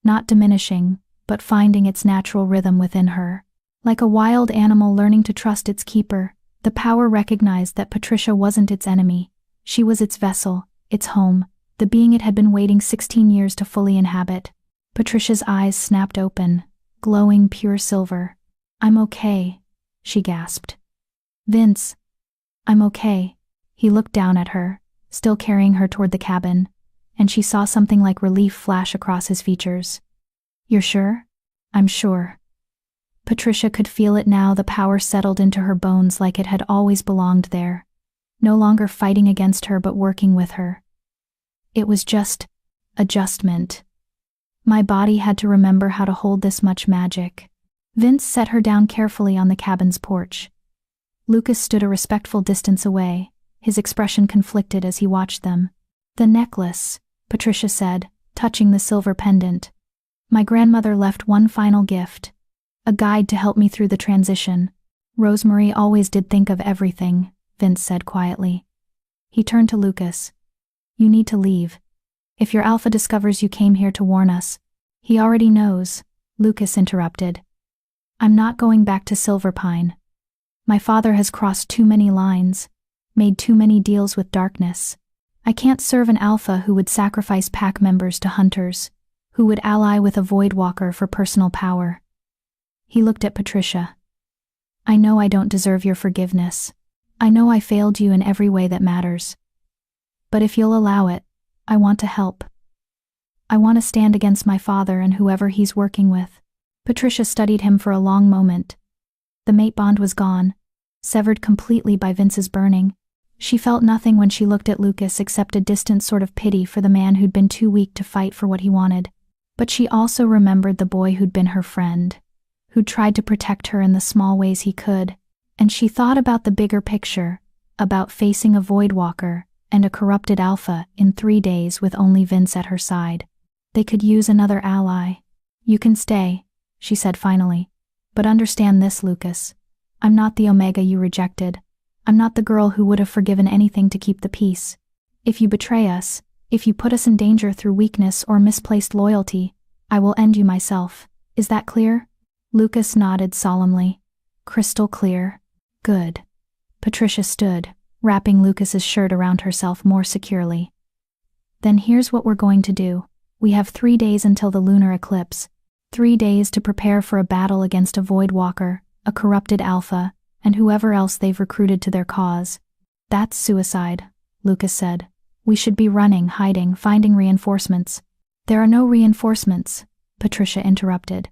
S1: Not diminishing, but finding its natural rhythm within her. Like a wild animal learning to trust its keeper, the power recognized that Patricia wasn't its enemy. She was its vessel, its home, the being it had been waiting 16 years to fully inhabit. Patricia's eyes snapped open, glowing pure silver. "I'm okay," she gasped. "Vince, I'm okay." He looked down at her, still carrying her toward the cabin, and she saw something like relief flash across his features. "You're sure?" "I'm sure." Patricia could feel it now. The power settled into her bones like it had always belonged there, no longer fighting against her but working with her. It was just adjustment. My body had to remember how to hold this much magic. Vince set her down carefully on the cabin's porch. Lucas stood a respectful distance away, his expression conflicted as he watched them. "The necklace," Patricia said, touching the silver pendant. "My grandmother left one final gift. A guide to help me through the transition. Rosemary always did think of everything," Vince said quietly. He turned to Lucas. "You need to leave. If your alpha discovers you came here to warn us." "He already knows," Lucas interrupted. "I'm not going back to Silverpine. My father has crossed too many lines, made too many deals with darkness. I can't serve an alpha who would sacrifice pack members to hunters, who would ally with a voidwalker for personal power." He looked at Patricia. "I know I don't deserve your forgiveness. I know I failed you in every way that matters. But if you'll allow it, I want to help. I want to stand against my father and whoever he's working with." Patricia studied him for a long moment. The mate bond was gone, severed completely by Vince's burning. She felt nothing when she looked at Lucas except a distant sort of pity for the man who'd been too weak to fight for what he wanted. But she also remembered the boy who'd been her friend, who'd tried to protect her in the small ways he could, and she thought about the bigger picture, about facing a Voidwalker and a corrupted Alpha in 3 days with only Vince at her side. They could use another ally. "You can stay," she said finally. "But understand this, Lucas. I'm not the Omega you rejected. I'm not the girl who would have forgiven anything to keep the peace. If you betray us, if you put us in danger through weakness or misplaced loyalty, I will end you myself. Is that clear?" Lucas nodded solemnly. "Crystal clear." "Good." Patricia stood, wrapping Lucas's shirt around herself more securely. "Then here's what we're going to do. We have 3 days until the lunar eclipse. 3 days to prepare for a battle against a Voidwalker, a corrupted Alpha, and whoever else they've recruited to their cause." "That's suicide," Lucas said. "We should be running, hiding, finding reinforcements." "There are no reinforcements," Patricia interrupted.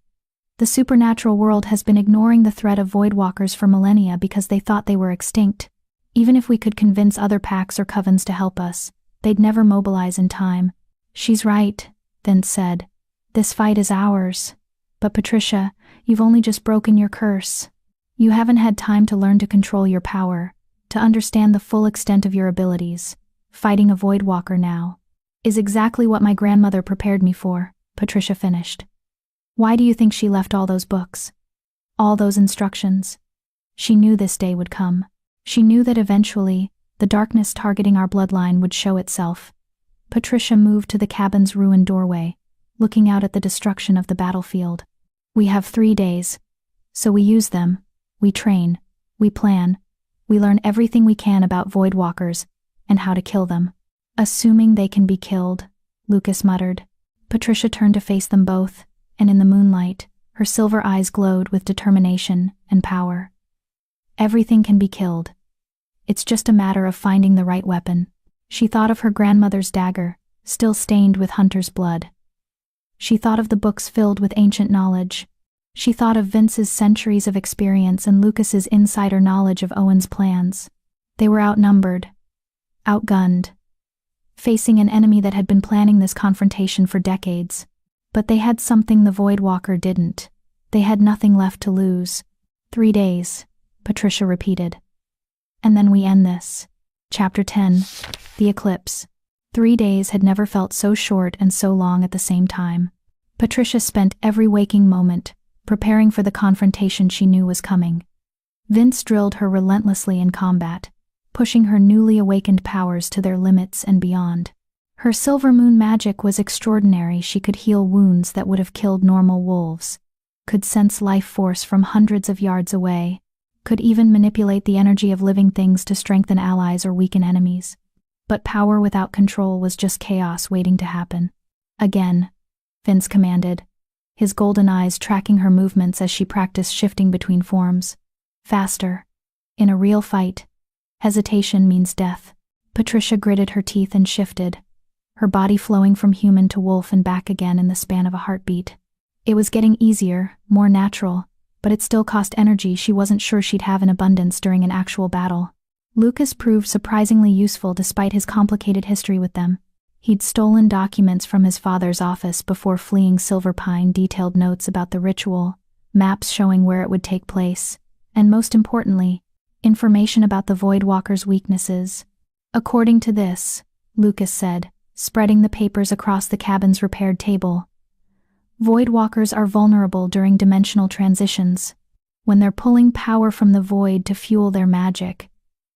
S1: "The supernatural world has been ignoring the threat of Voidwalkers for millennia because they thought they were extinct. Even if we could convince other packs or covens to help us, they'd never mobilize in time." "She's right," Vince said. "This fight is ours. But Patricia, you've only just broken your curse. You haven't had time to learn to control your power, to understand the full extent of your abilities. Fighting a Voidwalker now is exactly what my grandmother prepared me for," Patricia finished. "Why do you think she left all those books? All those instructions? She knew this day would come. She knew that eventually, the darkness targeting our bloodline would show itself." Patricia moved to the cabin's ruined doorway, looking out at the destruction of the battlefield. "We have 3 days. So we use them. We train. We plan. We learn everything we can about Voidwalkers and how to kill them." "Assuming they can be killed," Lucas muttered. Patricia turned to face them both, and in the moonlight, her silver eyes glowed with determination and power. "Everything can be killed. It's just a matter of finding the right weapon." She thought of her grandmother's dagger, still stained with hunter's blood. She thought of the books filled with ancient knowledge. She thought of Vince's centuries of experience and Lucas's insider knowledge of Owen's plans. They were outnumbered, outgunned, facing an enemy that had been planning this confrontation for decades. But they had something the Voidwalker didn't. They had nothing left to lose. 3 days, Patricia repeated. "And then we end this." Chapter 10, The Eclipse. 3 days had never felt so short and so long at the same time. Patricia spent every waking moment preparing for the confrontation she knew was coming. Vince drilled her relentlessly in combat, pushing her newly awakened powers to their limits and beyond. Her silver moon magic was extraordinary. She could heal wounds that would have killed normal wolves, could sense life force from hundreds of yards away, could even manipulate the energy of living things to strengthen allies or weaken enemies. But power without control was just chaos waiting to happen. "Again," Vince commanded, his golden eyes tracking her movements as she practiced shifting between forms. "Faster. In a real fight, hesitation means death." Patricia gritted her teeth and shifted, her body flowing from human to wolf and back again in the span of a heartbeat. It was getting easier, more natural, but it still cost energy she wasn't sure she'd have in abundance during an actual battle. Lucas proved surprisingly useful despite his complicated history with them. He'd stolen documents from his father's office before fleeing Silver Pine, detailed notes about the ritual, maps showing where it would take place, and most importantly, information about the Voidwalker's weaknesses. "According to this," Lucas said, spreading the papers across the cabin's repaired table, "Voidwalkers are vulnerable during dimensional transitions. When they're pulling power from the void to fuel their magic,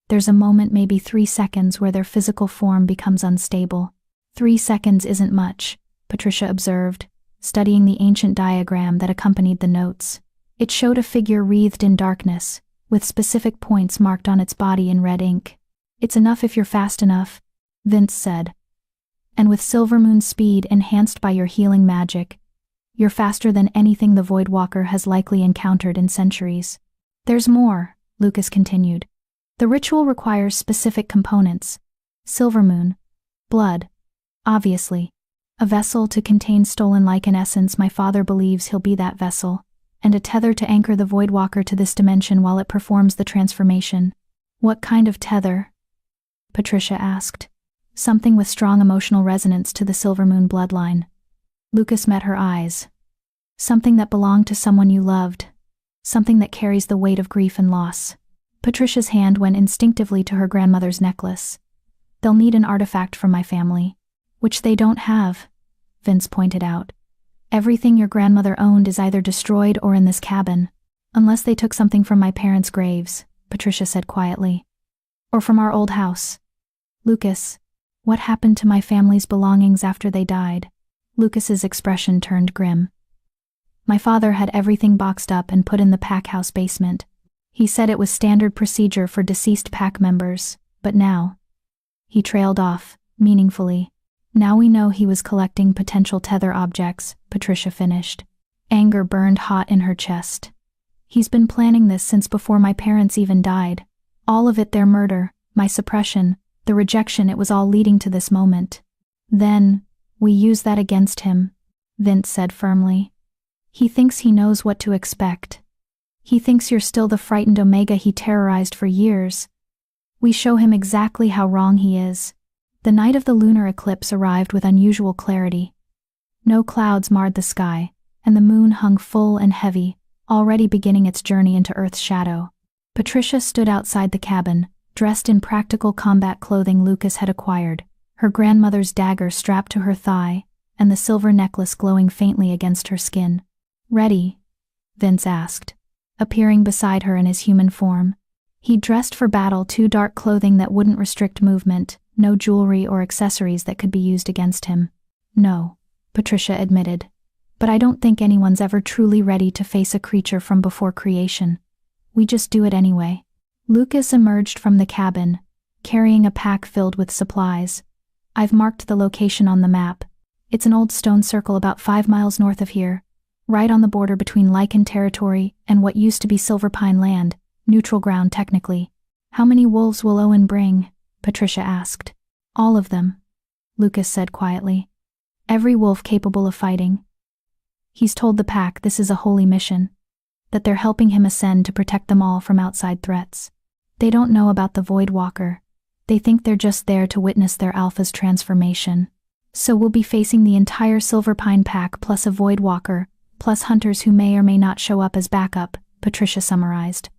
S1: there's a moment, maybe 3 seconds, where their physical form becomes unstable." 3 seconds isn't much, Patricia observed, studying the ancient diagram that accompanied the notes. It showed a figure wreathed in darkness, with specific points marked on its body in red ink. "It's enough if you're fast enough," Vince said. "And with Silvermoon's speed enhanced by your healing magic, you're faster than anything the Voidwalker has likely encountered in centuries." "There's more," Lucas continued. "The ritual requires specific components. Silvermoon, blood, obviously. A vessel to contain stolen Lycan essence. My father believes he'll be that vessel, and a tether to anchor the Voidwalker to this dimension while it performs the transformation. What kind of tether? Patricia asked. Something with strong emotional resonance to the Silvermoon bloodline. Lucas met her eyes. Something that belonged to someone you loved. Something that carries the weight of grief and loss. Patricia's hand went instinctively to her grandmother's necklace. They'll need an artifact from my family. Which they don't have, Vince pointed out. Everything your grandmother owned is either destroyed or in this cabin. Unless they took something from my parents' graves, Patricia said quietly. Or from our old house. Lucas, what happened to my family's belongings after they died? Lucas's expression turned grim. My father had everything boxed up and put in the pack house basement. He said it was standard procedure for deceased pack members, but now... He trailed off, meaningfully. Now we know he was collecting potential tether objects, Patricia finished. Anger burned hot in her chest. He's been planning this since before my parents even died. All of it, their murder, my suppression, the rejection, it was all leading to this moment. Then, we use that against him, Vince said firmly. He thinks he knows what to expect. He thinks you're still the frightened Omega he terrorized for years. We show him exactly how wrong he is. The night of the lunar eclipse arrived with unusual clarity. No clouds marred the sky, and the moon hung full and heavy, already beginning its journey into Earth's shadow. Patricia stood outside the cabin, dressed in practical combat clothing Lucas had acquired, her grandmother's dagger strapped to her thigh, and the silver necklace glowing faintly against her skin. Ready? Vince asked, appearing beside her in his human form. He dressed for battle, too dark clothing that wouldn't restrict movement, no jewelry or accessories that could be used against him. No, Patricia admitted. But I don't think anyone's ever truly ready to face a creature from before creation. We just do it anyway. Lucas emerged from the cabin, carrying a pack filled with supplies. I've marked the location on the map. It's an old stone circle about 5 miles north of here, right on the border between Lycan territory and what used to be Silver Pine land, neutral ground technically. How many wolves will Owen bring? Patricia asked. All of them, Lucas said quietly. Every wolf capable of fighting. He's told the pack this is a holy mission, that they're helping him ascend to protect them all from outside threats. They don't know about the Voidwalker. They think they're just there to witness their alpha's transformation. So we'll be facing the entire Silver Pine pack plus a Voidwalker, plus hunters who may or may not show up as backup, Patricia summarized.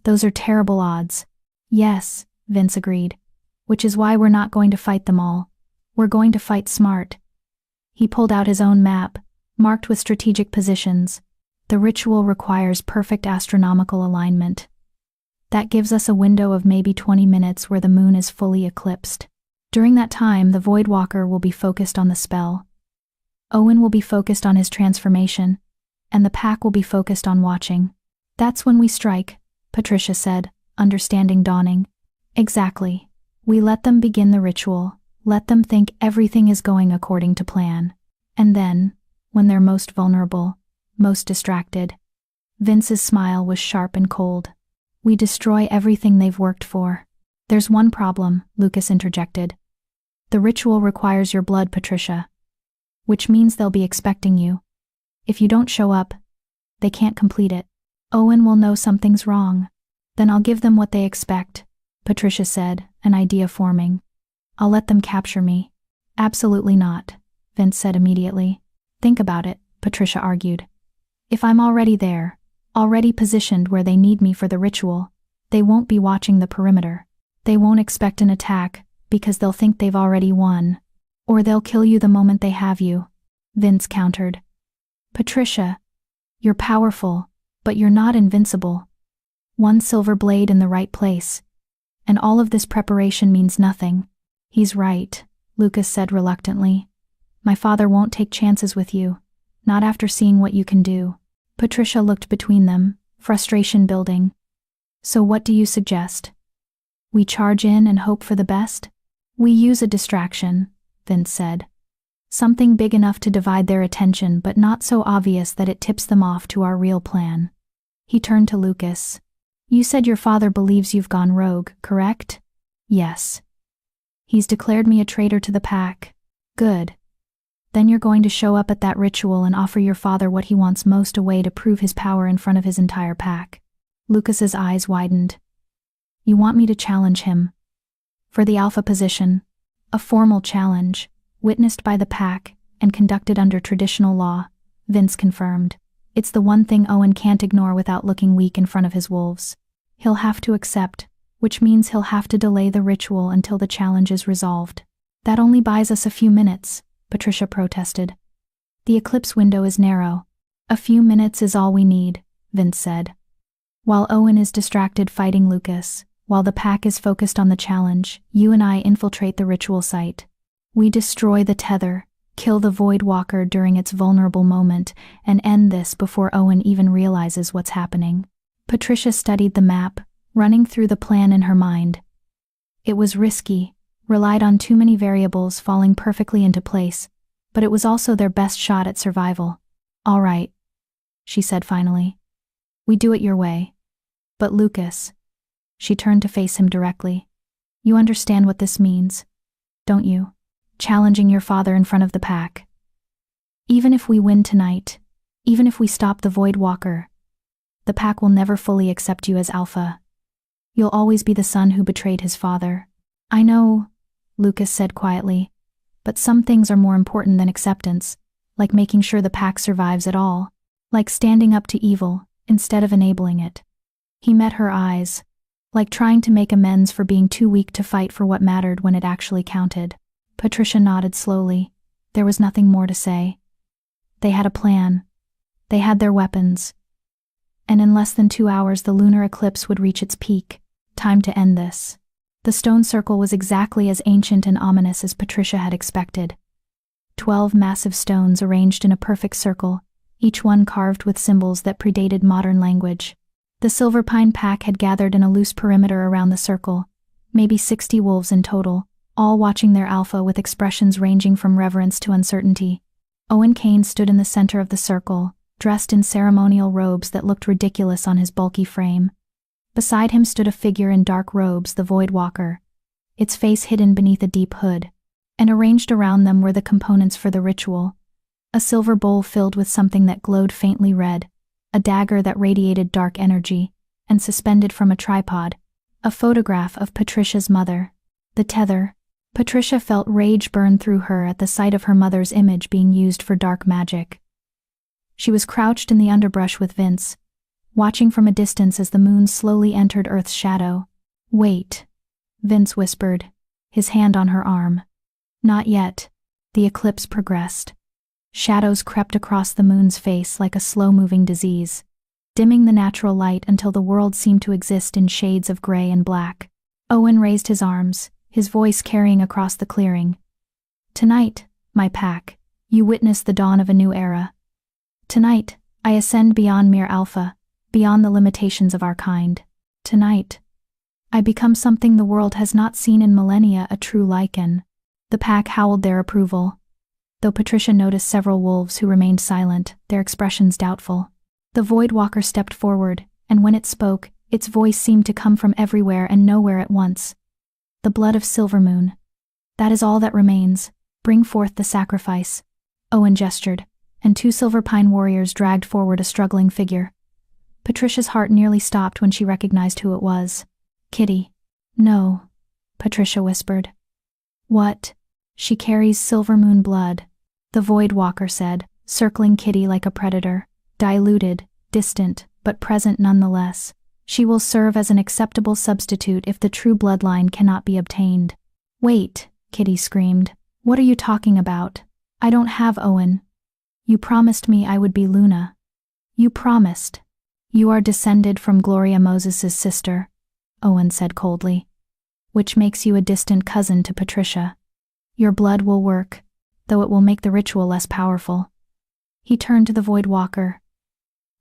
S1: Those are terrible odds. Yes, Vince agreed. Which is why we're not going to fight them all. We're going to fight smart. He pulled out his own map, marked with strategic positions. The ritual requires perfect astronomical alignment. That gives us a window of maybe 20 minutes where the moon is fully eclipsed. During that time, the Voidwalker will be focused on the spell. Owen will be focused on his transformation, and the pack will be focused on watching. That's when we strike, Patricia said, understanding dawning. Exactly. We let them begin the ritual, let them think everything is going according to plan. And then, when they're most vulnerable, most distracted, Vince's smile was sharp and cold. We destroy everything they've worked for. There's one problem, Lucas interjected. The ritual requires your blood, Patricia. Which means they'll be expecting you. If you don't show up, they can't complete it. Owen will know something's wrong. Then I'll give them what they expect, Patricia said, an idea forming. I'll let them capture me. Absolutely not, Vince said immediately. Think about it, Patricia argued. If I'm already there, already positioned where they need me for the ritual, they won't be watching the perimeter. They won't expect an attack, because they'll think they've already won. Or they'll kill you the moment they have you, Vince countered. Patricia, you're powerful, but you're not invincible. One silver blade in the right place. And all of this preparation means nothing. He's right, Lucas said reluctantly. My father won't take chances with you, not after seeing what you can do. Patricia looked between them, frustration building. So what do you suggest? We charge in and hope for the best? We use a distraction, Vince said. Something big enough to divide their attention but not so obvious that it tips them off to our real plan. He turned to Lucas. You said your father believes you've gone rogue, correct? Yes. He's declared me a traitor to the pack. Good. Then you're going to show up at that ritual and offer your father what he wants most, a way to prove his power in front of his entire pack. Lucas's eyes widened. You want me to challenge him? For the alpha position. A formal challenge, witnessed by the pack and conducted under traditional law, Vince confirmed. It's the one thing Owen can't ignore without looking weak in front of his wolves. He'll have to accept, which means he'll have to delay the ritual until the challenge is resolved. That only buys us a few minutes, Patricia protested. The eclipse window is narrow. A few minutes is all we need, Vince said. While Owen is distracted fighting Lucas, while the pack is focused on the challenge, you and I infiltrate the ritual site. We destroy the tether, kill the Void Walker during its vulnerable moment, and end this before Owen even realizes what's happening. Patricia studied the map, running through the plan in her mind. It was risky, relied on too many variables falling perfectly into place, but it was also their best shot at survival. All right, she said finally. We do it your way. But Lucas, she turned to face him directly. You understand what this means, don't you? Challenging your father in front of the pack. Even if we win tonight, even if we stop the Void Walker, the pack will never fully accept you as alpha. You'll always be the son who betrayed his father. I know, Lucas said quietly, but some things are more important than acceptance, like making sure the pack survives at all, like standing up to evil instead of enabling it. He met her eyes, like trying to make amends for being too weak to fight for what mattered when it actually counted. Patricia nodded slowly. There was nothing more to say. They had a plan. They had their weapons. And in less than 2 hours the lunar eclipse would reach its peak. Time to end this. The stone circle was exactly as ancient and ominous as Patricia had expected. 12 massive stones arranged in a perfect circle, each one carved with symbols that predated modern language. The Silver Pine pack had gathered in a loose perimeter around the circle, maybe 60 wolves in total, all watching their alpha with expressions ranging from reverence to uncertainty. Owen Kane stood in the center of the circle, dressed in ceremonial robes that looked ridiculous on his bulky frame. Beside him stood a figure in dark robes, the Void Walker, its face hidden beneath a deep hood, and arranged around them were the components for the ritual. A silver bowl filled with something that glowed faintly red, a dagger that radiated dark energy, and suspended from a tripod, a photograph of Patricia's mother. The tether. Patricia felt rage burn through her at the sight of her mother's image being used for dark magic. She was crouched in the underbrush with Vince, watching from a distance as the moon slowly entered Earth's shadow. Wait, Vince whispered, his hand on her arm. Not yet. The eclipse progressed. Shadows crept across the moon's face like a slow-moving disease, dimming the natural light until the world seemed to exist in shades of gray and black. Owen raised his arms, his voice carrying across the clearing. Tonight, my pack, you witness the dawn of a new era. Tonight, I ascend beyond mere alpha, beyond the limitations of our kind. Tonight, I become something the world has not seen in millennia, a true Lycan. The pack howled their approval, though Patricia noticed several wolves who remained silent, their expressions doubtful. The Void Walker stepped forward, and when it spoke, its voice seemed to come from everywhere and nowhere at once. The blood of Silvermoon. That is all that remains. Bring forth the sacrifice. Owen gestured, and 2 Silver Pine warriors dragged forward a struggling figure. Patricia's heart nearly stopped when she recognized who it was. Kitty. No, Patricia whispered. What? She carries Silvermoon blood, the Void Walker said, circling Kitty like a predator. Diluted, distant, but present nonetheless. She will serve as an acceptable substitute if the true bloodline cannot be obtained. Wait, Kitty screamed. What are you talking about? I don't have Owen. You promised me I would be Luna. You promised. You are descended from Gloria Moses's sister, Owen said coldly, which makes you a distant cousin to Patricia. Your blood will work, though it will make the ritual less powerful. He turned to the Void Walker.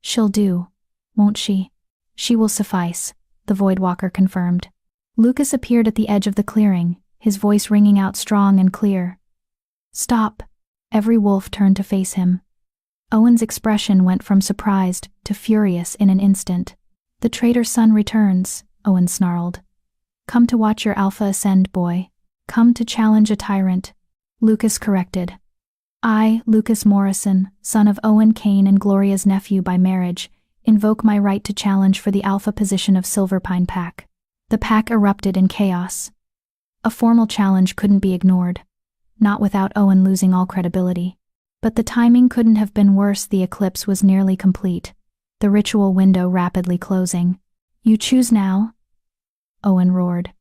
S1: She'll do, won't she? She will suffice, the Void Walker confirmed. Lucas appeared at the edge of the clearing, his voice ringing out strong and clear. Stop. Every wolf turned to face him. Owen's expression went from surprised to furious in an instant. The traitor's son returns, Owen snarled. Come to watch your alpha ascend, boy. Come to challenge a tyrant. Lucas corrected. I, Lucas Morrison, son of Owen Kane and Gloria's nephew by marriage, invoke my right to challenge for the alpha position of Silverpine Pack. The pack erupted in chaos. A formal challenge couldn't be ignored, not without Owen losing all credibility. But the timing couldn't have been worse. The eclipse was nearly complete, the ritual window rapidly closing. You choose now? Owen roared.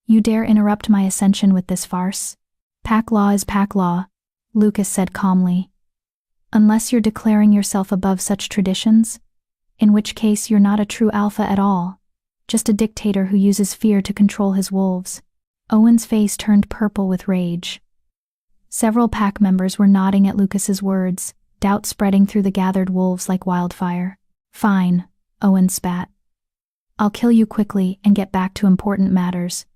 S1: You dare interrupt my ascension with this farce? Pack law is pack law, Lucas said calmly. Unless you're declaring yourself above such traditions, in which case you're not a true alpha at all, just a dictator who uses fear to control his wolves. Owen's face turned purple with rage. Several pack members were nodding at Lucas's words, doubt spreading through the gathered wolves like wildfire. Fine, Owen spat. I'll kill you quickly and get back to important matters.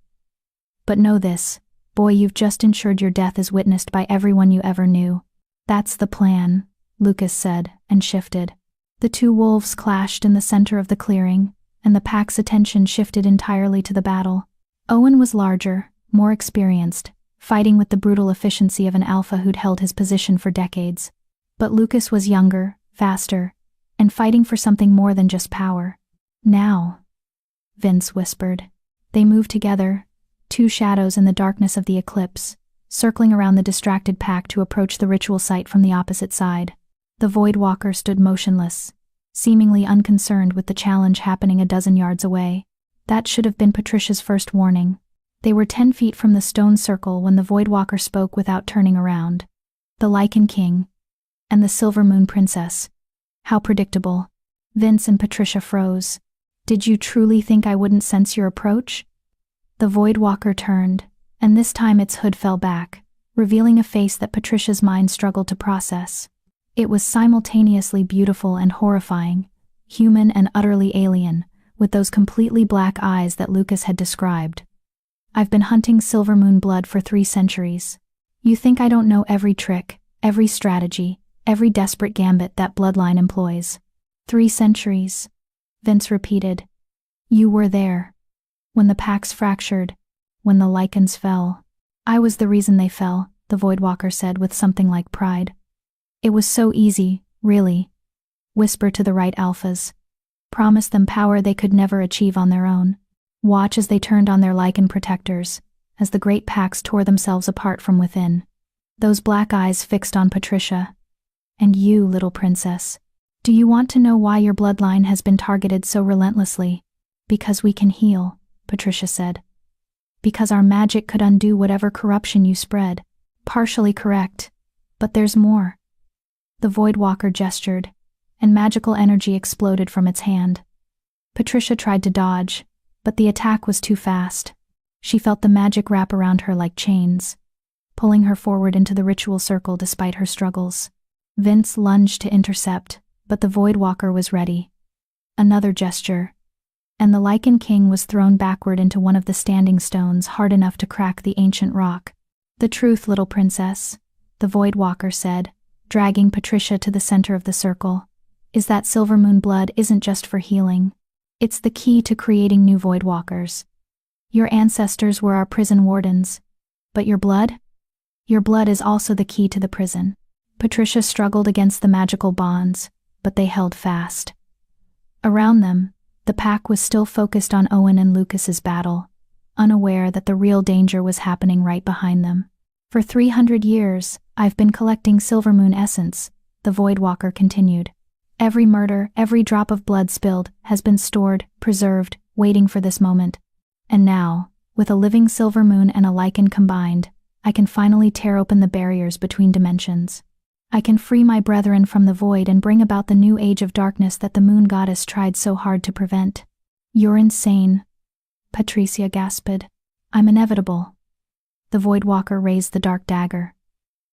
S1: But know this, boy, you've just ensured your death is witnessed by everyone you ever knew. That's the plan, Lucas said, and shifted. The two wolves clashed in the center of the clearing, and the pack's attention shifted entirely to the battle. Owen was larger, more experienced, fighting with the brutal efficiency of an alpha who'd held his position for decades. But Lucas was younger, faster, and fighting for something more than just power. Now, Vince whispered. They moved together, two shadows in the darkness of the eclipse, circling around the distracted pack to approach the ritual site from the opposite side. The Voidwalker stood motionless, seemingly unconcerned with the challenge happening a dozen yards away. That should have been Patricia's first warning. They were 10 feet from the stone circle when the Voidwalker spoke without turning around. The Lycan King and the Silver Moon Princess. How predictable. Vince and Patricia froze. Did you truly think I wouldn't sense your approach? The Voidwalker turned, and this time its hood fell back, revealing a face that Patricia's mind struggled to process. It was simultaneously beautiful and horrifying, human and utterly alien, with those completely black eyes that Lucas had described. I've been hunting Silver Moon blood for 3 centuries. You think I don't know every trick, every strategy, every desperate gambit that bloodline employs? 3 centuries, Vince repeated. You were there. When the packs fractured, when the Lycans fell. I was the reason they fell, the Voidwalker said with something like pride. It was so easy, really. Whisper to the right alphas. Promise them power they could never achieve on their own. Watch as they turned on their Lycan protectors, as the great packs tore themselves apart from within. Those black eyes fixed on Patricia. And you, little princess. Do you want to know why your bloodline has been targeted so relentlessly? Because we can heal, Patricia said. Because our magic could undo whatever corruption you spread. Partially correct, but there's more. The Voidwalker gestured, and magical energy exploded from its hand. Patricia tried to dodge, but the attack was too fast. She felt the magic wrap around her like chains, pulling her forward into the ritual circle despite her struggles. Vince lunged to intercept, but the Voidwalker was ready. Another gesture, and the Lycan King was thrown backward into one of the standing stones hard enough to crack the ancient rock. The truth, little princess, the Voidwalker said, dragging Patricia to the center of the circle, is that Silver Moon blood isn't just for healing. It's the key to creating new Voidwalkers. Your ancestors were our prison wardens, but your blood? Your blood is also the key to the prison. Patricia struggled against the magical bonds, but they held fast. Around them, the pack was still focused on Owen and Lucas's battle, unaware that the real danger was happening right behind them. For 300 years, I've been collecting Silver Moon essence, the Voidwalker continued. Every murder, every drop of blood spilled, has been stored, preserved, waiting for this moment. And now, with a living Silver Moon and a Lycan combined, I can finally tear open the barriers between dimensions. I can free my brethren from the void and bring about the new age of darkness that the Moon Goddess tried so hard to prevent. You're insane, Patricia gasped. I'm inevitable. The Voidwalker raised the dark dagger.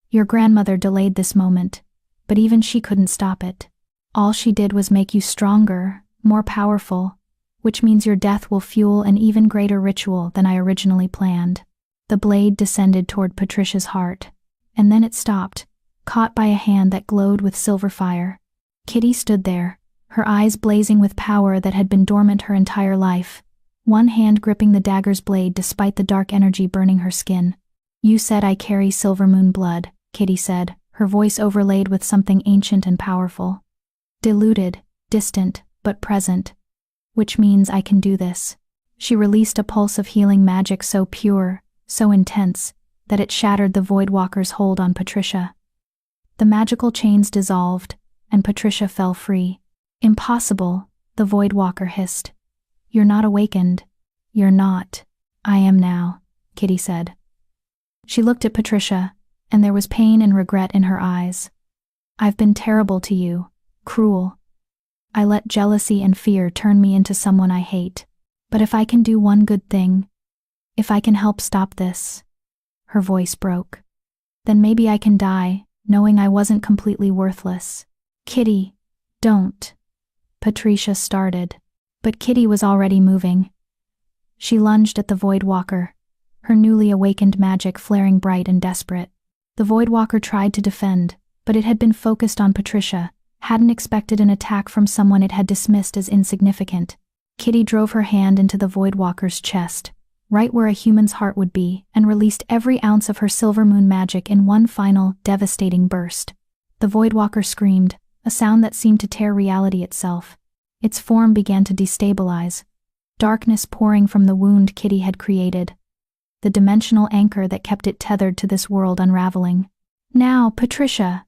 S1: Your grandmother delayed this moment, but even she couldn't stop it. All she did was make you stronger, more powerful, which means your death will fuel an even greater ritual than I originally planned. The blade descended toward Patricia's heart, and then it stopped, caught by a hand that glowed with silver fire. Kitty stood there, her eyes blazing with power that had been dormant her entire life, one hand gripping the dagger's blade despite the dark energy burning her skin. You said I carry Silver Moon blood, Kitty said, her voice overlaid with something ancient and powerful. Diluted, distant, but present. Which means I can do this. She released a pulse of healing magic so pure, so intense, that it shattered the Voidwalker's hold on Patricia. The magical chains dissolved, and Patricia fell free. Impossible, the Voidwalker hissed. You're not awakened. You're not. I am now, Kitty said. She looked at Patricia, and there was pain and regret in her eyes. I've been terrible to you, cruel. I let jealousy and fear turn me into someone I hate. But if I can do one good thing, if I can help stop this, her voice broke, then maybe I can die, knowing I wasn't completely worthless. Kitty, don't. Patricia started, but Kitty was already moving. She lunged at the Voidwalker, her newly awakened magic flaring bright and desperate. The Voidwalker tried to defend, but it had been focused on Patricia, hadn't expected an attack from someone it had dismissed as insignificant. Kitty drove her hand into the Voidwalker's chest, right where a human's heart would be, and released every ounce of her silver moon magic in one final, devastating burst. The Voidwalker screamed, a sound that seemed to tear reality itself. Its form began to destabilize, darkness pouring from the wound Kitty had created, the dimensional anchor that kept it tethered to this world unraveling. Now, Patricia,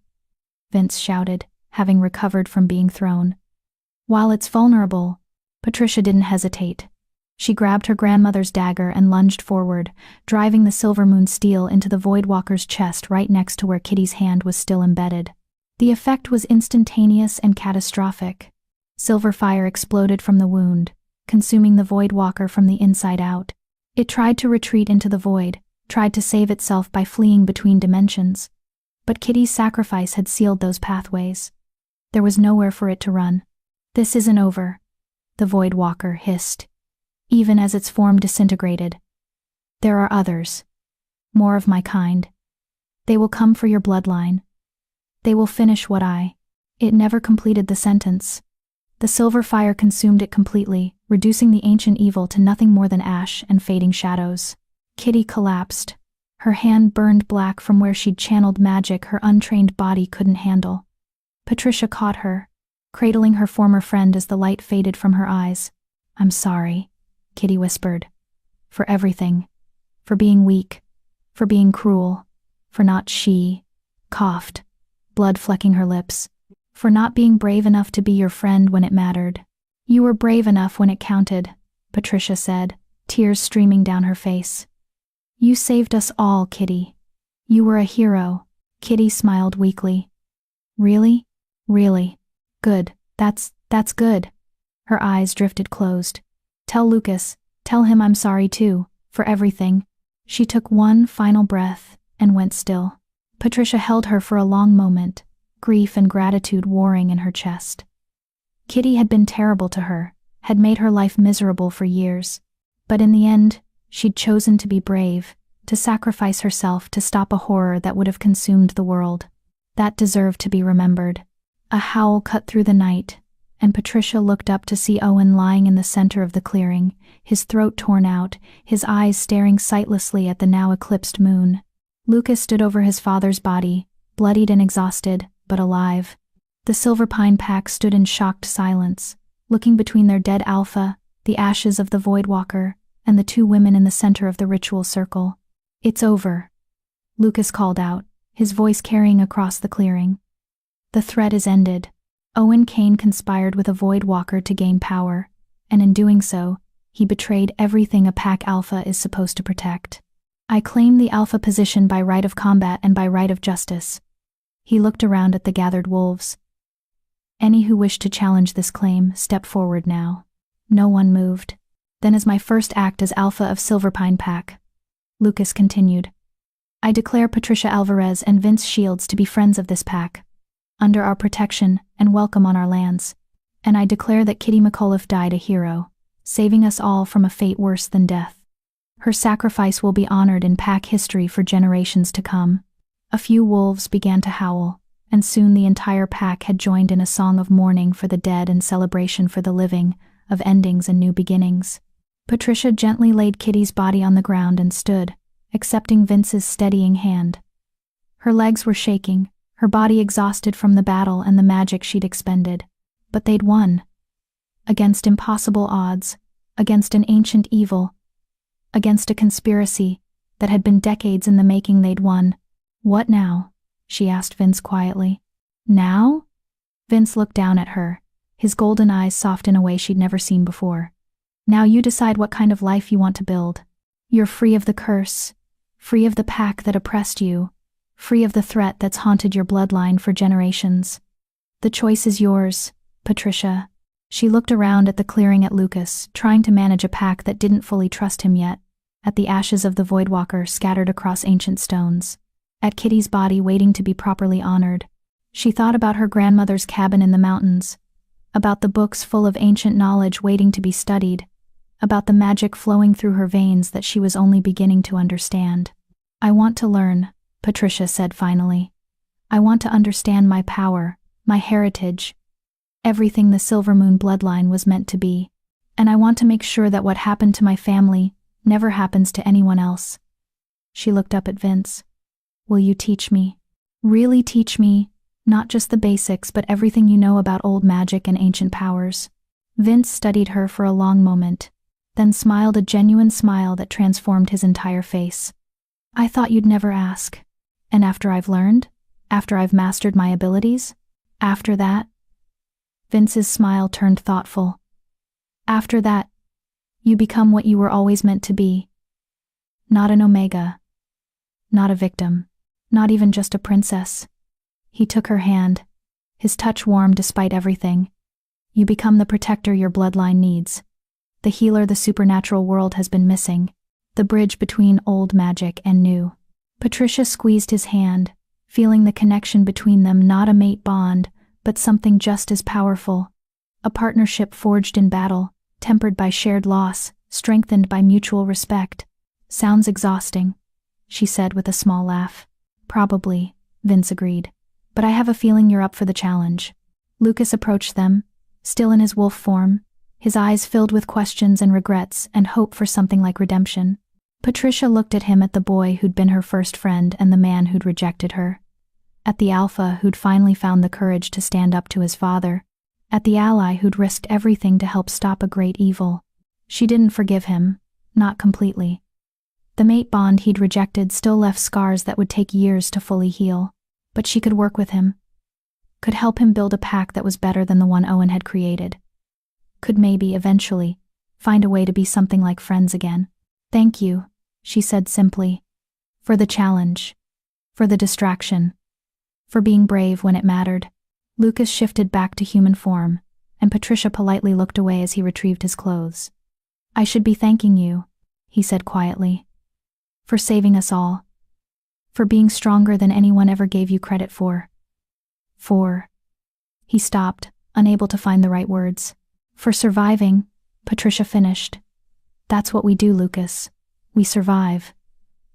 S1: Vince shouted, having recovered from being thrown. While it's vulnerable, Patricia didn't hesitate. She grabbed her grandmother's dagger and lunged forward, driving the silver moon steel into the Voidwalker's chest right next to where Kitty's hand was still embedded. The effect was instantaneous and catastrophic. Silver fire exploded from the wound, consuming the Voidwalker from the inside out. It tried to retreat into the void, tried to save itself by fleeing between dimensions. But Kitty's sacrifice had sealed those pathways. There was nowhere for it to run. This isn't over, the Voidwalker hissed, even as its form disintegrated. There are others. More of my kind. They will come for your bloodline. They will finish what I... It never completed the sentence. The silver fire consumed it completely, reducing the ancient evil to nothing more than ash and fading shadows. Kitty collapsed. Her hand burned black from where she'd channeled magic her untrained body couldn't handle. Patricia caught her, cradling her former friend as the light faded from her eyes. I'm sorry, Kitty whispered. For everything. For being weak. For being cruel. For not she coughed, blood flecking her lips. For not being brave enough to be your friend when it mattered. You were brave enough when it counted, Patricia said, tears streaming down her face. You saved us all, Kitty. You were a hero. Kitty smiled weakly. Really? Really? Good. That's good. Her eyes drifted closed. Tell Lucas, tell him I'm sorry too, for everything. She took one final breath and went still. Patricia held her for a long moment, grief and gratitude warring in her chest. Kitty had been terrible to her, had made her life miserable for years. But in the end, she'd chosen to be brave, to sacrifice herself to stop a horror that would have consumed the world. That deserved to be remembered. A howl cut through the night, and Patricia looked up to see Owen lying in the center of the clearing, his throat torn out, his eyes staring sightlessly at the now eclipsed moon. Lucas stood over his father's body, bloodied and exhausted, but alive. The Silver Pine pack stood in shocked silence, looking between their dead alpha, the ashes of the Voidwalker, and the two women in the center of the ritual circle. It's over, Lucas called out, his voice carrying across the clearing. The threat is ended. Owen Kane conspired with a Voidwalker to gain power, and in doing so, he betrayed everything a pack alpha is supposed to protect. I claim the alpha position by right of combat and by right of justice. He looked around at the gathered wolves. Any who wished to challenge this claim, step forward now. No one moved. Then as my first act as alpha of Silverpine Pack, Lucas continued, I declare Patricia Alvarez and Vince Shields to be friends of this pack, under our protection and welcome on our lands. And I declare that Kitty McAuliffe died a hero, saving us all from a fate worse than death. Her sacrifice will be honored in pack history for generations to come. A few wolves began to howl, and soon the entire pack had joined in a song of mourning for the dead and celebration for the living, of endings and new beginnings. Patricia gently laid Kitty's body on the ground and stood, accepting Vince's steadying hand. Her legs were shaking, her body exhausted from the battle and the magic she'd expended. But they'd won. Against impossible odds, against an ancient evil, against a conspiracy that had been decades in the making. They'd won. "What now?" she asked Vince quietly. "Now?" Vince looked down at her, his golden eyes soft in a way she'd never seen before. "Now you decide what kind of life you want to build. You're free of the curse, free of the pack that oppressed you, free of the threat that's haunted your bloodline for generations. The choice is yours, Patricia." She looked around at the clearing, at Lucas, trying to manage a pack that didn't fully trust him yet, at the ashes of the Voidwalker scattered across ancient stones, at Kitty's body waiting to be properly honored. She thought about her grandmother's cabin in the mountains, about the books full of ancient knowledge waiting to be studied, about the magic flowing through her veins that she was only beginning to understand. "I want to learn," Patricia said finally. "I want to understand my power, my heritage, everything the Silvermoon bloodline was meant to be. And I want to make sure that what happened to my family never happens to anyone else." She looked up at Vince. "Will you teach me? Really teach me? Not just the basics, but everything you know about old magic and ancient powers?" Vince studied her for a long moment, then smiled a genuine smile that transformed his entire face. "I thought you'd never ask. And after I've learned? After I've mastered my abilities? After that?" Vince's smile turned thoughtful. "After that, you become what you were always meant to be. Not an Omega. Not a victim. Not even just a princess." He took her hand, his touch warm despite everything. "You become the protector your bloodline needs. The healer the supernatural world has been missing. The bridge between old magic and new." Patricia squeezed his hand, feeling the connection between them, not a mate bond, but something just as powerful. A partnership forged in battle, tempered by shared loss, strengthened by mutual respect. "Sounds exhausting," she said with a small laugh. "Probably," Vince agreed. "But I have a feeling you're up for the challenge." Lucas approached them, still in his wolf form, his eyes filled with questions and regrets and hope for something like redemption. Patricia looked at him, at the boy who'd been her first friend and the man who'd rejected her. At the alpha who'd finally found the courage to stand up to his father. At the ally who'd risked everything to help stop a great evil. She didn't forgive him, not completely. The mate bond he'd rejected still left scars that would take years to fully heal. But she could work with him. Could help him build a pack that was better than the one Owen had created. Could maybe, eventually, find a way to be something like friends again. "Thank you," she said simply. "For the challenge. For the distraction. For being brave when it mattered." Lucas shifted back to human form, and Patricia politely looked away as he retrieved his clothes. "I should be thanking you," he said quietly. "For saving us all. For being stronger than anyone ever gave you credit for. He stopped, unable to find the right words. "For surviving," Patricia finished. "That's what we do, Lucas. We survive.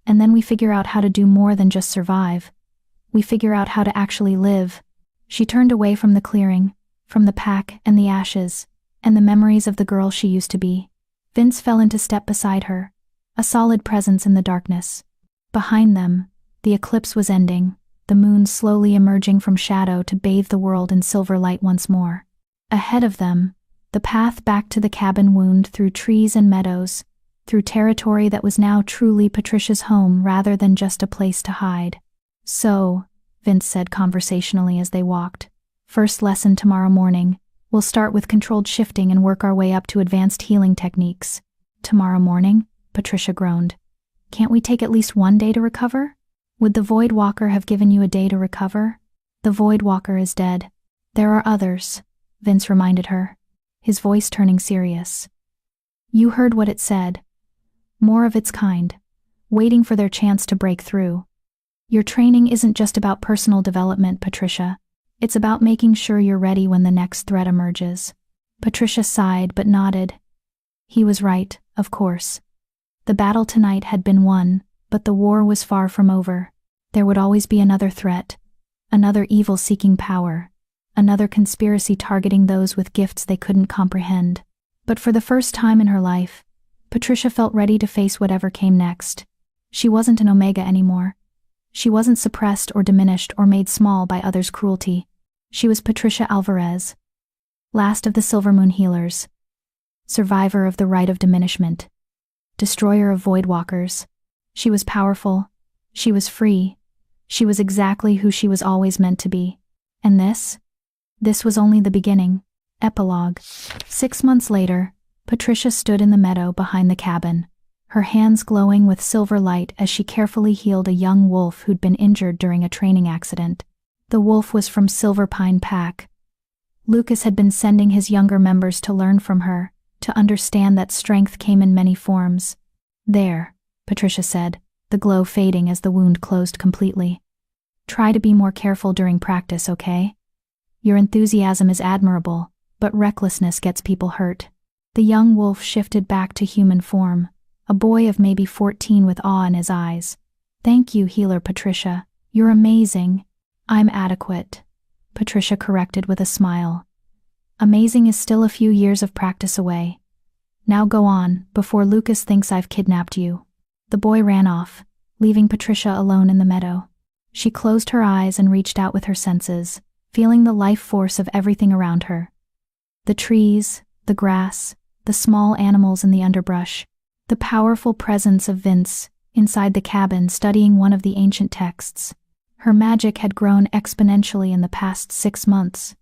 S1: And then we figure out how to do more than just survive. We figure out how to actually live." She turned away from the clearing, from the pack and the ashes, and the memories of the girl she used to be. Vince fell into step beside her, a solid presence in the darkness. Behind them, the eclipse was ending, the moon slowly emerging from shadow to bathe the world in silver light once more. Ahead of them, the path back to the cabin wound through trees and meadows, through territory that was now truly Patricia's home rather than just a place to hide. "So," Vince said conversationally as they walked, "first lesson tomorrow morning. We'll start with controlled shifting and work our way up to advanced healing techniques." "Tomorrow morning?" Patricia groaned. "Can't we take at least one day to recover?" "Would the Voidwalker have given you a day to recover?" "The Voidwalker is dead. There are others," Vince reminded her, his voice turning serious. "You heard what it said. More of its kind, waiting for their chance to break through. Your training isn't just about personal development, Patricia. It's about making sure you're ready when the next threat emerges." Patricia sighed but nodded. He was right, of course. The battle tonight had been won, but the war was far from over. There would always be another threat, another evil seeking power, another conspiracy targeting those with gifts they couldn't comprehend. But for the first time in her life, Patricia felt ready to face whatever came next. She wasn't an Omega anymore. She wasn't suppressed or diminished or made small by others' cruelty. She was Patricia Alvarez, last of the Silver Moon healers, survivor of the rite of diminishment, destroyer of voidwalkers. She was powerful. She was free. She was exactly who she was always meant to be. And this was only the beginning. Epilogue. 6 months later, Patricia stood in the meadow behind the cabin, her hands glowing with silver light as she carefully healed a young wolf who'd been injured during a training accident. The wolf was from Silver Pine Pack. Lucas had been sending his younger members to learn from her, to understand that strength came in many forms. "There," Patricia said, the glow fading as the wound closed completely. "Try to be more careful during practice, okay? Your enthusiasm is admirable, but recklessness gets people hurt." The young wolf shifted back to human form, a boy of maybe 14 with awe in his eyes. "Thank you, healer Patricia. You're amazing." "I'm adequate," Patricia corrected with a smile. "Amazing is still a few years of practice away. Now go on, before Lucas thinks I've kidnapped you." The boy ran off, leaving Patricia alone in the meadow. She closed her eyes and reached out with her senses, feeling the life force of everything around her. The trees, the grass, the small animals in the underbrush, the powerful presence of Vince inside the cabin studying one of the ancient texts. Her magic had grown exponentially in the past 6 months.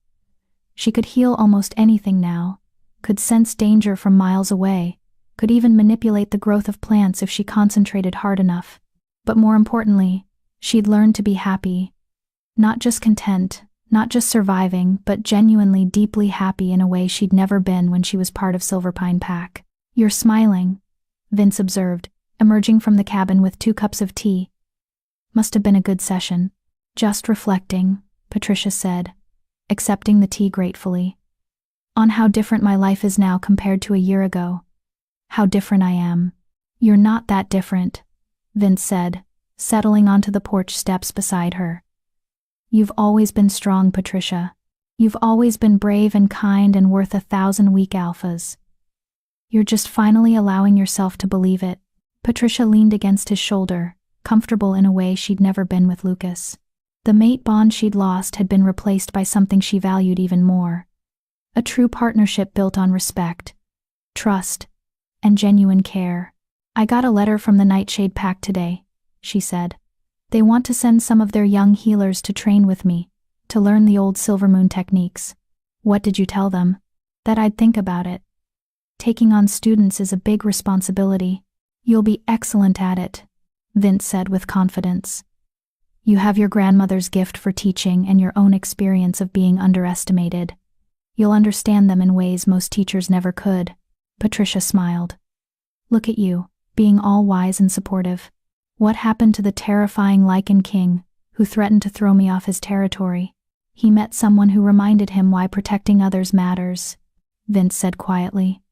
S1: She could heal almost anything now, could sense danger from miles away, could even manipulate the growth of plants if she concentrated hard enough. But more importantly, she'd learned to be happy. Not just content, not just surviving, but genuinely deeply happy in a way she'd never been when she was part of Silver Pine Pack. "You're smiling," Vince observed, emerging from the cabin with 2 cups of tea. "Must have been a good session." "Just reflecting," Patricia said, accepting the tea gratefully. "On how different my life is now compared to a year ago. How different I am." "You're not that different," Vince said, settling onto the porch steps beside her. "You've always been strong, Patricia. You've always been brave and kind and worth 1,000 weak alphas. You're just finally allowing yourself to believe it." Patricia leaned against his shoulder, comfortable in a way she'd never been with Lucas. The mate bond she'd lost had been replaced by something she valued even more. A true partnership built on respect, trust, and genuine care. "I got a letter from the Nightshade Pack today," she said. "They want to send some of their young healers to train with me, to learn the old Silver Moon techniques." "What did you tell them?" "That I'd think about it. Taking on students is a big responsibility." "You'll be excellent at it," Vince said with confidence. "You have your grandmother's gift for teaching and your own experience of being underestimated. You'll understand them in ways most teachers never could." Patricia smiled. "Look at you, being all wise and supportive. What happened to the terrifying Lycan king, who threatened to throw me off his territory?" "He met someone who reminded him why protecting others matters," Vince said quietly.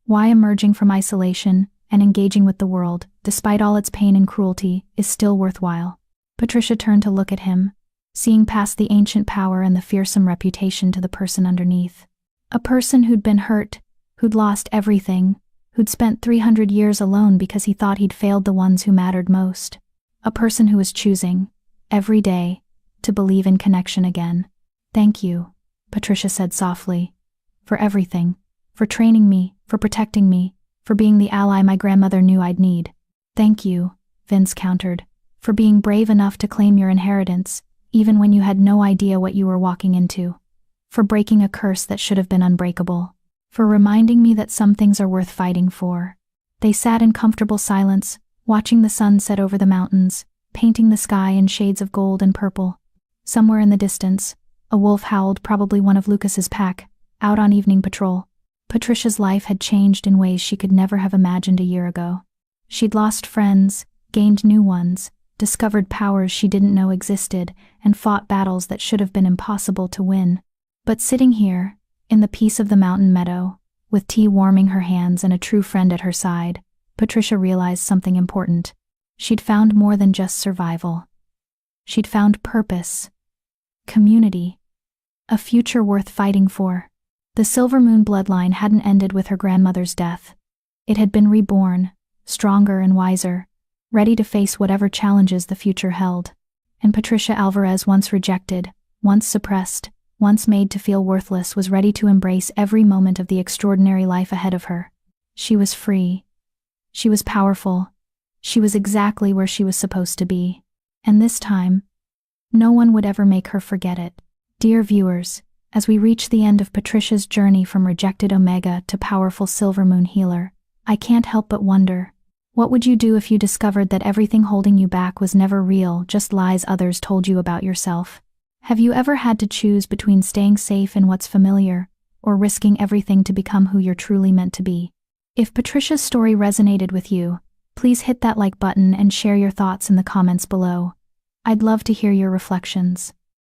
S1: "Why emerging from isolation and engaging with the world, despite all its pain and cruelty, is still worthwhile." Patricia turned to look at him, seeing past the ancient power and the fearsome reputation to the person underneath. A person who'd been hurt, who'd lost everything, who'd spent 300 years alone because he thought he'd failed the ones who mattered most. A person who was choosing, every day, to believe in connection again. "Thank you," Patricia said softly, "for everything, for training me, for protecting me, for being the ally my grandmother knew I'd need." "Thank you," Vince countered, "for being brave enough to claim your inheritance, even when you had no idea what you were walking into. For breaking a curse that should have been unbreakable. For reminding me that some things are worth fighting for." They sat in comfortable silence, watching the sun set over the mountains, painting the sky in shades of gold and purple. Somewhere in the distance, a wolf howled, probably one of Lucas's pack, out on evening patrol. Patricia's life had changed in ways she could never have imagined a year ago. She'd lost friends, gained new ones, discovered powers she didn't know existed, and fought battles that should have been impossible to win. But sitting here, in the peace of the mountain meadow, with tea warming her hands and a true friend at her side, Patricia realized something important. She'd found more than just survival. She'd found purpose, community, a future worth fighting for. The Silver Moon bloodline hadn't ended with her grandmother's death. It had been reborn, stronger and wiser, ready to face whatever challenges the future held. And Patricia Alvarez, once rejected, once suppressed, once made to feel worthless, was ready to embrace every moment of the extraordinary life ahead of her. She was free. She was powerful. She was exactly where she was supposed to be. And this time, no one would ever make her forget it. Dear viewers, as we reach the end of Patricia's journey from rejected Omega to powerful Silver Moon healer, I can't help but wonder, what would you do if you discovered that everything holding you back was never real, just lies others told you about yourself? Have you ever had to choose between staying safe in what's familiar or risking everything to become who you're truly meant to be? If Patricia's story resonated with you, please hit that like button and share your thoughts in the comments below. I'd love to hear your reflections.